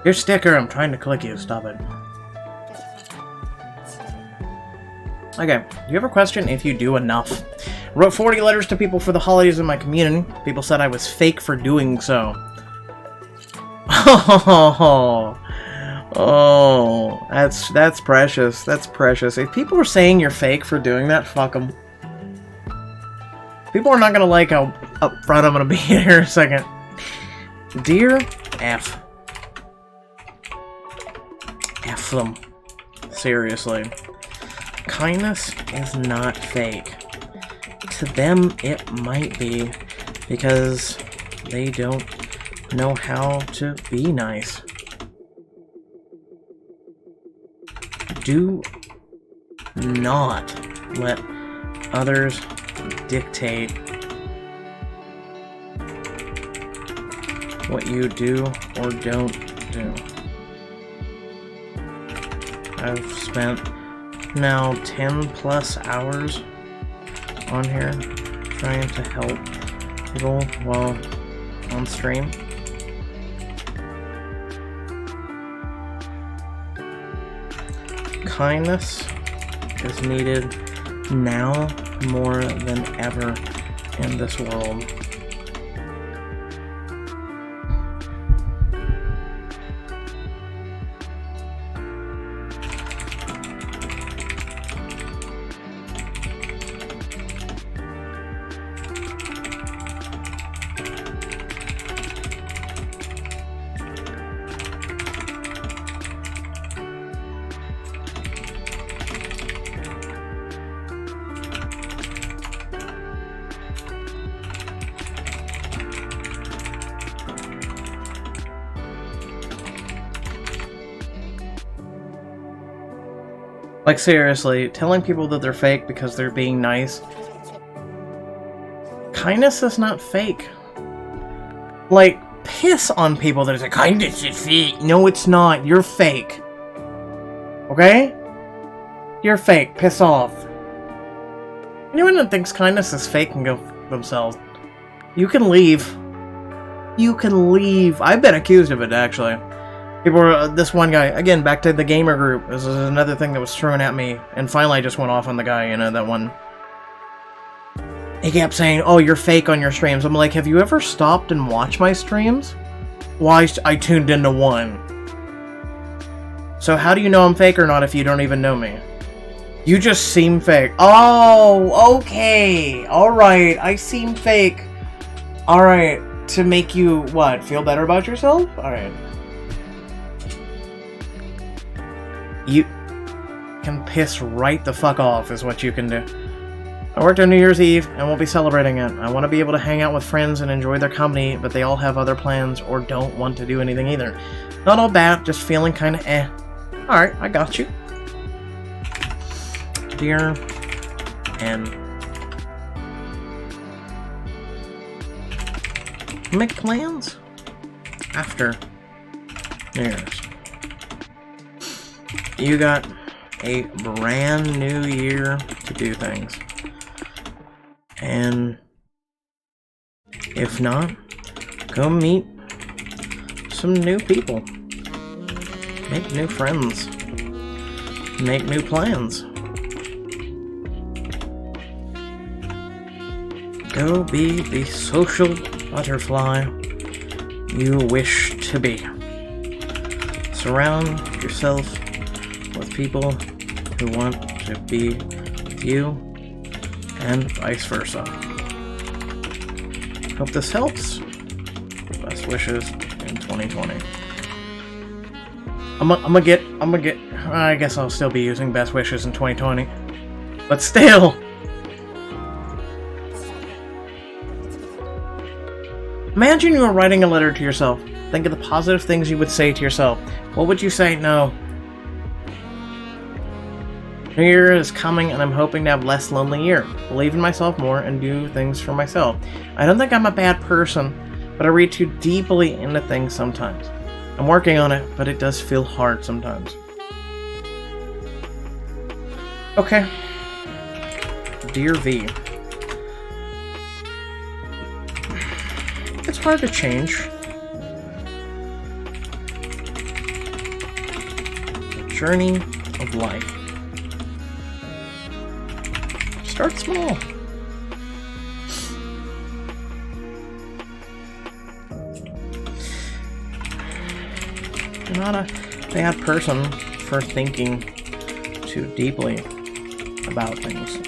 Your sticker, I'm trying to click you, stop it. Okay, do you have a question? If you do enough. Wrote 40 letters to people for the holidays in my community. People said I was fake for doing so. Oh, that's precious. That's precious. If people are saying you're fake for doing that, fuck them. People are not gonna like how upfront I'm gonna be here in a second. Dear F. F them. Seriously. Kindness is not fake. To them, it might be, because they don't know how to be nice. Do not let others dictate what you do or don't do. I've spent now 10 plus hours on here trying to help people while on stream. kindness is needed now more than ever in this world. Like, seriously, telling people that they're fake because they're being nice. Kindness is not fake. Like, piss on people that say, kindness is fake. No, it's not. You're fake. Okay? You're fake. Piss off. Anyone that thinks kindness is fake can go f themselves. You can leave. You can leave. I've been accused of it, actually. People were, this one guy, again, back to the gamer group, this is another thing that was thrown at me, and finally I just went off on the guy, you know, that one. He kept saying, oh, you're fake on your streams. I'm like, have you ever stopped and watched my streams? Well, I tuned into one. So how do you know I'm fake or not if you don't even know me? You just seem fake. Oh, okay. Alright, I seem fake. Alright, to make you, what, feel better about yourself? Alright. You can piss right the fuck off is what you can do. I worked on New Year's Eve and won't be celebrating it. I want to be able to hang out with friends and enjoy their company, but they all have other plans or don't want to do anything either. Not all bad, just feeling kinda eh. Alright, I got you. Dear N. Make plans after New Year's. You got a brand new year to do things. And if not, go meet some new people. Make new friends. Make new plans. Go be the social butterfly you wish to be. Surround yourself with people who want to be with you, and vice versa. Hope this helps. Best wishes in 2020. I'm gonna get, I guess I'll still be using best wishes in 2020. But still! Imagine you were writing a letter to yourself. Think of the positive things you would say to yourself. What would you say? No. New Year is coming and I'm hoping to have less lonely year. Believe in myself more and do things for myself. I don't think I'm a bad person, but I read too deeply into things sometimes. I'm working on it, but it does feel hard sometimes. Okay. Dear V. It's hard to change. The journey of life. Start small. You're not a bad person for thinking too deeply about things.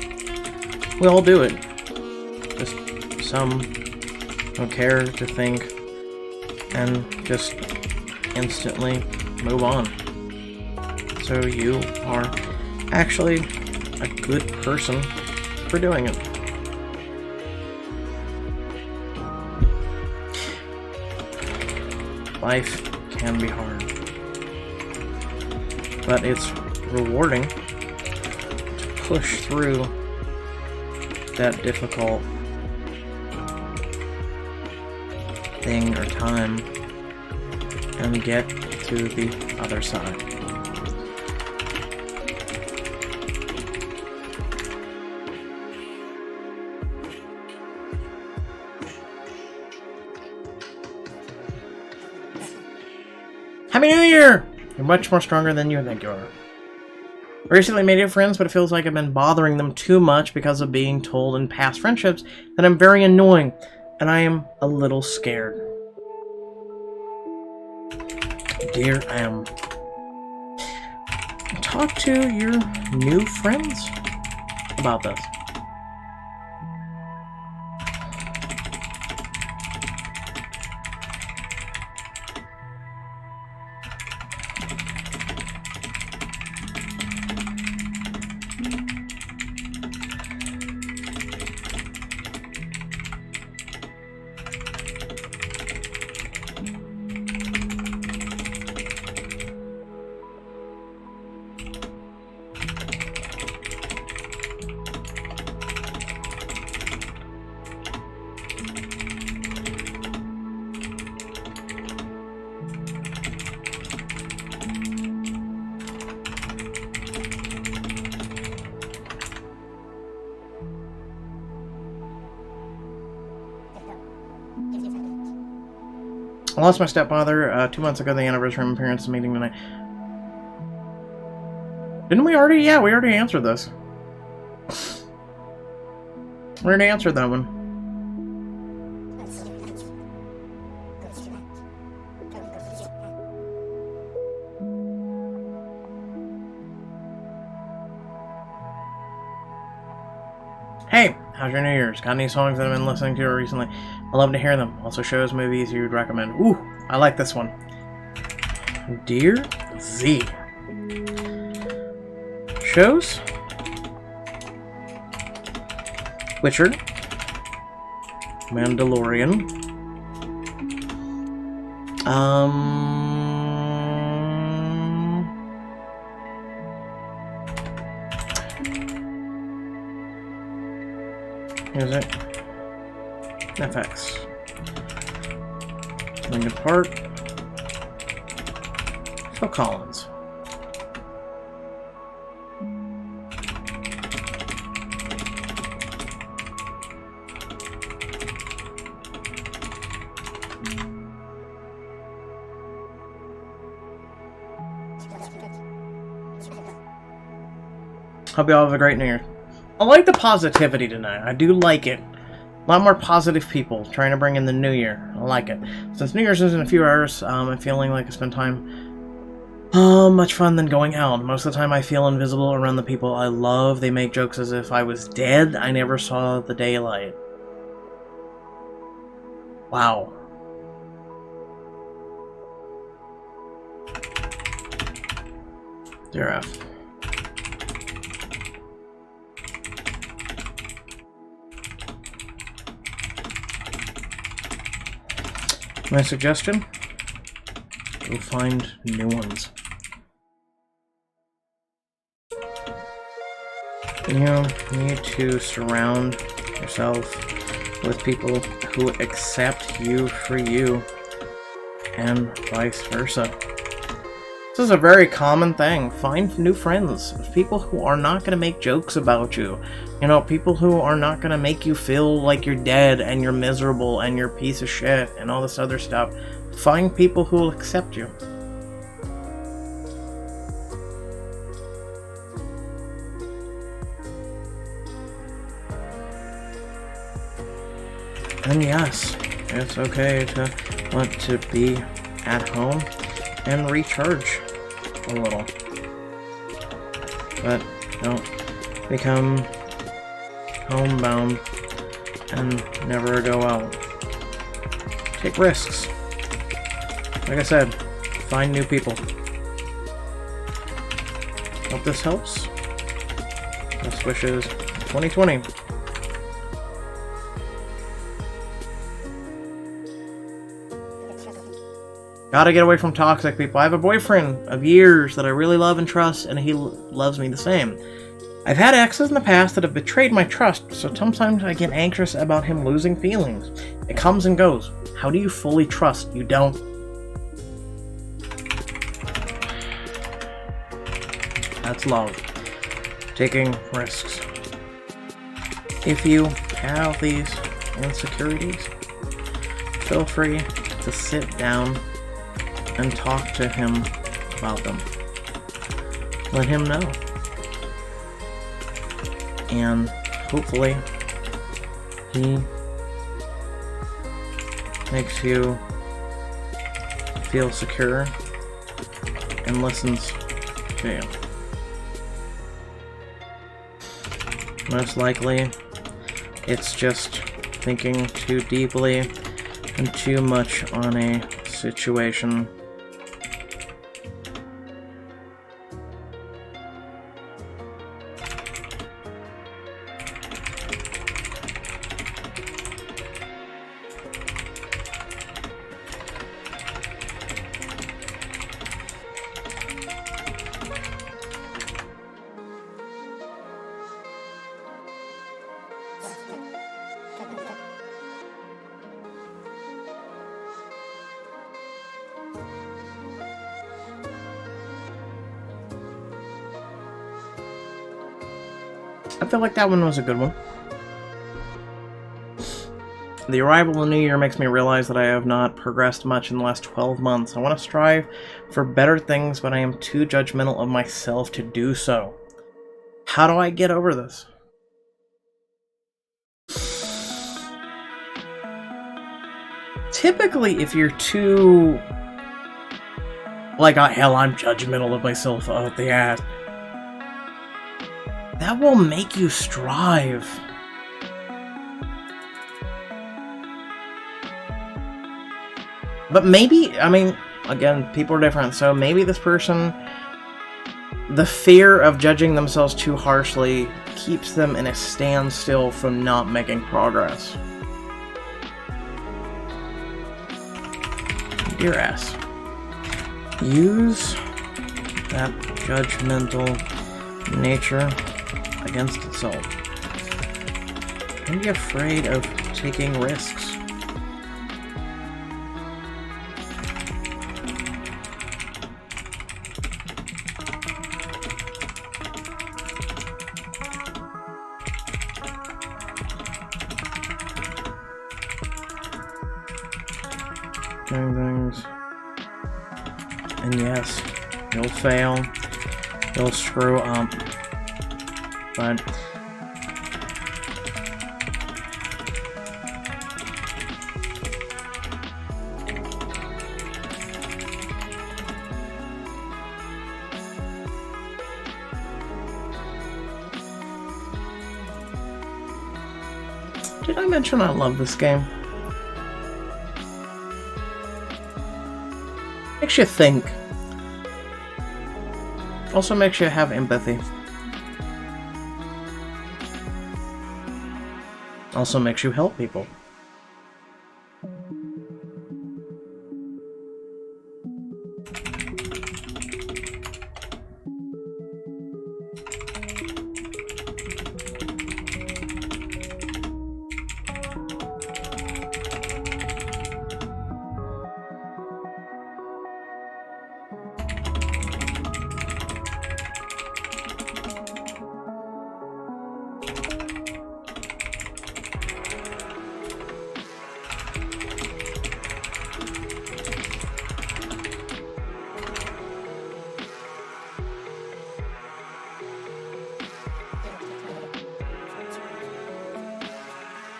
We all do it. Just some don't care to think and just instantly move on. So you are actually a good person for doing it. Life can be hard, but it's rewarding to push through that difficult thing or time and get to the other side. Happy New Year! You're much more stronger than you think you are. Recently made new friends, but it feels like I've been bothering them too much because of being told in past friendships that I'm very annoying, and I am a little scared. Dear M, talk to your new friends about this. I lost my stepfather 2 months ago, the anniversary of my parents' meeting tonight. Didn't we already? Yeah, we already answered this. We already answered that one. Hey, how's your New Year's? Got any songs that I've been listening to recently? I love to hear them. Also shows, movies you'd recommend. Ooh, I like this one. Dear Z. Shows? Witcher. Mandalorian. Music. FX. Linkin Park. Phil Collins. Hope you all have a great New Year. I like the positivity tonight. I do like it. A lot more positive people trying to bring in the new year. I like it. Since New Year's is in a few hours, I'm feeling like I spend time much fun than going out. Most of the time I feel invisible around the people I love. They make jokes as if I was dead. I never saw the daylight. Wow. Dear F. My suggestion? Go find new ones. You need to surround yourself with people who accept you for you, and vice versa. This is a very common thing. Find new friends. People who are not going to make jokes about you. You know, people who are not going to make you feel like you're dead and you're miserable and you're a piece of shit and all this other stuff. Find people who will accept you. And yes, it's okay to want to be at home and recharge a little. But don't become homebound and never go out. Take risks. Like I said, find new people. Hope this helps. Best wishes 2020. Gotta get away from toxic people. I have a boyfriend of years that I really love and trust, and he loves me the same. I've had exes in the past that have betrayed my trust, so sometimes I get anxious about him losing feelings. It comes and goes. How do you fully trust? You don't. That's love. Taking risks. If you have these insecurities, feel free to sit down and talk to him about them. Let him know. and hopefully he makes you feel secure and listens to you. Most likely, it's just thinking too deeply and too much on a situation. I feel like that one was a good one. The arrival of the new year makes me realize that I have not progressed much in the last 12 months. I want to strive for better things, but I am too judgmental of myself to do so. How do I get over this? Typically, if you're too... like, oh, hell, I'm judgmental of myself out the ass. That will make you strive. But maybe, I mean, again, people are different, so maybe this person, the fear of judging themselves too harshly keeps them in a standstill from not making progress. Dear S, use that judgmental nature against itself. Don't be afraid of taking risks. Doing things. And yes, you'll fail. You'll screw up. But did I mention I love this game? Makes you think. Also makes you have empathy. Also makes you help people.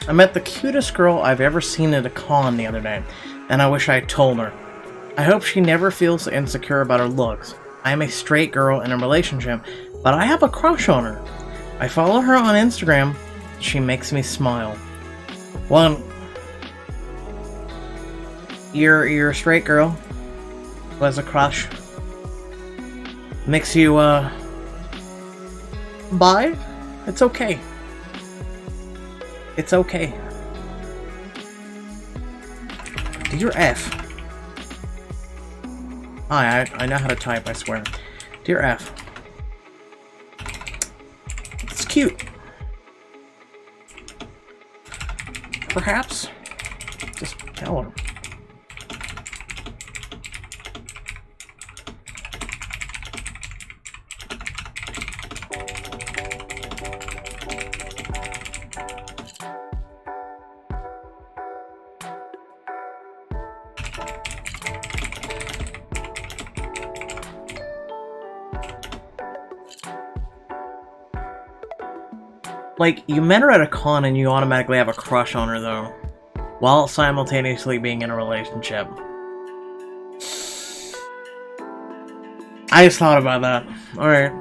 I met the cutest girl I've ever seen at a con the other day, and I wish I had told her. I hope she never feels insecure about her looks. I am a straight girl in a relationship, but I have a crush on her. I follow her on Instagram. She makes me smile. Well, you're a straight girl who has a crush. Makes you, bi? It's okay. It's okay. Dear F. I know how to type, I swear. Dear F. It's cute. Perhaps just tell her. Like, you met her at a con and you automatically have a crush on her, though, while simultaneously being in a relationship. I just thought about that. Alright.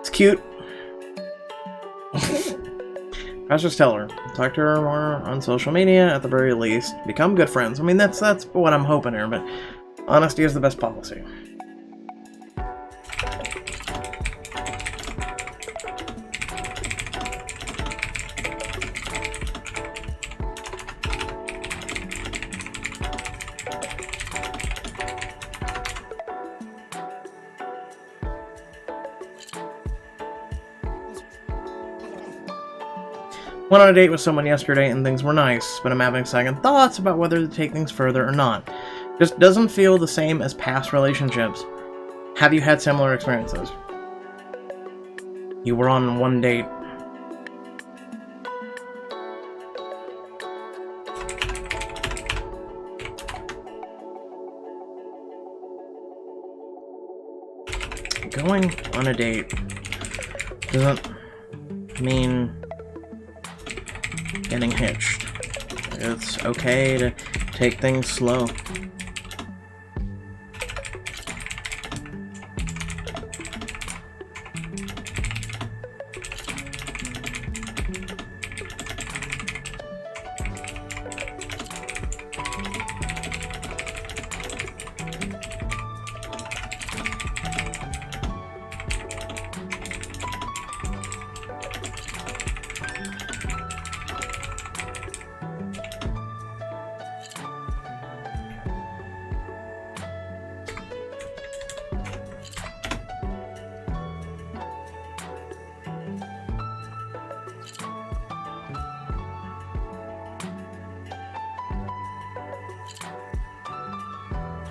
It's cute. Let's just tell her. Talk to her more on social media, at the very least. Become good friends. I mean, that's what I'm hoping here, but honesty is the best policy. Went on a date with someone yesterday and things were nice, but I'm having second thoughts about whether to take things further or not. Just doesn't feel the same as past relationships. Have you had similar experiences? You were on one date. Going on a date doesn't mean getting hitched. It's okay to take things slow.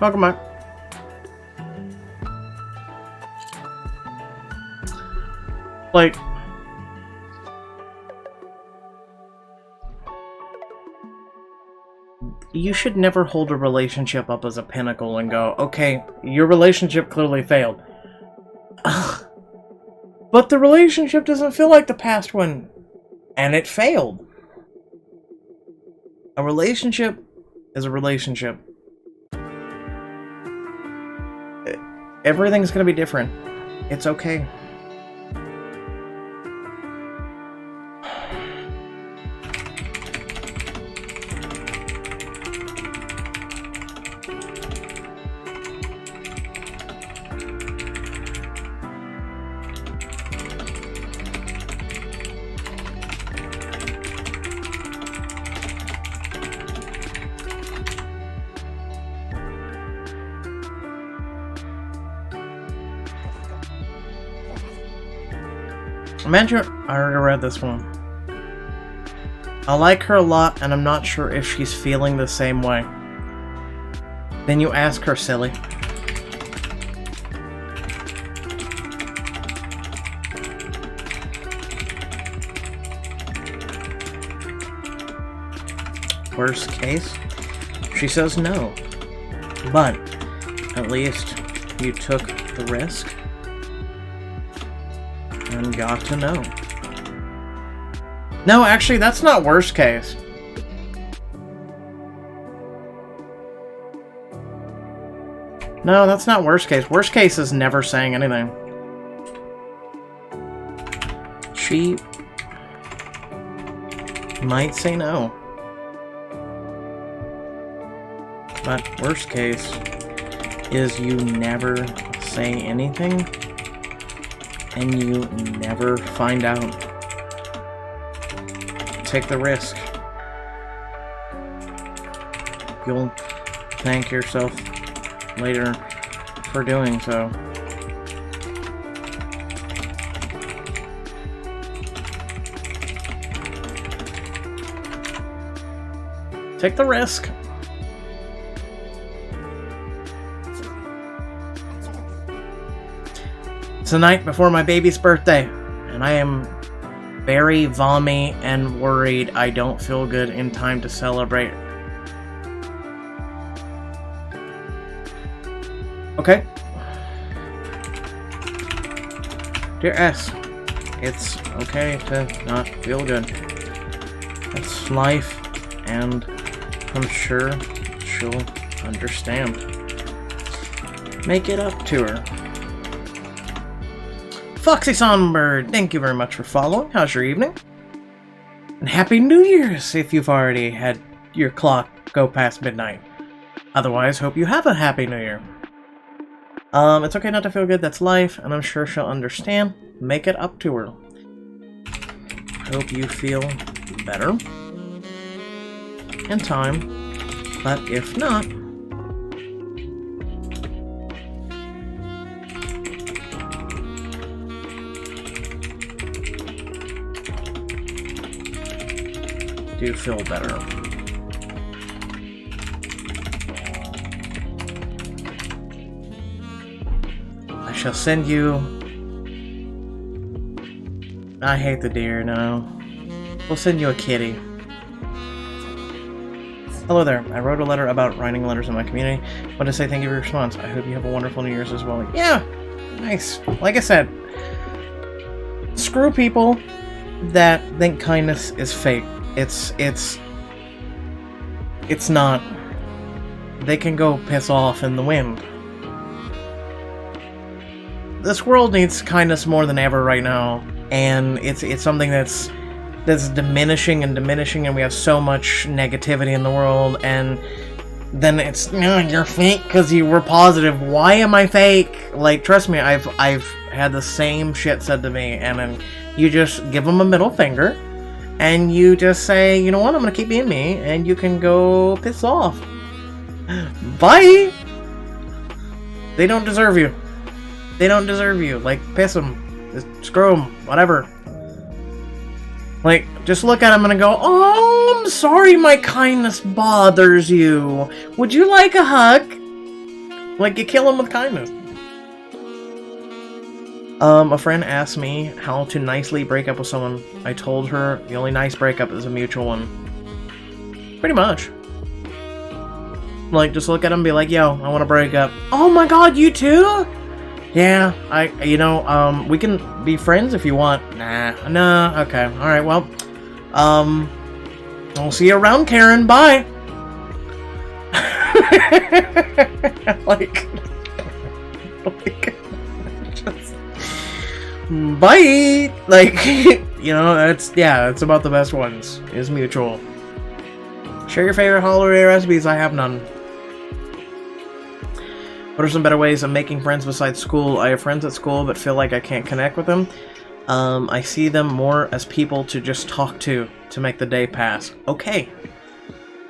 Welcome back. Like, you should never hold a relationship up as a pinnacle and go, okay, your relationship clearly failed. But the relationship doesn't feel like the past one, and it failed. A relationship is a relationship. Everything's gonna be different. It's okay. Imagine, I already read this one. I like her a lot, and I'm not sure if she's feeling the same way. Then you ask her, silly. Worst case, she says no. But at least you took the risk and got to know. No, actually, that's not worst case. No, that's not worst case. Worst case is never saying anything. She might say no. But worst case is you never say anything and you never find out. Take the risk. You'll thank yourself later for doing so. Take the risk. It's the night before my baby's birthday, and I am very vommy and worried I don't feel good in time to celebrate. Okay. Dear S, It's okay to not feel good. It's life, and I'm sure she'll understand. Make it up to her. Foxy Songbird, thank you very much for following. How's your evening? And Happy New Year's if you've already had your clock go past midnight. Otherwise, hope you have a Happy New Year. It's okay not to feel good, that's life, and I'm sure she'll understand. Make it up to her. Hope you feel better in time, but if not, do feel better. I shall send you... I hate the deer, no. We'll send you a kitty. Hello there. I wrote a letter about writing letters in my community. I want to say thank you for your response. I hope you have a wonderful New Year's as well. Yeah! Nice. Like I said, screw people that think kindness is fake. It's not. They can go piss off in the wind. This world needs kindness more than ever right now, and it's something that's diminishing and diminishing, and we have so much negativity in the world, and then it's, no, you're fake because you were positive. Why am I fake? Like, trust me, I've had the same shit said to me, and then you just give them a middle finger, and you just say, you know what, I'm gonna keep being me, and you can go piss off. Bye! They don't deserve you. They don't deserve you. Like, piss them. Just screw them. Whatever. Like, just look at them and go, oh, I'm sorry my kindness bothers you. Would you like a hug? Like, you kill them with kindness. A friend asked me how to nicely break up with someone. I told her the only nice breakup is a mutual one. Pretty much. Like, just look at them and be like, yo, I want to break up. Oh my god, you too? Yeah, we can be friends if you want. Nah, okay. Alright, well, I'll see you around, Karen. Bye! Just, bye! Like, that's about the best ones, is mutual. Share your favorite holiday recipes. I have none. What are some better ways of making friends besides school? I have friends at school, but feel like I can't connect with them. I see them more as people to just talk to make the day pass. Okay.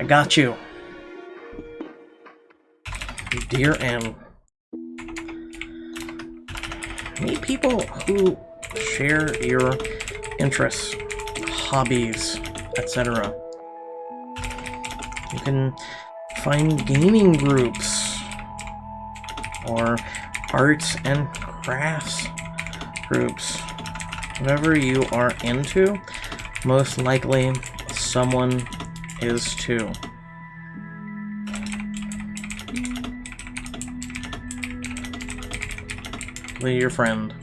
I got you. Dear M. Meet people who share your interests, hobbies, etc. You can find gaming groups or arts and crafts groups. Whatever you are into, most likely someone is too. Be your friend.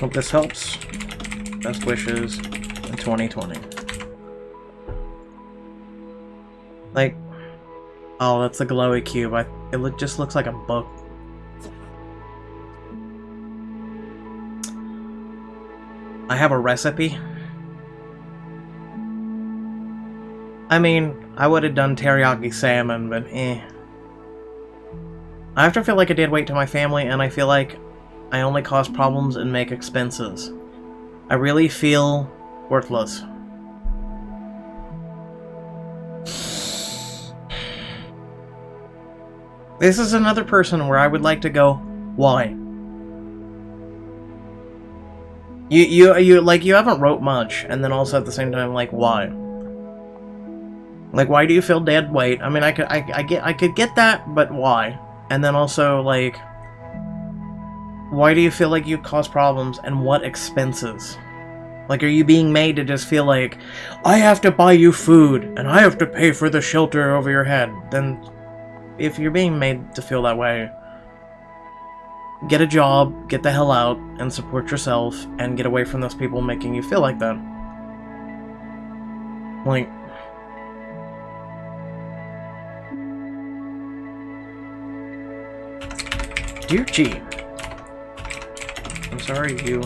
Hope this helps. Best wishes in 2020. Like, oh, that's a glowy cube. It just looks like a book. I have a recipe. I mean, I would have done teriyaki salmon, but eh. I have to feel like I did wait to my family, and I feel like I only cause problems and make expenses. I really feel worthless. This is another person where I would like to go, why? You haven't wrote much, and then also at the same time, like, why? Like, why do you feel dead weight? I mean, I could get that, but why? And then also, like, why do you feel like you cause problems, and what expenses? Like, are you being made to just feel like, I have to buy you food, and I have to pay for the shelter over your head? Then, if you're being made to feel that way, get a job, get the hell out, and support yourself, and get away from those people making you feel like that. Like, dear G, I'm sorry you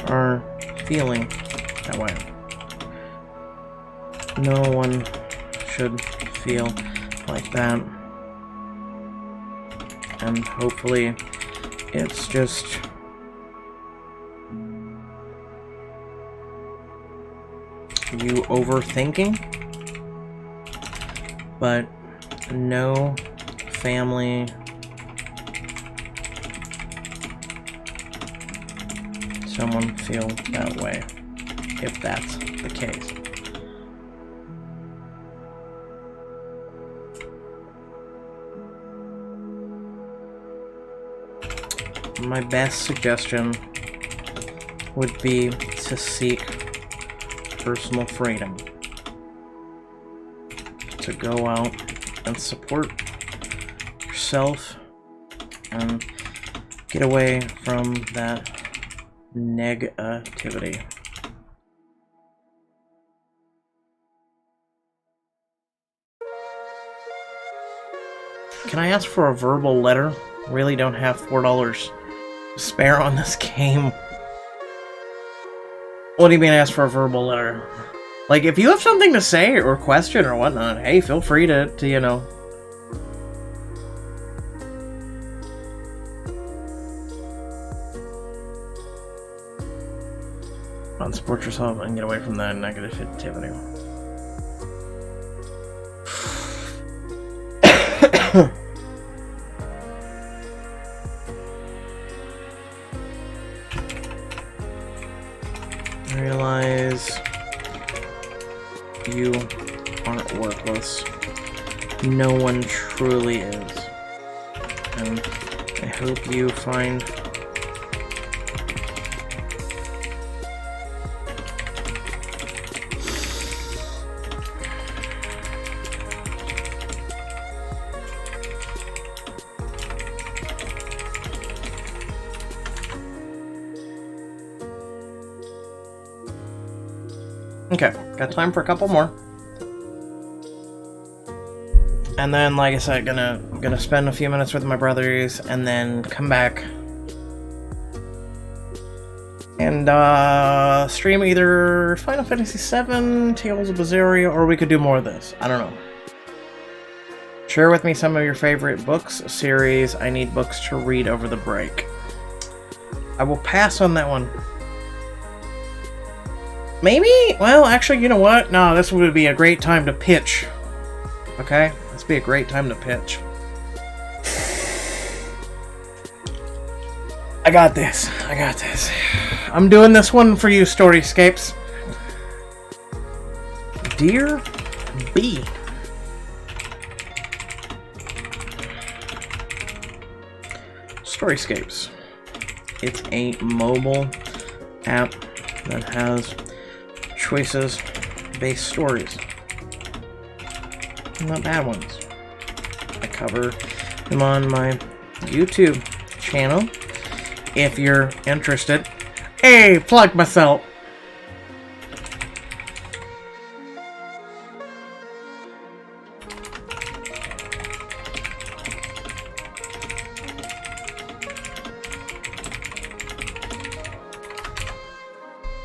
are feeling that way. No one should feel like that. And hopefully it's just you overthinking, but no family someone feel that way, if that's the case. My best suggestion would be to seek personal freedom. To go out and support yourself and get away from that negativity. Can I ask for a verbal letter? Really don't have $4 to spare on this game. What do you mean ask for a verbal letter? Like, if you have something to say or question or whatnot, hey, feel free to you know. Support yourself and get away from that negativity. Realize you aren't worthless. No one truly is. And I hope you find okay, got time for a couple more. And then, like I said, gonna spend a few minutes with my brothers and then come back and stream either Final Fantasy VII, Tales of Berseria, or we could do more of this. I don't know. Share with me some of your favorite books, series. I need books to read over the break. I will pass on that one. Maybe? Well, actually, you know what? No, this would be a great time to pitch. Okay? This would be a great time to pitch. I got this. I got this. I'm doing this one for you, Storyscapes. Dear B. Storyscapes. It's a mobile app that has choices-based stories. Not bad ones. I cover them on my YouTube channel. If you're interested. Hey, plug myself.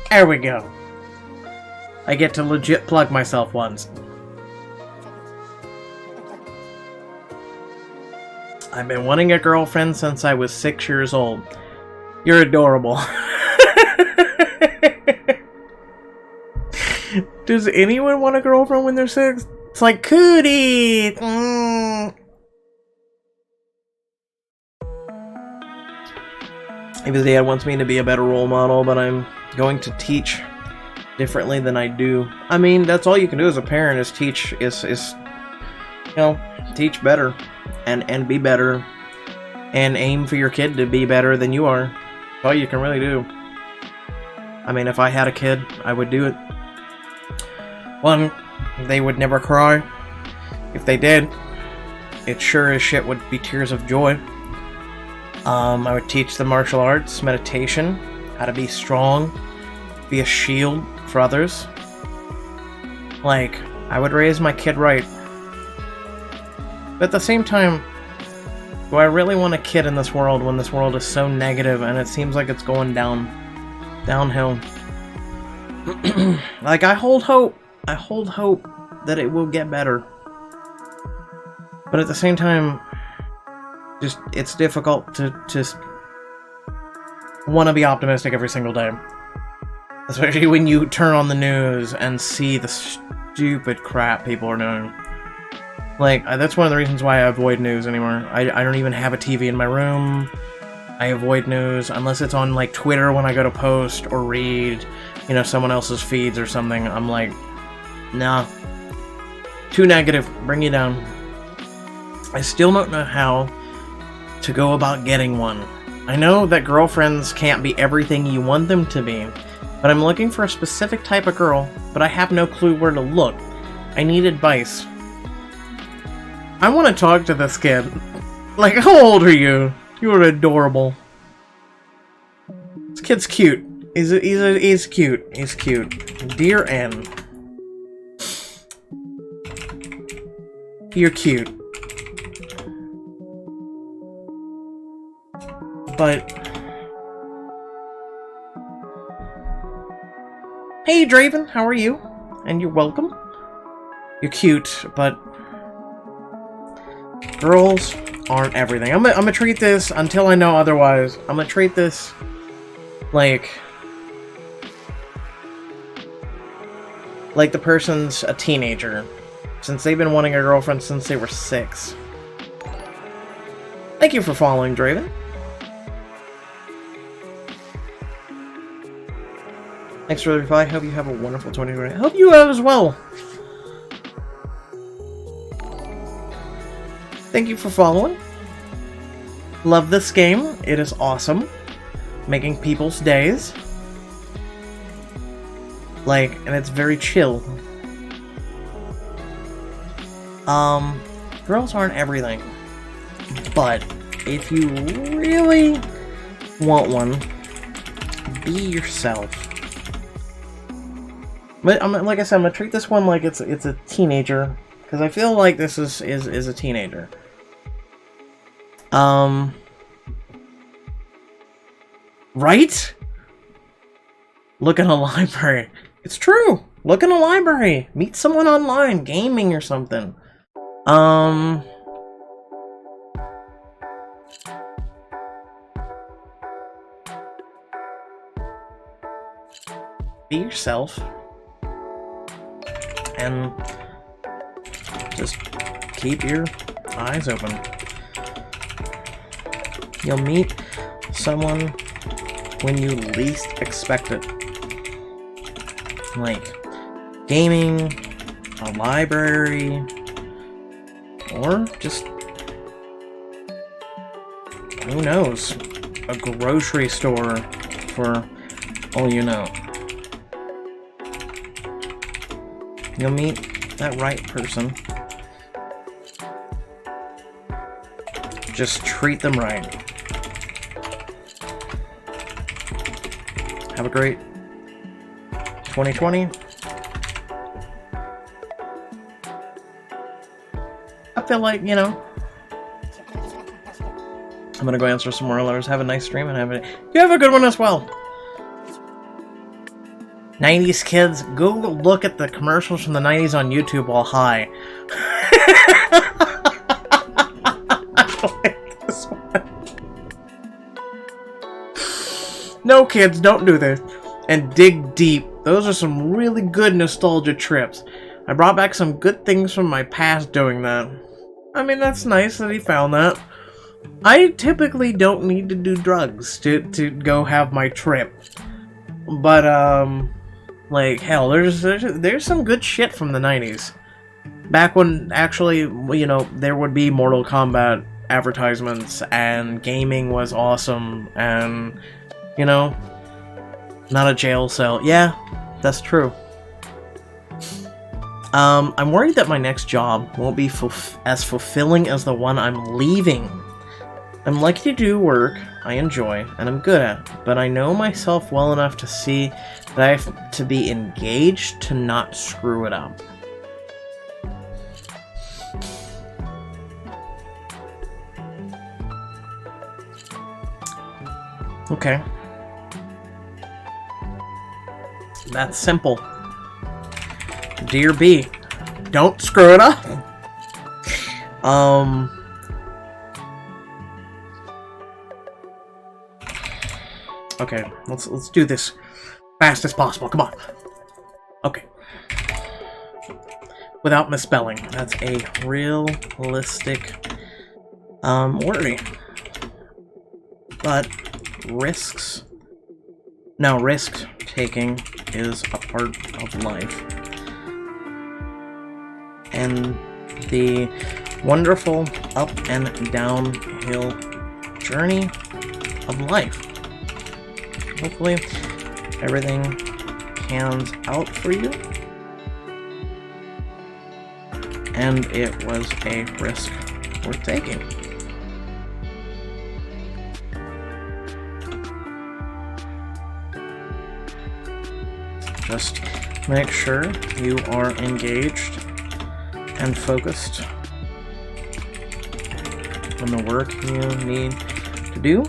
There we go. I get to legit plug myself once. I've been wanting a girlfriend since I was 6 years old. You're adorable. Does anyone want a girlfriend when they're 6? It's like, cootie! His dad wants me to be a better role model, but I'm going to teach differently than I do. I mean, that's all you can do as a parent is teach, is you know, teach better and be better and aim for your kid to be better than you are. That's all you can really do. I mean, if I had a kid, I would do it. One, they would never cry. If they did, it sure as shit would be tears of joy. I would teach them martial arts, meditation, how to be strong, be a shield for others. Like, I would raise my kid right. But at the same time, do I really want a kid in this world when this world is so negative and it seems like it's going downhill? Like, I hold hope. I hold hope that it will get better. But at the same time, just, it's difficult to just want to be optimistic every single day. Especially when you turn on the news and see the stupid crap people are doing. Like, that's one of the reasons why I avoid news anymore. I don't even have a TV in my room. I avoid news unless it's on, like, Twitter when I go to post or read, you know, someone else's feeds or something. I'm like, nah. Too negative. Bring you down. I still don't know how to go about getting one. I know that girlfriends can't be everything you want them to be, but I'm looking for a specific type of girl, but I have no clue where to look. I need advice. I want to talk to this kid. Like, how old are you? You are adorable. This kid's cute. He's cute. He's cute. Dear N. You're cute. But... Hey, Draven, how are you? And you're welcome. You're cute, but... girls aren't everything. I'm gonna treat this, until I know otherwise, I'm gonna treat this like the person's a teenager, since they've been wanting a girlfriend since they were 6. Thank you for following, Draven. Thanks for the reply. Hope you have a wonderful 2020. Hope you have as well. Thank you for following. Love this game. It is awesome. Making people's days. Like, and it's very chill. Girls aren't everything. But if you really want one, be yourself. But like I said, I'm gonna treat this one like it's a teenager, because I feel like this is a teenager. Right? Look in a library. It's true. Look in a library. Meet someone online, gaming or something. Be yourself. And just keep your eyes open. You'll meet someone when you least expect it. Like gaming, a library, or just, who knows, a grocery store for all you know. You'll meet that right person. Just treat them right. Have a great 2020. I feel like, you know, I'm gonna go answer some more letters. Have a nice stream and you have a good one as well. 90s kids, go look at the commercials from the 90s on YouTube while high. I like this one. No, kids, don't do this. And dig deep. Those are some really good nostalgia trips. I brought back some good things from my past doing that. I mean, that's nice that he found that. I typically don't need to do drugs to go have my trip. But, like, hell, there's some good shit from the 90s. Back when, actually, you know, there would be Mortal Kombat advertisements, and gaming was awesome, and, you know, not a jail cell. Yeah, that's true. I'm worried that my next job won't be as fulfilling as the one I'm leaving. I'm lucky to do work I enjoy and I'm good at, but I know myself well enough to see that I have to be engaged to not screw it up. Okay. That's simple. Dear B, don't screw it up. Okay, let's do this fast as possible. Come on. Okay. Without misspelling. That's a realistic worry. But risk taking is a part of life. And the wonderful up and downhill journey of life. Hopefully, everything pans out for you. And it was a risk worth taking. Just make sure you are engaged and focused on the work you need to do,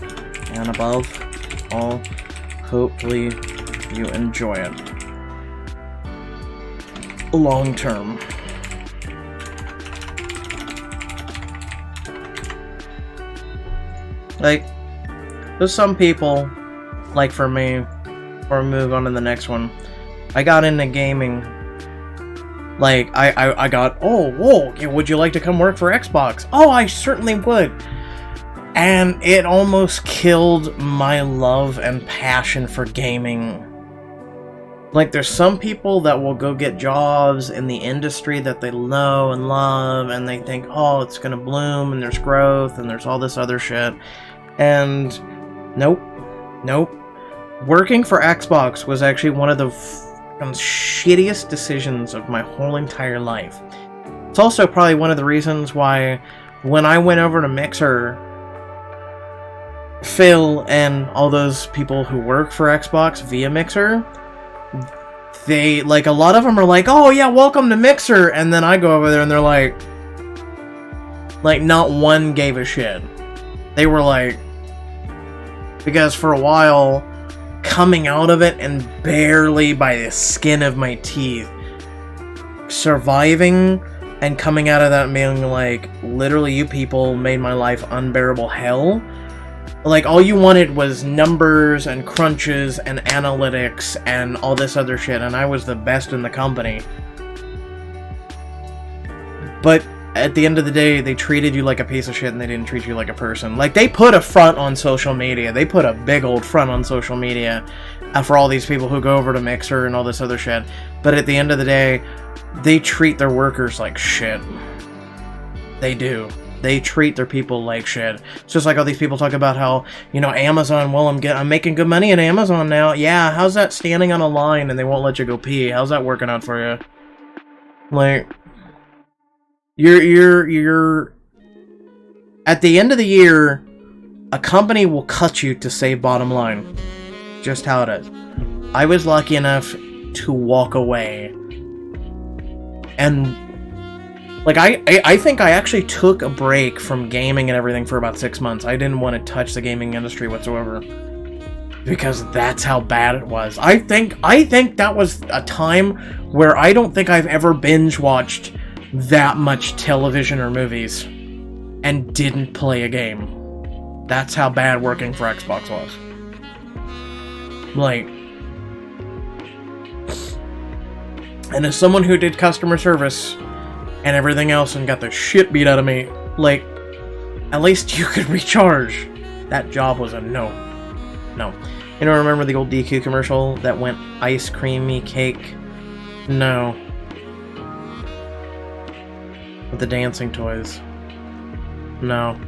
and above all, hopefully you enjoy it long term. Like, there's some people, like for me, or move on to the next one, I got into gaming. Like, I got, oh, whoa, would you like to come work for Xbox? Oh, I certainly would. And it almost killed my love and passion for gaming. Like, there's some people that will go get jobs in the industry that they know and love, and they think, oh, it's gonna bloom, and there's growth, and there's all this other shit. And nope. Working for Xbox was actually one of the shittiest decisions of my whole entire life. It's also probably one of the reasons why when I went over to Mixer, Phil and all those people who work for Xbox via Mixer, they, like, a lot of them are like, oh yeah, welcome to Mixer, and then I go over there and they're like, not one gave a shit. They were like, because for a while, coming out of it and barely by the skin of my teeth, surviving and coming out of that being like, literally you people made my life unbearable hell. Like, all you wanted was numbers and crunches and analytics and all this other shit, and I was the best in the company. But at the end of the day, they treated you like a piece of shit and they didn't treat you like a person. Like, they put a front on social media. They put a big old front on social media for all these people who go over to Mixer and all this other shit. But at the end of the day, they treat their workers like shit. They do. They treat their people like shit. It's just like all these people talk about how, you know, Amazon, well, I'm making good money at Amazon now. Yeah, how's that standing on a line and they won't let you go pee? How's that working out for you? Like, you're at the end of the year, a company will cut you to save bottom line. Just how it is. I was lucky enough to walk away. And like, I think I actually took a break from gaming and everything for about 6 months. I didn't want to touch the gaming industry whatsoever. Because that's how bad it was. I think that was a time where I don't think I've ever binge watched that much television or movies and didn't play a game. That's how bad working for Xbox was. Like, and as someone who did customer service and everything else and got the shit beat out of me, like, at least you could recharge. That job was a no. No. You know, remember the old DQ commercial that went ice creamy cake? No. With the dancing toys. No.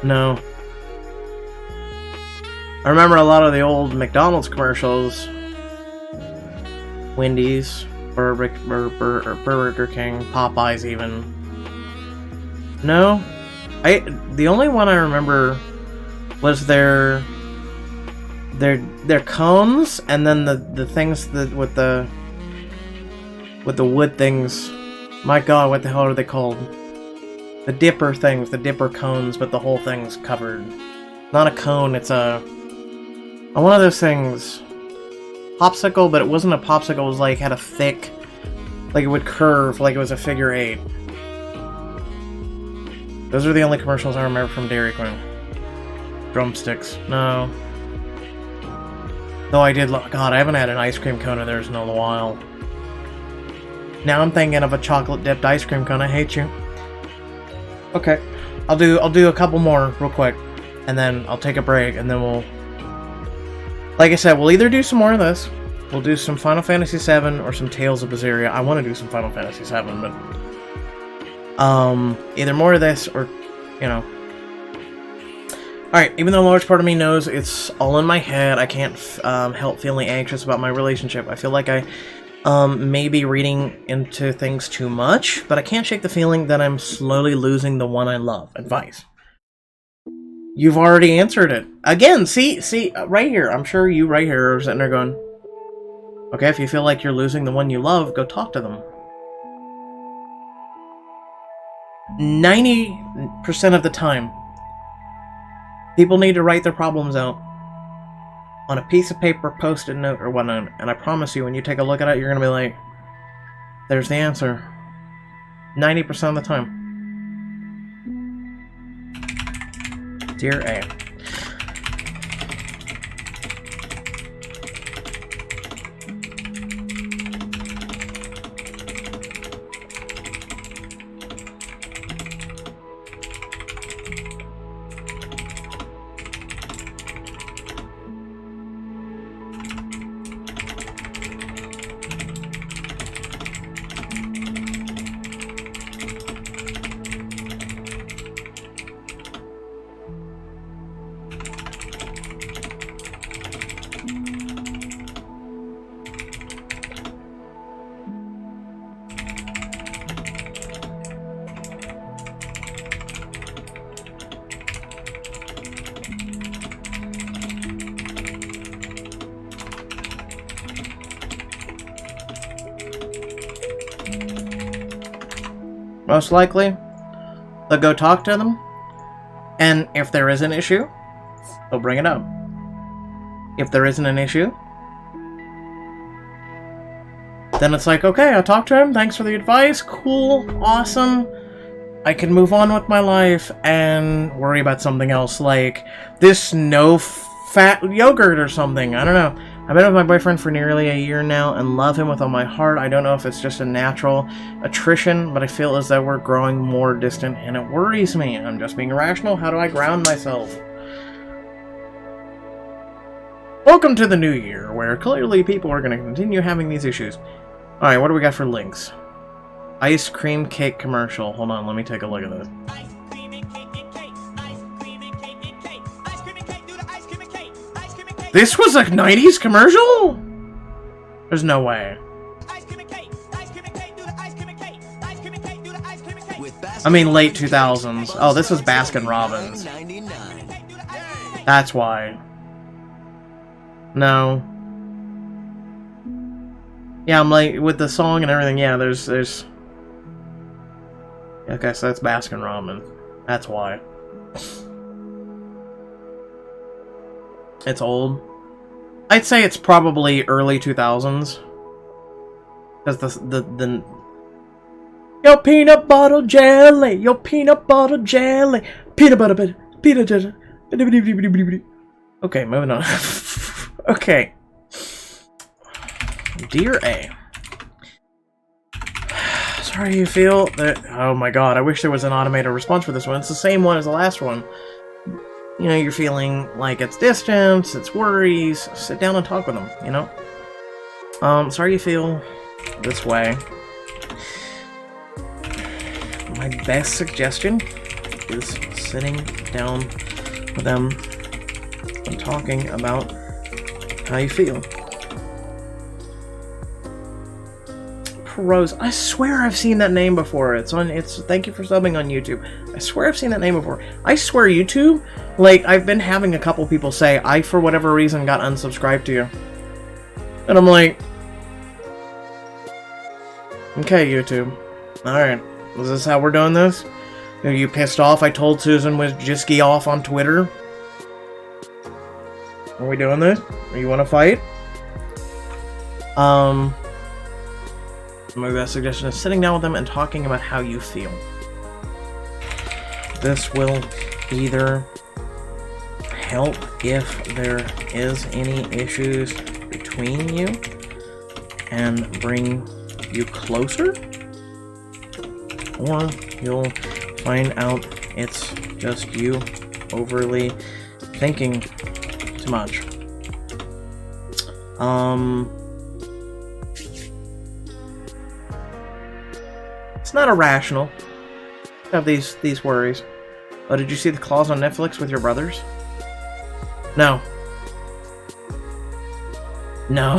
No. I remember a lot of the old McDonald's commercials Wendy's, Burger King, Popeyes even. No? The only one I remember was their cones, and then the things that with the wood things. My god, what the hell are they called? The dipper things, the dipper cones, but the whole thing's covered. Not a cone, it's one of those things. Popsicle, but it wasn't a popsicle, it was like, had a thick, like it would curve, like it was a figure 8. Those are the only commercials I remember from Dairy Queen. Drumsticks, no. Though I did, god, I haven't had an ice cream cone of theirs in a while. Now I'm thinking of a chocolate-dipped ice cream cone, I hate you. Okay, I'll do a couple more real quick, and then I'll take a break, and then we'll... Like I said, we'll either do some more of this, we'll do some Final Fantasy VII, or some Tales of Berseria. I want to do some Final Fantasy VII, but... either more of this, or, you know... Alright, even though a large part of me knows it's all in my head, I can't help feeling anxious about my relationship. I feel like I may be reading into things too much, but I can't shake the feeling that I'm slowly losing the one I love. Advice. You've already answered it. Again, see, right here. I'm sure you right here are sitting there going, okay, if you feel like you're losing the one you love, go talk to them. 90% of the time, people need to write their problems out on a piece of paper, post-it note, or whatnot, and I promise you, when you take a look at it, you're going to be like, there's the answer. 90% of the time. Dear A. Most likely, they'll go talk to them, and if there is an issue, they'll bring it up. If there isn't an issue, then it's like, okay, I talked to him, thanks for the advice, cool, awesome, I can move on with my life and worry about something else, like this no-fat yogurt or something, I don't know. I've been with my boyfriend for nearly a year now and love him with all my heart. I don't know if it's just a natural attrition, but I feel as though we're growing more distant and it worries me. I'm just being irrational. How do I ground myself? Welcome to the new year, where clearly people are going to continue having these issues. Alright, what do we got for links? Ice cream cake commercial. Hold on, let me take a look at this. This was a 90s commercial? There's no way. I mean, late 2000s. Oh, this was Baskin Robbins. That's why. No. Yeah, I'm like, with the song and everything, yeah, there's... Okay, so that's Baskin Robbins. That's why. It's old. I'd say it's probably early 2000s. Because the your peanut butter jelly, your peanut butter jelly, peanut butter, peanut butter. Okay, moving on. Okay. Dear A. Sorry you feel that... Oh my god, I wish there was an automated response for this one. It's the same one as the last one. You know, you're feeling like it's distance, it's worries. Sit down and talk with them, you know? Sorry you feel this way. My best suggestion is sitting down with them and talking about how you feel. Pros. I swear I've seen that name before. Thank you for subbing on YouTube. I swear I've seen that name before. I swear YouTube, like, I've been having a couple people say, I, for whatever reason, got unsubscribed to you. And I'm like, okay, YouTube. Alright. Is this how we're doing this? Are you pissed off I told Susan Wojcicki off on Twitter? Are we doing this? Or you want to fight? My best suggestion is sitting down with them and talking about how you feel. This will either help if there is any issues between you and bring you closer, or you'll find out it's just you overly thinking too much. It's not irrational to have these worries. Oh, did you see the clause on Netflix with your brothers? No. No.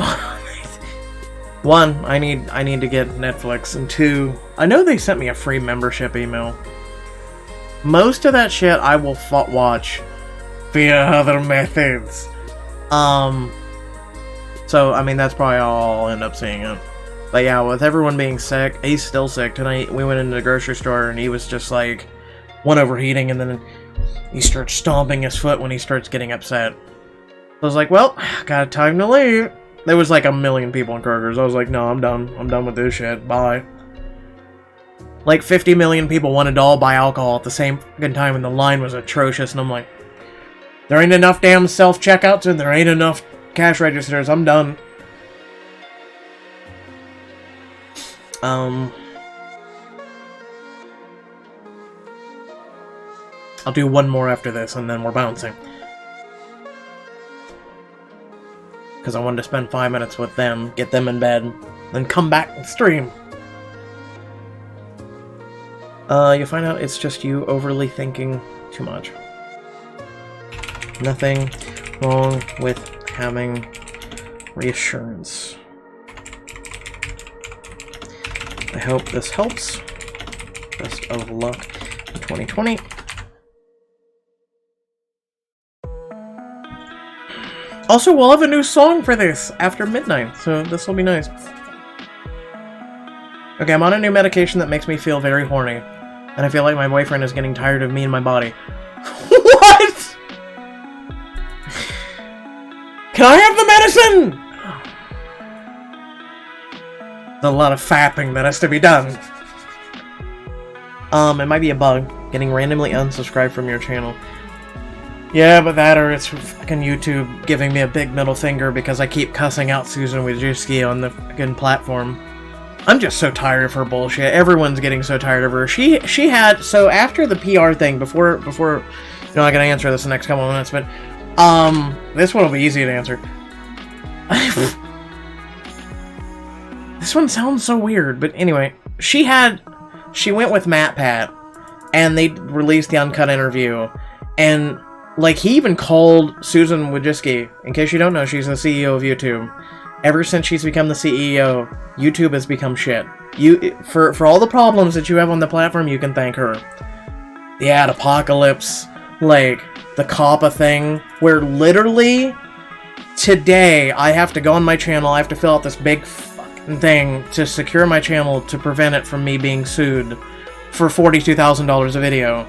One, I need to get Netflix, and two, I know they sent me a free membership email. Most of that shit I will watch via other methods. So, I mean, that's probably all I'll end up seeing it. But yeah, with everyone being sick, he's still sick. Tonight, we went into the grocery store, and he was just like, one overheating, and then he starts stomping his foot when he starts getting upset. I was like, well, got time to leave. There was like 1 million people in Kroger's. I was like, no, I'm done. I'm done with this shit. Bye. Like 50 million people wanted to all buy alcohol at the same fucking time, and the line was atrocious, and I'm like, there ain't enough damn self-checkouts, and there ain't enough cash registers. I'm done. I'll do one more after this, and then we're bouncing. Because I wanted to spend 5 minutes with them, get them in bed, then come back and stream. You'll find out it's just you overly thinking too much. Nothing wrong with having reassurance. I hope this helps. Best of luck in 2020. Also, we'll have a new song for this after midnight, so this will be nice. Okay, I'm on a new medication that makes me feel very horny. And I feel like my boyfriend is getting tired of me and my body. What?! Can I have the medicine?! There's a lot of fapping that has to be done. It might be a bug. Getting randomly unsubscribed from your channel. Yeah, but that or it's fucking YouTube giving me a big middle finger because I keep cussing out Susan Wojcicki on the fucking platform. I'm just so tired of her bullshit. Everyone's getting so tired of her. She had, so after the PR thing, before, you know, I gotta answer this in the next couple of minutes, but, this one will be easy to answer. This one sounds so weird, but anyway, she went with MatPat, and they released the uncut interview, and, like, he even called Susan Wojcicki. In case you don't know, she's the CEO of YouTube. Ever since she's become the CEO, YouTube has become shit. For all the problems that you have on the platform, you can thank her. The ad apocalypse, like, the COPPA thing, where literally, today, I have to go on my channel, I have to fill out this big fucking thing to secure my channel to prevent it from me being sued for $42,000 a video.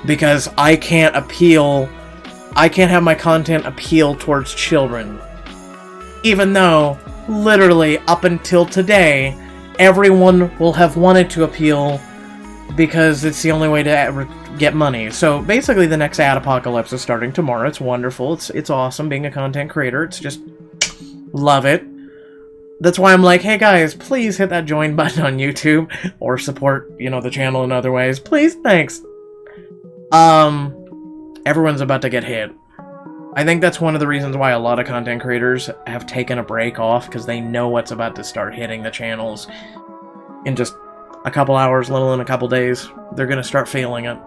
Because I can't have my content appeal towards children. Even though, literally, up until today, everyone will have wanted to appeal because it's the only way to get money. So, basically, the next ad apocalypse is starting tomorrow. It's wonderful. It's awesome being a content creator. It's just... love it. That's why I'm like, hey guys, please hit that join button on YouTube. Or support, you know, the channel in other ways. Please, thanks. Everyone's about to get hit. I think that's one of the reasons why a lot of content creators have taken a break off, because they know what's about to start hitting the channels in just a couple hours, let alone a couple days. They're gonna start feeling it.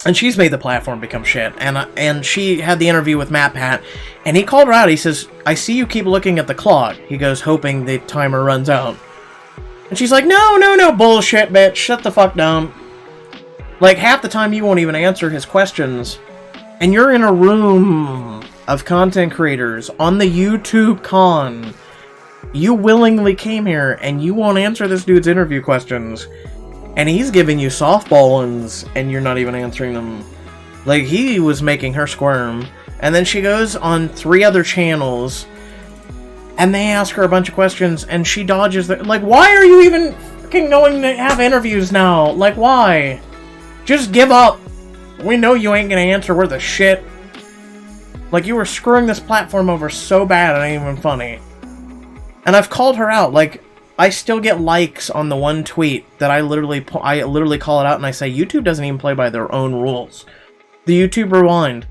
And she's made the platform become shit. And she had the interview with Matt Pat, and he called her out. He says, "I see you keep looking at the clock." He goes, hoping the timer runs out. And she's like, no, bullshit, bitch. Shut the fuck down. Like, half the time you won't even answer his questions. And you're in a room of content creators on the YouTube con. You willingly came here, and you won't answer this dude's interview questions. And he's giving you softball ones, and you're not even answering them. Like, he was making her squirm. And then she goes on 3 other channels, and they ask her a bunch of questions, and she dodges them. Like, why are you even fucking going to have interviews now? Like, why? Just give up. We know you ain't gonna answer worth a shit. Like, you were screwing this platform over so bad, it ain't even funny. And I've called her out. Like, I still get likes on the one tweet that I literally call it out and I say, YouTube doesn't even play by their own rules. The YouTube Rewind.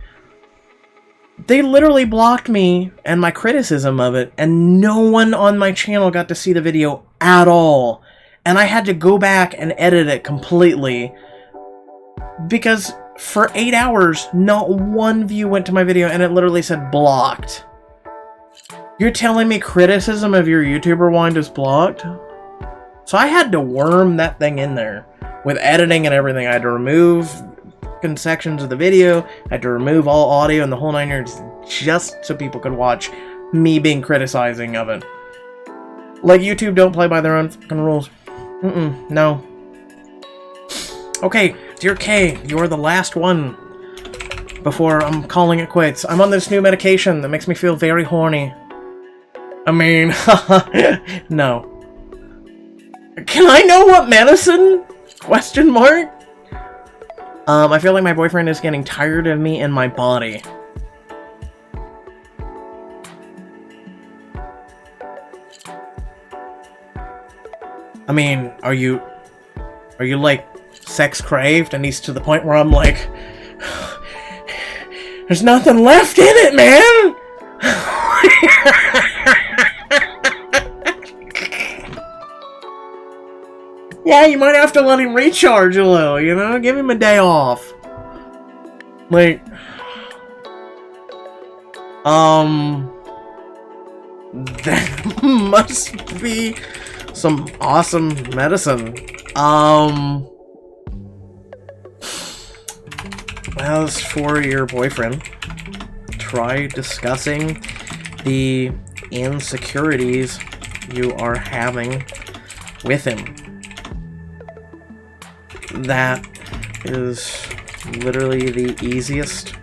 They literally blocked me and my criticism of it, and no one on my channel got to see the video at all. And I had to go back and edit it completely. Because for 8 hours, not one view went to my video, and it literally said blocked. You're telling me criticism of your YouTube Rewind is blocked? So I had to worm that thing in there. With editing and everything, I had to remove sections of the video, I had to remove all audio and the whole 9 yards just so people could watch me being criticizing of it. Like, YouTube don't play by their own fucking rules. No. Okay, dear K, you're the last one before I'm calling it quits. I'm on this new medication that makes me feel very horny. I mean, no. Can I know what medicine? Question mark? I feel like my boyfriend is getting tired of me and my body. I mean, are you like sex craved and he's to the point where I'm like, there's nothing left in it, man. Yeah, you might have to let him recharge a little, you know? Give him a day off. Like, that must be some awesome medicine. As for your boyfriend, try discussing the insecurities you are having with him. That is literally the easiest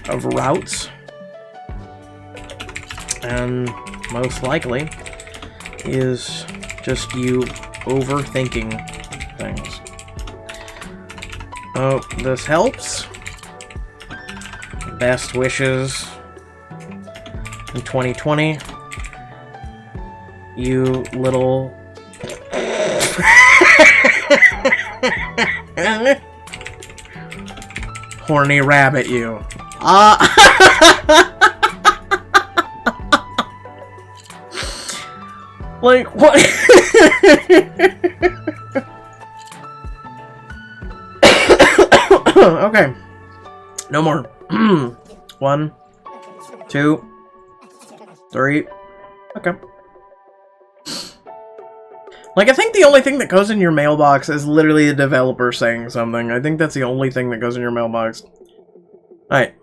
of routes, and most likely is just you overthinking things. Oh, this helps. Best wishes in 2020. You little horny rabbit, you. Like, what? Okay. No more. 1, 2, 3. Okay. Like, I think the only thing that goes in your mailbox is literally a developer saying something. I think that's the only thing that goes in your mailbox. Alright.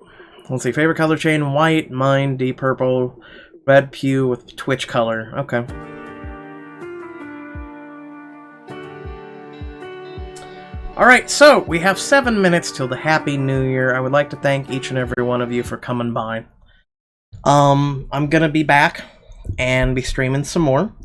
Let's see. Favorite color chain, white. Mine, deep purple. Red pew with Twitch color. Okay. Alright, so we have 7 minutes till the Happy New Year. I would like to thank each and every one of you for coming by. I'm gonna be back and be streaming some more.